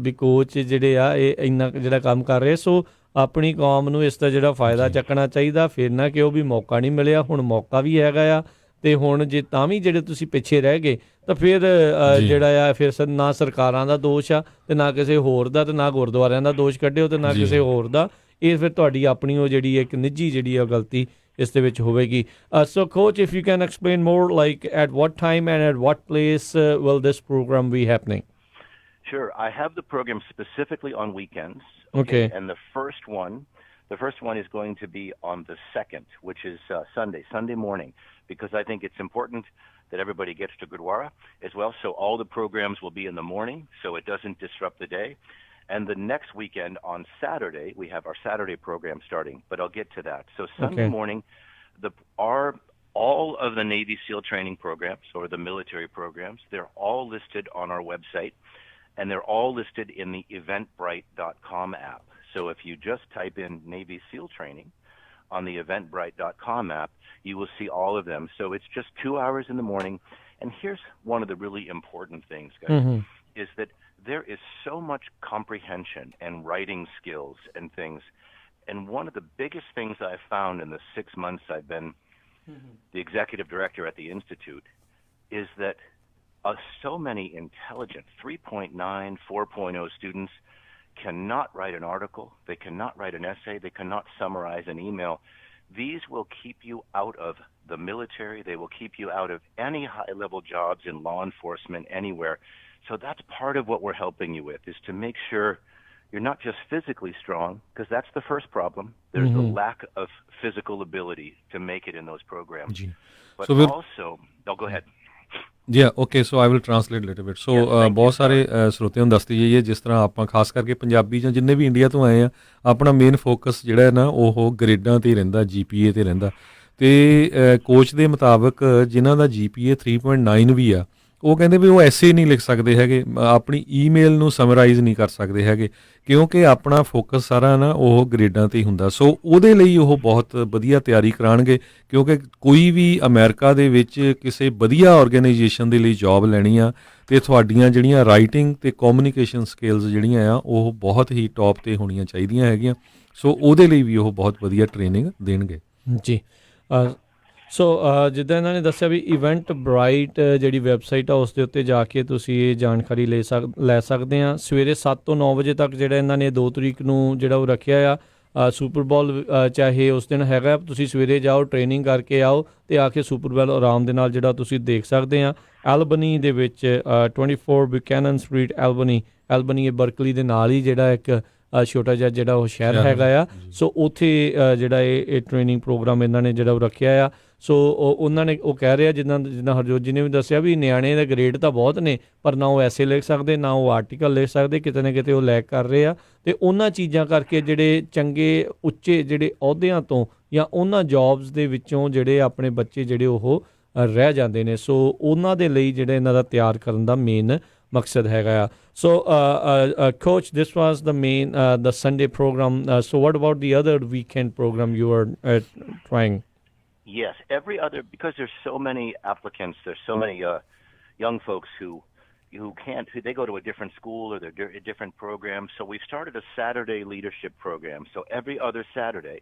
ਵੀ ਕੋਚ ਜਿਹੜੇ ਆ ਇਹ ਇੰਨਾ ਜਿਹੜਾ ਕੰਮ ਕਰ ਰਹੇ। ਸੋ ਆਪਣੀ ਕੌਮ ਨੂੰ ਇਸ ਦਾ ਜਿਹੜਾ ਫਾਇਦਾ ਚੱਕਣਾ ਚਾਹੀਦਾ। ਫਿਰ ਨਾ ਕਿ ਉਹ ਵੀ ਮੌਕਾ ਨਹੀਂ ਮਿਲਿਆ, ਹੁਣ ਮੌਕਾ ਵੀ ਹੈਗਾ ਆ। ਅਤੇ ਹੁਣ ਜੇ ਤਾਂ ਵੀ ਜਿਹੜੇ ਤੁਸੀਂ ਪਿੱਛੇ ਰਹਿ ਗਏ ਤਾਂ ਫਿਰ ਜਿਹੜਾ ਆ ਫਿਰ ਨਾ ਸਰਕਾਰਾਂ ਦਾ ਦੋਸ਼ ਆ ਅਤੇ ਨਾ ਕਿਸੇ ਹੋਰ ਦਾ, ਅਤੇ ਨਾ ਗੁਰਦੁਆਰਿਆਂ ਦਾ ਦੋਸ਼ ਕੱਢਿਓ ਅਤੇ ਨਾ ਕਿਸੇ ਹੋਰ ਦਾ। ਇਹ ਫਿਰ ਤੁਹਾਡੀ ਆਪਣੀ ਉਹ ਜਿਹੜੀ ਇੱਕ ਨਿੱਜੀ ਜਿਹੜੀ ਆ ਗਲਤੀ ਇਸ ਦੇ ਵਿੱਚ ਹੋਵੇਗੀ। So coach, if you can explain more, like at what time and at what place will this program be happening? Sure. I have the program specifically on weekends. Okay. And the first one is going to be on the 2nd, which is Sunday morning, because I think it's important that everybody gets to Gurdwara as well. So all the programs will be in the morning, so it doesn't disrupt the day. And the next weekend on Saturday, we have our Saturday program starting, but I'll get to that. So Sunday morning, all of the Navy SEAL training programs or the military programs, they're all listed on our website. And they're all listed in the eventbrite.com app. So if you just type in Navy SEAL training on the eventbrite.com app, you will see all of them. So it's just 2 hours in the morning. And here's one of the really important things, guys, is that there is so much comprehension and writing skills and things. And one of the biggest things I've found in the 6 months I've been the executive director at the Institute, is that so many intelligent 3.9, 4.0 students cannot write an article, they cannot write an essay, they cannot summarize an email. These will keep you out of the military, they will keep you out of any high-level jobs in law enforcement anywhere. So that's part of what we're helping you with, is to make sure you're not just physically strong, because that's the first problem. There's the lack of physical ability to make it in those programs. But So we'll- also, go ahead. Okay so I will translate little bit so Yes, thank you. ਬਹੁਤ ਸਾਰੇ ਸਰੋਤਿਆਂ ਨੂੰ ਦੱਸਦੀ ਜਾਈਏ ਜਿਸ ਤਰ੍ਹਾਂ ਆਪਾਂ ਖਾਸ ਕਰਕੇ ਪੰਜਾਬੀ ਜਾਂ ਜਿੰਨੇ ਵੀ ਇੰਡੀਆ ਤੋਂ ਆਏ ਆ ਆਪਣਾ ਮੇਨ ਫੋਕਸ ਜਿਹੜਾ ਹੈ ਨਾ ਉਹ ਗ੍ਰੇਡਾਂ 'ਤੇ ਰਹਿੰਦਾ GPA 'ਤੇ ਰਹਿੰਦਾ ਅਤੇ ਕੋਚ ਦੇ ਮੁਤਾਬਕ ਜਿਨ੍ਹਾਂ ਦਾ GPA 3.9 ਵੀ ਆ ਉਹ ਕਹਿੰਦੇ ਵੀ ਉਹ ਐਸੇ ਨਹੀਂ ਲਿਖ ਸਕਦੇ ਹੈਗੇ ਆਪਣੀ ਈਮੇਲ ਨੂੰ ਸਮਰਾਈਜ਼ ਨਹੀਂ ਕਰ ਸਕਦੇ ਹੈਗੇ ਕਿਉਂਕਿ ਆਪਣਾ ਫੋਕਸ ਸਾਰਾ ਨਾ ਉਹ ਗ੍ਰੇਡਾਂ 'ਤੇ ਹੀ ਹੁੰਦਾ ਸੋ ਉਹਦੇ ਲਈ ਉਹ ਬਹੁਤ ਵਧੀਆ ਤਿਆਰੀ ਕਰਾਉਣਗੇ ਕਿਉਂਕਿ ਕੋਈ ਵੀ ਅਮਰੀਕਾ ਦੇ ਵਿੱਚ ਕਿਸੇ ਵਧੀਆ ਆਰਗੇਨਾਈਜੇਸ਼ਨ ਦੇ ਲਈ ਜੌਬ ਲੈਣੀ ਆ ਅਤੇ ਤੁਹਾਡੀਆਂ ਜਿਹੜੀਆਂ ਰਾਈਟਿੰਗ ਅਤੇ ਕਮਿਊਨੀਕੇਸ਼ਨ ਸਕਿੱਲਸ ਜਿਹੜੀਆਂ ਆ ਉਹ ਬਹੁਤ ਹੀ ਟੌਪ 'ਤੇ ਹੋਣੀਆਂ ਚਾਹੀਦੀਆਂ ਹੈਗੀਆਂ ਸੋ ਉਹਦੇ ਲਈ ਵੀ ਉਹ ਬਹੁਤ ਵਧੀਆ ਟ੍ਰੇਨਿੰਗ ਦੇਣਗੇ ਜੀ ਸੋ ਜਿੱਦਾਂ ਇਹਨਾਂ ਨੇ ਦੱਸਿਆ ਵੀ ਇਵੈਂਟ ਬਰਾਈਟ ਜਿਹੜੀ ਵੈਬਸਾਈਟ ਆ ਉਸ ਦੇ ਉੱਤੇ ਜਾ ਕੇ ਤੁਸੀਂ ਇਹ ਜਾਣਕਾਰੀ ਲੈ ਸਕਦੇ ਆ ਸਵੇਰੇ 7 ਤੋਂ 9 ਵਜੇ ਤੱਕ ਜਿਹੜਾ ਇਹਨਾਂ ਨੇ 2 ਤਰੀਕ ਨੂੰ ਜਿਹੜਾ ਉਹ ਰੱਖਿਆ ਆ ਸੁਪਰ ਬਾਲ ਚਾਹੇ ਉਸ ਦਿਨ ਹੈਗਾ ਤੁਸੀਂ ਸਵੇਰੇ ਜਾਓ ਟ੍ਰੇਨਿੰਗ ਕਰਕੇ ਆਓ ਅਤੇ ਆ ਕੇ ਸੁਪਰ ਬਾਲ ਆਰਾਮ ਦੇ ਨਾਲ ਜਿਹੜਾ ਤੁਸੀਂ ਦੇਖ ਸਕਦੇ ਆ ਐਲਬਨੀ ਦੇ ਵਿੱਚ 24 ਬਿਊਕੈਨਨ ਸਟਰੀਟ ਐਲਬਨੀ ਇਹ ਬਰਕਲੀ ਦੇ ਨਾਲ ਹੀ ਜਿਹੜਾ ਇੱਕ ਛੋਟਾ ਜਿਹਾ ਜਿਹੜਾ ਉਹ ਸ਼ਹਿਰ ਹੈਗਾ ਆ ਸੋ ਉੱਥੇ ਜਿਹੜਾ ਇਹ ਟ੍ਰੇਨਿੰਗ ਪ੍ਰੋਗਰਾਮ ਇਹਨਾਂ ਨੇ ਜਿਹੜਾ ਉਹ ਰੱਖਿਆ ਆ ਸੋ ਉਹਨਾਂ ਨੇ ਉਹ ਕਹਿ ਰਿਹਾ ਜਿੱਦਾਂ ਹਰਜੋਤ ਜੀ ਨੇ ਵੀ ਦੱਸਿਆ ਵੀ ਨਿਆਣੇ ਦੇ ਗ੍ਰੇਡ ਤਾਂ ਬਹੁਤ ਨੇ ਪਰ ਨਾ ਉਹ ਐਸੇ ਲਿਖ ਸਕਦੇ ਨਾ ਉਹ ਆਰਟੀਕਲ ਲਿਖ ਸਕਦੇ ਕਿਤੇ ਨਾ ਕਿਤੇ ਉਹ ਲੈਕ ਕਰ ਰਹੇ ਆ ਅਤੇ ਉਹਨਾਂ ਚੀਜ਼ਾਂ ਕਰਕੇ ਜਿਹੜੇ ਚੰਗੇ ਉੱਚੇ ਜਿਹੜੇ ਅਹੁਦਿਆਂ ਤੋਂ ਜਾਂ ਉਹਨਾਂ ਜੋਬਸ ਦੇ ਵਿੱਚੋਂ ਜਿਹੜੇ ਆਪਣੇ ਬੱਚੇ ਜਿਹੜੇ ਉਹ ਰਹਿ ਜਾਂਦੇ ਨੇ ਸੋ ਉਹਨਾਂ ਦੇ ਲਈ ਜਿਹੜੇ ਇਹਨਾਂ ਦਾ ਤਿਆਰ ਕਰਨ ਦਾ ਮੇਨ ਮਕਸਦ ਹੈਗਾ ਆ ਸੋ coach this was the main the Sunday program so what about the other weekend program you are trying Yes, every other, because there's so many applicants, there's so many young folks who they go to a different school or they're a different program. So we started a Saturday leadership program. So every other Saturday,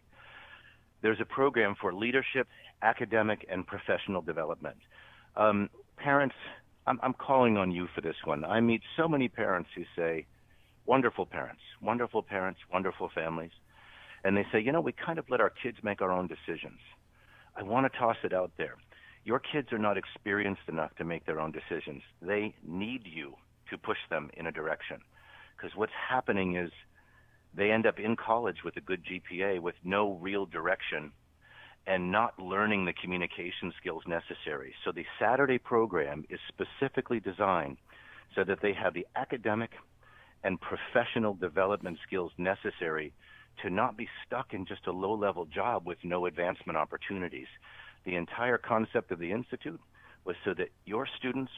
there's a program for leadership, academic, and professional development. Parents, I'm calling on you for this one. I meet so many parents who say, wonderful parents, wonderful families. And they say, we kind of let our kids make our own decisions. I want to toss it out there. Your kids are not experienced enough to make their own decisions. They need you to push them in a direction. Because what's happening is they end up in college with a good GPA with no real direction and not learning the communication skills necessary. So the Saturday program is specifically designed so that they have the academic and professional development skills necessary to not be stuck in just a low-level job with no advancement opportunities. The entire concept of the Institute was so that your students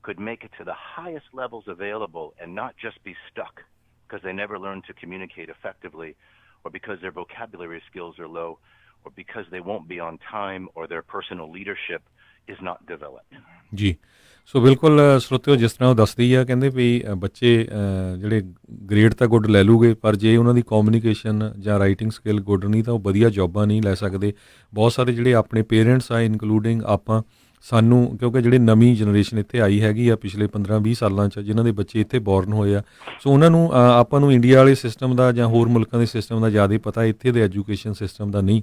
could make it to the highest levels available and not just be stuck because they never learned to communicate effectively or because their vocabulary skills are low or because they won't be on time or their personal leadership is not developed. ਜੀ ਸੋ ਬਿਲਕੁਲ ਸਰੋਤਿਓ ਜਿਸ ਤਰ੍ਹਾਂ ਉਹ ਦੱਸਦੀ ਆ ਕਹਿੰਦੇ ਵੀ ਬੱਚੇ ਜਿਹੜੇ ਗ੍ਰੇਡ ਤਾਂ ਗੁੱਡ ਲੈ ਲੂਗੇ ਪਰ ਜੇ ਉਹਨਾਂ ਦੀ ਕਮਿਊਨੀਕੇਸ਼ਨ ਜਾਂ ਰਾਈਟਿੰਗ ਸਕਿੱਲ ਗੁੱਡ ਨਹੀਂ ਤਾਂ ਉਹ ਵਧੀਆ ਜੋਬਾਂ ਨਹੀਂ ਲੈ ਸਕਦੇ ਬਹੁਤ ਸਾਰੇ ਜਿਹੜੇ ਆਪਣੇ ਪੇਰੈਂਟਸ ਆ ਇਨਕਲੂਡਿੰਗ ਆਪਾਂ ਸਾਨੂੰ ਕਿਉਂਕਿ ਜਿਹੜੀ ਨਵੀਂ ਜਨਰੇਸ਼ਨ ਇੱਥੇ ਆਈ ਹੈਗੀ ਆ ਪਿਛਲੇ 15-20 ਸਾਲਾਂ 'ਚ ਜਿਨ੍ਹਾਂ ਦੇ ਬੱਚੇ ਇੱਥੇ ਬੋਰਨ ਹੋਏ ਆ ਸੋ ਉਹਨਾਂ ਨੂੰ ਆਪਾਂ ਨੂੰ ਇੰਡੀਆ ਵਾਲੇ ਸਿਸਟਮ ਦਾ ਜਾਂ ਹੋਰ ਮੁਲਕਾਂ ਦੇ ਸਿਸਟਮ ਦਾ ਜ਼ਿਆਦਾ ਪਤਾ ਇੱਥੇ ਦੇ ਐਜੂਕੇਸ਼ਨ ਸਿਸਟਮ ਦਾ ਨਹੀਂ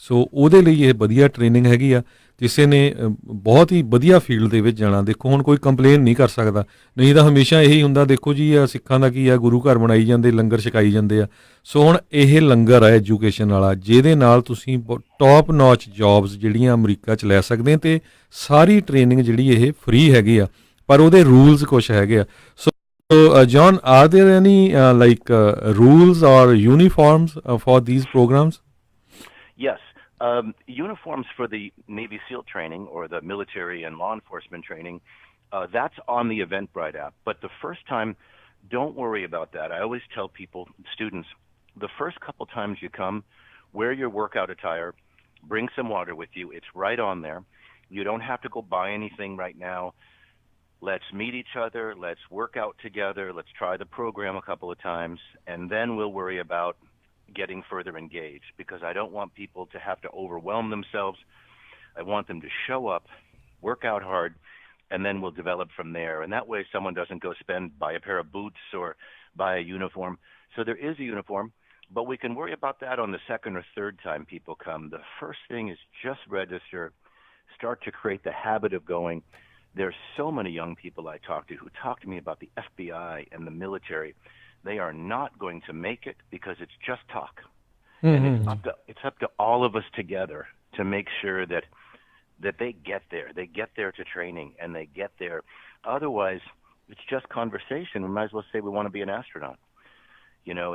ਸੋ ਉਹਦੇ ਲਈ ਇਹ ਵਧੀਆ ਟ੍ਰੇਨਿੰਗ ਹੈਗੀ ਆ ਕਿਸੇ ਨੇ ਬਹੁਤ ਹੀ ਵਧੀਆ ਫੀਲਡ ਦੇ ਵਿੱਚ ਜਾਣਾ ਦੇਖੋ ਹੁਣ ਕੋਈ ਕੰਪਲੇਨ ਨਹੀਂ ਕਰ ਸਕਦਾ ਨਹੀਂ ਤਾਂ ਹਮੇਸ਼ਾ ਇਹੀ ਹੁੰਦਾ ਦੇਖੋ ਜੀ ਸਿੱਖਾਂ ਦਾ ਕੀ ਆ ਗੁਰੂ ਘਰ ਬਣਾਈ ਜਾਂਦੇ ਲੰਗਰ ਛਕਾਈ ਜਾਂਦੇ ਆ ਸੋ ਹੁਣ ਇਹ ਲੰਗਰ ਆ ਐਜੂਕੇਸ਼ਨ ਵਾਲਾ ਜਿਹਦੇ ਨਾਲ ਤੁਸੀਂ ਟੌਪ ਨੌਚ ਜੌਬਸ ਜਿਹੜੀਆਂ ਅਮਰੀਕਾ 'ਚ ਲੈ ਸਕਦੇ ਅਤੇ ਸਾਰੀ ਟ੍ਰੇਨਿੰਗ ਜਿਹੜੀ ਇਹ ਫ੍ਰੀ ਹੈਗੀ ਆ ਪਰ ਉਹਦੇ ਰੂਲਸ ਕੁਛ ਹੈਗੇ ਆ so John are there any like rules or uniforms for these programs? Yes. Uniforms for the Navy SEAL training or the military and law enforcement training, that's on the Eventbrite app. But the first time, don't worry about that. I always tell people, students, the first couple times you come, wear your workout attire, bring some water with you. It's right on there. You don't have to go buy anything right now. Let's meet each other. Let's work out together. Let's try the program a couple of times, and then we'll worry about getting further engaged because I don't want people to have to overwhelm themselves. I want them to show up, work out hard, and then we'll develop from there. And that way someone doesn't go buy a pair of boots or buy a uniform. So there is a uniform, but we can worry about that on the second or third time people come. The first thing is just register, start to create the habit of going. There's so many young people I talk to who talk to me about the FBI and the military. They are not going to make it because it's just talk. And it's up to all of us together to make sure that they get there. They get there to training, and they get there. Otherwise, it's just conversation. We might as well say we want to be an astronaut.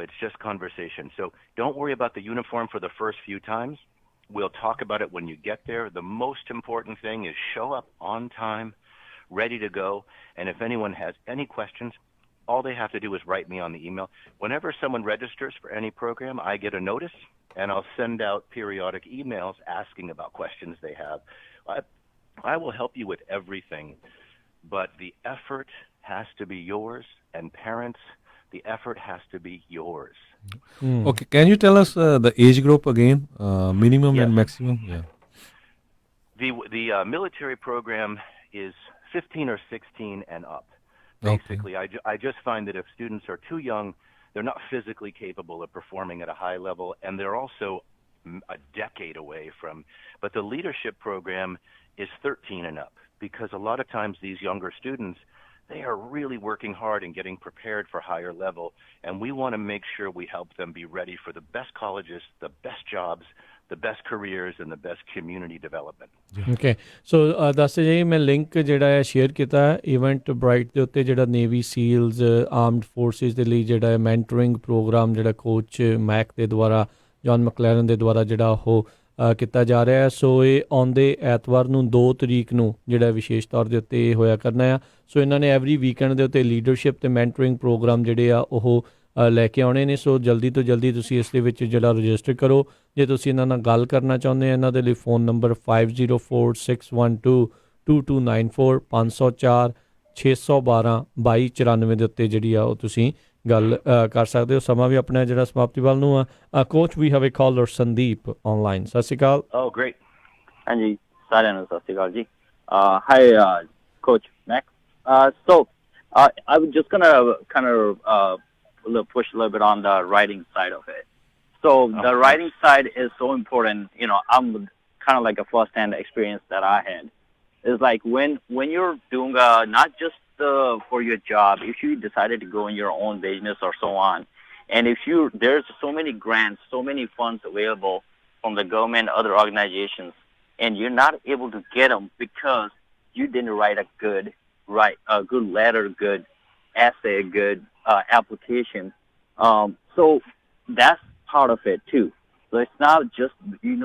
It's just conversation. So don't worry about the uniform for the first few times. We'll talk about it when you get there. The most important thing is show up on time, ready to go. And if anyone has any questions, all they have to do is write me on the email. Whenever someone registers for any program, I get a notice, and I'll send out periodic emails asking about questions they have. I will help you with everything, but the effort has to be yours, and parents, the effort has to be yours. Okay, can you tell us the age group again, minimum Yes. and maximum? Yeah. The military program is 15 or 16 and up. Okay. Basically, I just find that if students are too young, they're not physically capable of performing at a high level, and they're also a decade away from. But the leadership program is 13 and up, because a lot of times these younger students, they are really working hard and getting prepared for higher level, and we want to make sure we help them be ready for the best colleges, the best jobs, the best careers, and the best community development. Okay so ਦੱਸ ਜੀ ਮੈਂ link ਜਿਹੜਾ ਹੈ share ਕੀਤਾ event bright ਦੇ ਉੱਤੇ ਜਿਹੜਾ navy ਸੀਲਜ਼ armed forces ਦੇ ਲਈ ਜਿਹੜਾ ਹੈ ਮੈਂਟਰਿੰਗ ਪ੍ਰੋਗਰਾਮ ਜਿਹੜਾ ਕੋਚ ਮੈਕ ਦੇ ਦੁਆਰਾ ਜੌਨ ਮੈਕਲੈਰਨ ਦੇ ਦੁਆਰਾ ਜਿਹੜਾ ਉਹ ਕੀਤਾ ਜਾ ਰਿਹਾ ਹੈ। ਸੋ ਇਹ ਆਉਂਦੇ ਐਤਵਾਰ ਨੂੰ 2 ਤਰੀਕ ਨੂੰ ਜਿਹੜਾ ਵਿਸ਼ੇਸ਼ ਤੌਰ ਦੇ ਉੱਤੇ ਇਹ ਹੋਇਆ ਕਰਨਾ ਆ। ਸੋ ਇਹਨਾਂ ਨੇ ਐਵਰੀ ਵੀਕਐਂਡ ਦੇ ਉੱਤੇ ਲੀਡਰਸ਼ਿਪ ਅਤੇ ਮੈਂਟਰਿੰਗ ਪ੍ਰੋਗਰਾਮ ਜਿਹੜੇ ਆ ਉਹ ਲੈ ਕੇ ਆਉਣੇ ਨੇ। ਸੋ ਜਲਦੀ ਤੋਂ ਜਲਦੀ ਤੁਸੀਂ ਇਸ ਦੇ ਵਿੱਚ ਜਿਹੜਾ ਰਜਿਸਟਰ ਕਰੋ। ਜੇ ਤੁਸੀਂ ਇਹਨਾਂ ਨਾਲ ਗੱਲ ਕਰਨਾ ਚਾਹੁੰਦੇ ਹੋ ਇਹਨਾਂ ਦੇ ਲਈ ਫ਼ੋਨ ਨੰਬਰ 5046122294 504 612 2294 ਦੇ ਉੱਤੇ ਜਿਹੜੀ ਆ ਉਹ ਤੁਸੀਂ ਗੱਲ ਕਰ ਸਕਦੇ ਹੋ। ਸਮਾਂ ਵੀ ਆਪਣਾ ਜਿਹੜਾ ਸਮਾਪਤੀ ਵੱਲ ਨੂੰ ਆ। ਕੋਚ we have a caller Sandeep online. ਸਤਿ ਸ਼੍ਰੀ ਅਕਾਲ। Oh, great. ਹਾਂਜੀ ਸਾਰਿਆਂ ਨੂੰ ਸਤਿ ਸ਼੍ਰੀ ਅਕਾਲ ਜੀ। Hi, Coach Max. So I was just gonna kind of push a little bit on the writing side of it. So the writing side is so important. I'm kind of like a first-hand experience that I had. It's like when you're doing not just for your job, if you decided to go in your own business or so on, and there's so many grants, so many funds available from the government, other organizations, and you're not able to get them because you didn't write a good letter, good essay, good application. So that's part of it too. So it's not just you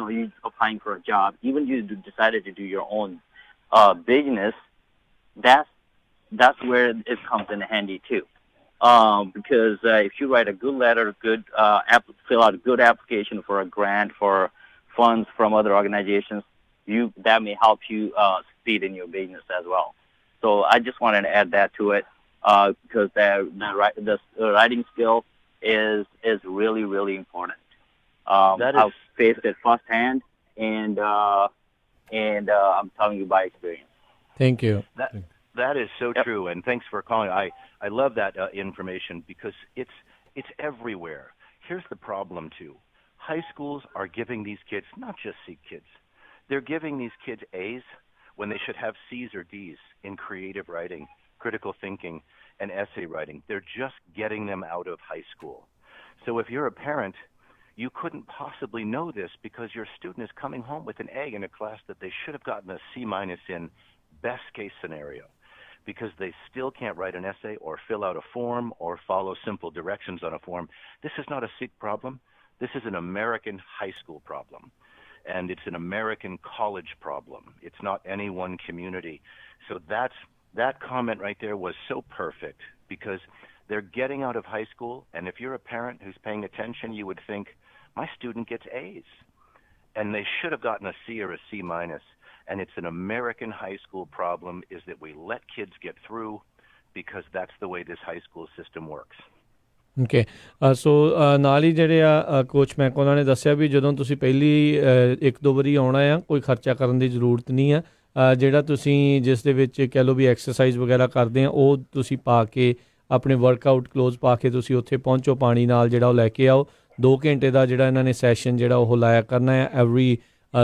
applying for a job. Even you decided to do your own business. That's where it comes in handy too. Because if you write a good letter, fill out a good application for a grant, for funds from other organizations, that may help you succeed in your business as well. So I just wanted to add that to it, because the writing skill is really, really important. I've faced it firsthand, and I'm telling you by experience. Thank you. That is so true, and thanks for calling. I love that information because it's everywhere. Here's the problem too. High schools are giving these kids, not just C kids, they're giving these kids A's when they should have C's or D's in creative writing, critical thinking, and essay writing. They're just getting them out of high school. So if you're a parent, you couldn't possibly know this because your student is coming home with an A in a class that they should have gotten a C- in, best case scenario, because they still can't write an essay or fill out a form or follow simple directions on a form. This is not a Sikh problem. This is an American high school problem. And it's an American college problem. It's not any one community. So that comment right there was so perfect, because they're getting out of high school, and if you're a parent who's paying attention, you would think, my student gets A's. And they should have gotten a C or a C-. And it's an American high school problem, is that we let kids get through, because that's the way this high school system works. Okay so ਨਾਲ ਹੀ ਜਿਹੜੇ ਆ coach ਮੈਕ ਉਹਨਾਂ ਨੇ ਦੱਸਿਆ ਵੀ ਜਦੋਂ ਤੁਸੀਂ ਪਹਿਲੀ 1-2 ਵਾਰੀ ਆਉਣਾ ਆ ਕੋਈ ਖਰਚਾ ਕਰਨ ਦੀ ਜ਼ਰੂਰਤ ਨਹੀਂ ਆ ਜਿਹੜਾ ਤੁਸੀਂ ਜਿਸ ਦੇ ਵਿੱਚ ਕਹਿ ਲਓ ਵੀ ਐਕਸਰਸਾਈਜ਼ ਵਗੈਰਾ ਕਰਦੇ ਆ ਉਹ ਤੁਸੀਂ ਪਾ ਕੇ ਆਪਣੇ ਵਰਕਆਊਟ ਕਲੋਜ਼ ਪਾ ਕੇ ਤੁਸੀਂ ਉੱਥੇ ਪਹੁੰਚੋ, ਪਾਣੀ ਨਾਲ ਜਿਹੜਾ ਉਹ ਲੈ ਕੇ ਆਓ। 2 ਘੰਟੇ ਦਾ ਜਿਹੜਾ ਇਹਨਾਂ ਨੇ ਸੈਸ਼ਨ ਜਿਹੜਾ ਉਹ ਲਾਇਆ ਕਰਨਾ ਹੈ ਐਵਰੀ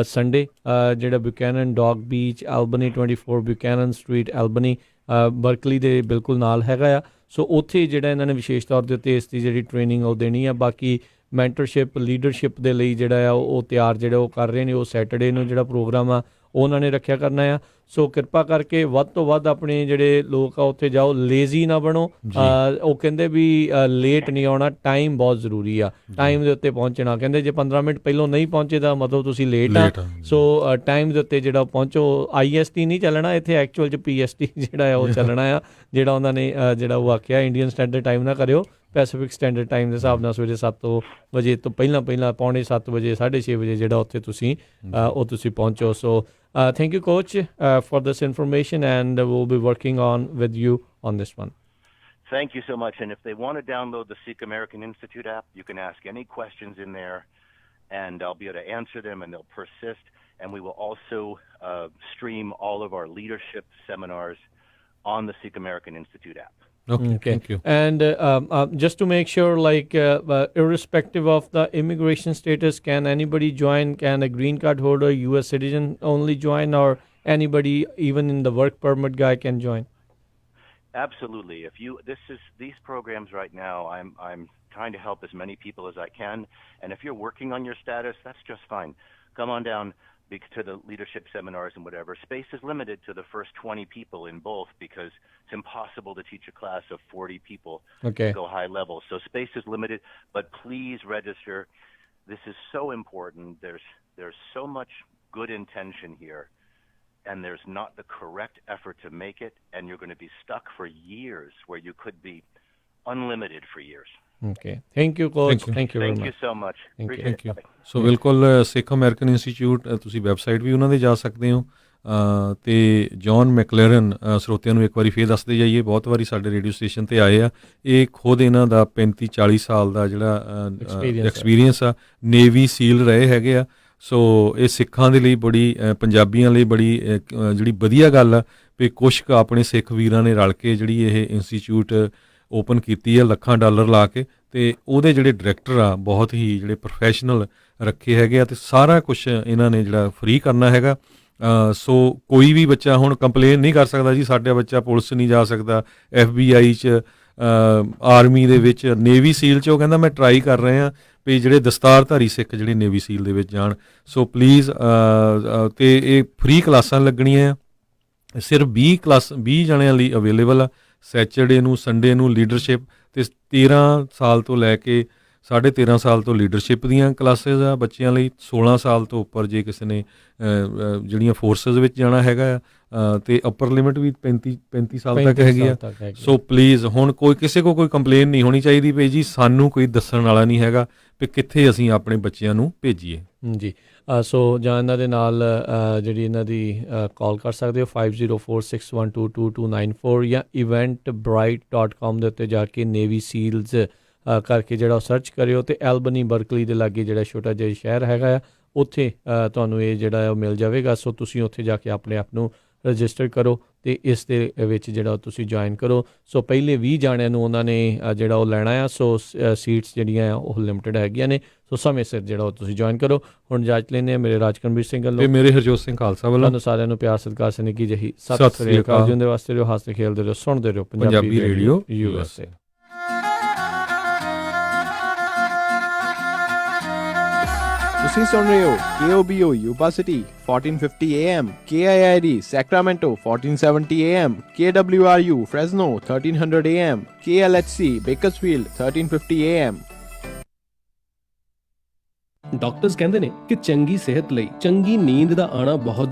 ਸੰਡੇ, ਜਿਹੜਾ ਬਿਊਕੈਨਨ ਡੌਗ ਬੀਚ ਐਲਬਨੀ 24 ਬਿਊਕੈਨਨ ਸਟਰੀਟ ਐਲਬਨੀ ਬਰਕਲੀ ਦੇ ਬਿਲਕੁਲ ਨਾਲ ਹੈਗਾ ਆ। ਸੋ ਉੱਥੇ ਜਿਹੜਾ ਇਹਨਾਂ ਨੇ ਵਿਸ਼ੇਸ਼ ਤੌਰ ਦੇ ਉੱਤੇ ਇਸ ਦੀ ਜਿਹੜੀ ਟ੍ਰੇਨਿੰਗ ਉਹ ਦੇਣੀ ਆ। ਬਾਕੀ ਮੈਂਟਰਸ਼ਿਪ ਲੀਡਰਸ਼ਿਪ ਦੇ ਲਈ ਜਿਹੜਾ ਆ ਉਹ ਤਿਆਰ ਜਿਹੜੇ ਉਹ ਕਰ ਰਹੇ ਨੇ। ਉਹ ਸੈਟਰਡੇ ਨੂੰ ਜਿਹੜਾ ਪ੍ਰੋਗਰਾਮ ਆ ਉਹ ਉਹਨਾਂ ਨੇ ਰੱਖਿਆ ਕਰਨਾ ਆ। ਸੋ ਕਿਰਪਾ ਕਰਕੇ ਵੱਧ ਤੋਂ ਵੱਧ ਆਪਣੇ ਜਿਹੜੇ ਲੋਕ ਆ ਉੱਥੇ ਜਾਓ, ਲੇਜ਼ੀ ਨਾ ਬਣੋ। ਉਹ ਕਹਿੰਦੇ ਵੀ ਲੇਟ ਨਹੀਂ ਆਉਣਾ, ਟਾਈਮ ਬਹੁਤ ਜ਼ਰੂਰੀ ਆ, ਟਾਈਮ ਦੇ ਉੱਤੇ ਪਹੁੰਚਣਾ। ਕਹਿੰਦੇ ਜੇ 15 ਮਿੰਟ ਪਹਿਲਾਂ ਨਹੀਂ ਪਹੁੰਚੇ ਤਾਂ ਮਤਲਬ ਤੁਸੀਂ ਲੇਟ ਆ। ਸੋ ਟਾਈਮ ਦੇ ਉੱਤੇ ਜਿਹੜਾ ਪਹੁੰਚੋ। IST ਨਹੀਂ ਚੱਲਣਾ ਇੱਥੇ, ਐਕਚੁਅਲ 'ਚ PST ਜਿਹੜਾ ਆ ਉਹ ਚੱਲਣਾ ਆ, ਜਿਹੜਾ ਉਹਨਾਂ ਨੇ ਜਿਹੜਾ ਉਹ ਆਖਿਆ ਇੰਡੀਅਨ ਸਟੈਂਡਰਡ ਟਾਈਮ ਨਾ ਕਰਿਓ, ਪੈਸੀਫਿਕ ਸਟੈਂਡਰਡ ਟਾਈਮ ਦੇ ਹਿਸਾਬ ਨਾਲ ਸਵੇਰੇ 7 ਵਜੇ ਤੋਂ ਪਹਿਲਾਂ 7:45 ਵਜੇ 6:30 ਵਜੇ ਜਿਹੜਾ ਉੱਥੇ ਤੁਸੀਂ ਉਹ ਤੁਸੀਂ ਪਹੁੰਚੋ। ਸੋ thank you coach for this information and we'll be working on with you on this one. Thank you so much. And if they want to download the Sikh American Institute app, you can ask any questions in there and I'll be able to answer them and they'll persist. And we will also stream all of our leadership seminars on the Sikh American Institute app. Okay, thank you. And just to make sure, like irrespective of the immigration status, can anybody join? Can a green card holder, US citizen only join, or anybody even in the work permit guy can join? Absolutely. If you these programs right now, I'm trying to help as many people as I can, and if you're working on your status, that's just fine. Come on down to the leadership seminars and whatever. Space is limited to the first 20 people in both because it's impossible to teach a class of 40 people to go high level. So space is limited, but please register. This is so important. There's so much good intention here, and there's not the correct effort to make it, and you're going to be stuck for years where you could be unlimited for years. Okay. Thank you, coach. Thank you very much. Thank you so much. Thank you. ਸੋ ਬਿਲਕੁਲ ਸਿੱਖ American institute ਤੁਸੀਂ website ਵੀ ਉਹਨਾਂ ਦੇ ਜਾ ਸਕਦੇ ਹੋ ਤੇ John McLaren ਸਰੋਤਿਆਂ ਨੂੰ ਇੱਕ ਵਾਰੀ ਫੇਰ ਦੱਸਦੇ ਜਾਈਏ, ਬਹੁਤ ਵਾਰੀ ਸਾਡੇ ਰੇਡੀਓ ਸਟੇਸ਼ਨ ਤੇ ਆਏ ਆ। ਇਹ ਖੁਦ ਇਹਨਾਂ ਦਾ 35-40 ਸਾਲ ਦਾ ਜਿਹੜਾ ਐਕਸਪੀਰੀਅੰਸ ਆ, ਨੇਵੀ ਸੀਲ ਰਹੇ ਹੈਗੇ ਆ। ਸੋ ਇਹ ਸਿੱਖਾਂ ਦੇ ਲਈ ਬੜੀ ਪੰਜਾਬੀਆਂ ਲਈ ਬੜੀ ਜਿਹੜੀ ਵਧੀਆ ਗੱਲ ਆ ਵੀ ਕੁਛ ਕੁ ਆਪਣੇ ਸਿੱਖ ਵੀਰਾਂ ਨੇ ਰਲ ਕੇ ਜਿਹੜੀ ਇਹ ਇੰਸਟੀਚਿਊਟ ਓਪਨ ਕੀਤੀ ਹੈ ਲੱਖਾਂ ਡਾਲਰ ਲਾ ਕੇ, ਤੇ ਉਹਦੇ ਜਿਹੜੇ ਡਾਇਰੈਕਟਰ ਆ ਬਹੁਤ ਹੀ ਜਿਹੜੇ ਪ੍ਰੋਫੈਸ਼ਨਲ ਰੱਖੇ ਹੈਗੇ ਆ, ਤੇ ਸਾਰਾ ਕੁਛ ਇਹਨਾਂ ਨੇ ਜਿਹੜਾ ਫ੍ਰੀ ਕਰਨਾ ਹੈਗਾ। ਸੋ ਕੋਈ ਵੀ ਬੱਚਾ ਹੁਣ ਕੰਪਲੇਨ ਨਹੀਂ ਕਰ ਸਕਦਾ ਜੀ ਸਾਡਾ ਬੱਚਾ ਪੁਲਿਸ ਨਹੀਂ ਜਾ ਸਕਦਾ, FBI 'ਚ ਆਰਮੀ ਦੇ ਵਿੱਚ, ਨੇਵੀ ਸੀਲ 'ਚ ਉਹ ਕਹਿੰਦਾ ਮੈਂ ਟਰਾਈ ਕਰ ਰਿਹਾ ਵੀ ਜਿਹੜੇ ਦਸਤਾਰਧਾਰੀ ਸਿੱਖ ਜਿਹੜੇ ਨੇਵੀ ਸੀਲ ਦੇ ਵਿੱਚ ਜਾਣ। ਸੋ ਪਲੀਜ਼ ਤੇ ਇਹ ਫ੍ਰੀ ਕਲਾਸਾਂ ਲੱਗਣੀਆਂ ਆ, ਸਿਰਫ 20 ਜਣਿਆਂ ਲਈ ਅਵੇਲੇਬਲ ਆ। ਸੈਚਰਡੇ ਨੂੰ, ਸੰਡੇ ਨੂੰ ਲੀਡਰਸ਼ਿਪ, ਅਤੇ 13 ਸਾਲ ਤੋਂ ਲੈ ਕੇ 13.5 ਸਾਲ ਤੋਂ ਲੀਡਰਸ਼ਿਪ ਦੀਆਂ ਕਲਾਸਿਸ ਆ ਬੱਚਿਆਂ ਲਈ। 16 ਸਾਲ ਤੋਂ ਉੱਪਰ ਜੇ ਕਿਸੇ ਨੇ ਜਿਹੜੀਆਂ ਫੋਰਸਿਸ ਵਿੱਚ ਜਾਣਾ ਹੈਗਾ ਆ, ਅਤੇ ਅਪਰ ਲਿਮਿਟ ਵੀ 35 ਸਾਲ ਤੱਕ ਹੈਗੀ ਆ। ਸੋ ਪਲੀਜ਼ ਹੁਣ ਕਿਸੇ ਕੋਈ ਕੰਪਲੇਨ ਨਹੀਂ ਹੋਣੀ ਚਾਹੀਦੀ ਵੀ ਜੀ ਸਾਨੂੰ ਕੋਈ ਦੱਸਣ ਵਾਲਾ ਨਹੀਂ ਹੈਗਾ ਵੀ ਕਿੱਥੇ ਅਸੀਂ ਆਪਣੇ ਬੱਚਿਆਂ ਨੂੰ ਭੇਜੀਏ। ਜੀ ਸੋ ਜਾਂ ਇਹਨਾਂ ਦੇ ਨਾਲ ਜਿਹੜੀ ਇਹਨਾਂ ਦੀ ਕਾਲ ਕਰ ਸਕਦੇ ਹੋ 5046122294 ਜਾਂ eventbrite.com ਦੇ ਉੱਤੇ ਜਾ ਕੇ ਨੇਵੀ ਸੀਲਜ਼ ਕਰਕੇ ਜਿਹੜਾ ਸਰਚ ਕਰਿਓ, ਅਤੇ ਐਲਬਨੀ ਬਰਕਲੀ ਦੇ ਲਾਗੇ ਜਿਹੜਾ ਛੋਟਾ ਜਿਹਾ ਸ਼ਹਿਰ ਹੈਗਾ ਆ ਉੱਥੇ ਤੁਹਾਨੂੰ ਇਹ ਜਿਹੜਾ ਉਹ ਮਿਲ ਜਾਵੇਗਾ। ਸੋ ਤੁਸੀਂ ਉੱਥੇ ਜਾ ਕੇ ਆਪਣੇ ਆਪ ਨੂੰ ਰਜਿਸਟਰ ਕਰੋ ਅਤੇ ਇਸ ਦੇ ਵਿੱਚ ਜਿਹੜਾ ਤੁਸੀਂ ਜੁਆਇਨ ਕਰੋ। ਸੋ ਪਹਿਲੇ 20 ਜਾਣਿਆਂ ਨੂੰ ਉਹਨਾਂ ਨੇ ਜਿਹੜਾ ਉਹ ਲੈਣਾ ਆ। ਸੋ ਸੀਟਸ ਜਿਹੜੀਆਂ ਆ ਉਹ ਲਿਮਟਿਡ ਹੈਗੀਆਂ ਨੇ। ਸੋ ਸਮੇਂ ਸਿਰ ਜਿਹੜਾ ਉਹ ਤੁਸੀਂ ਜੁਆਇਨ ਕਰੋ। ਹੁਣ ਇਜਾਜ਼ਤ ਲੈਂਦੇ ਹਾਂ ਮੇਰੇ ਰਾਜਕਰਮਬੀਰ ਸਿੰਘ ਵੱਲੋਂ, ਮੇਰੇ ਹਰਜੋਤ ਸਿੰਘ ਖਾਲਸਾ ਵੱਲੋਂ। ਤੁਹਾਨੂੰ ਸਾਰਿਆਂ ਨੂੰ ਪਿਆਰ ਸਤਿਕਾਰ ਸਨੇਕੀ ਜਿਹੀ ਸਤਿ ਸ੍ਰੀ ਅਕਾਲ। ਜਿਉਂਦੇ ਵਾਸਤੇ ਰਹੋ, ਹੱਸਦੇ ਖੇਡਦੇ ਰਹੋ, ਸੁਣਦੇ ਰਹੋ ਪੰਜਾਬੀ ਰੇਡੀਓ USA। ਤੁਸੀਂ ਸੁਣ ਰਹੇ ਹੋ KOBO Yuba City 1450 AM, KIID Sacramento 1470 AM, KWRU Fresno 1300 AM, KLHC Bakersfield 1350 AM। Doctors ਕਹਿੰਦੇ ਨੇ ਕਿ ਚੰਗੀ ਸਿਹਤ ਲਈ ਚੰਗੀ ਨੀਂਦ ਦਾ ਆਣਾ ਬਹੁਤ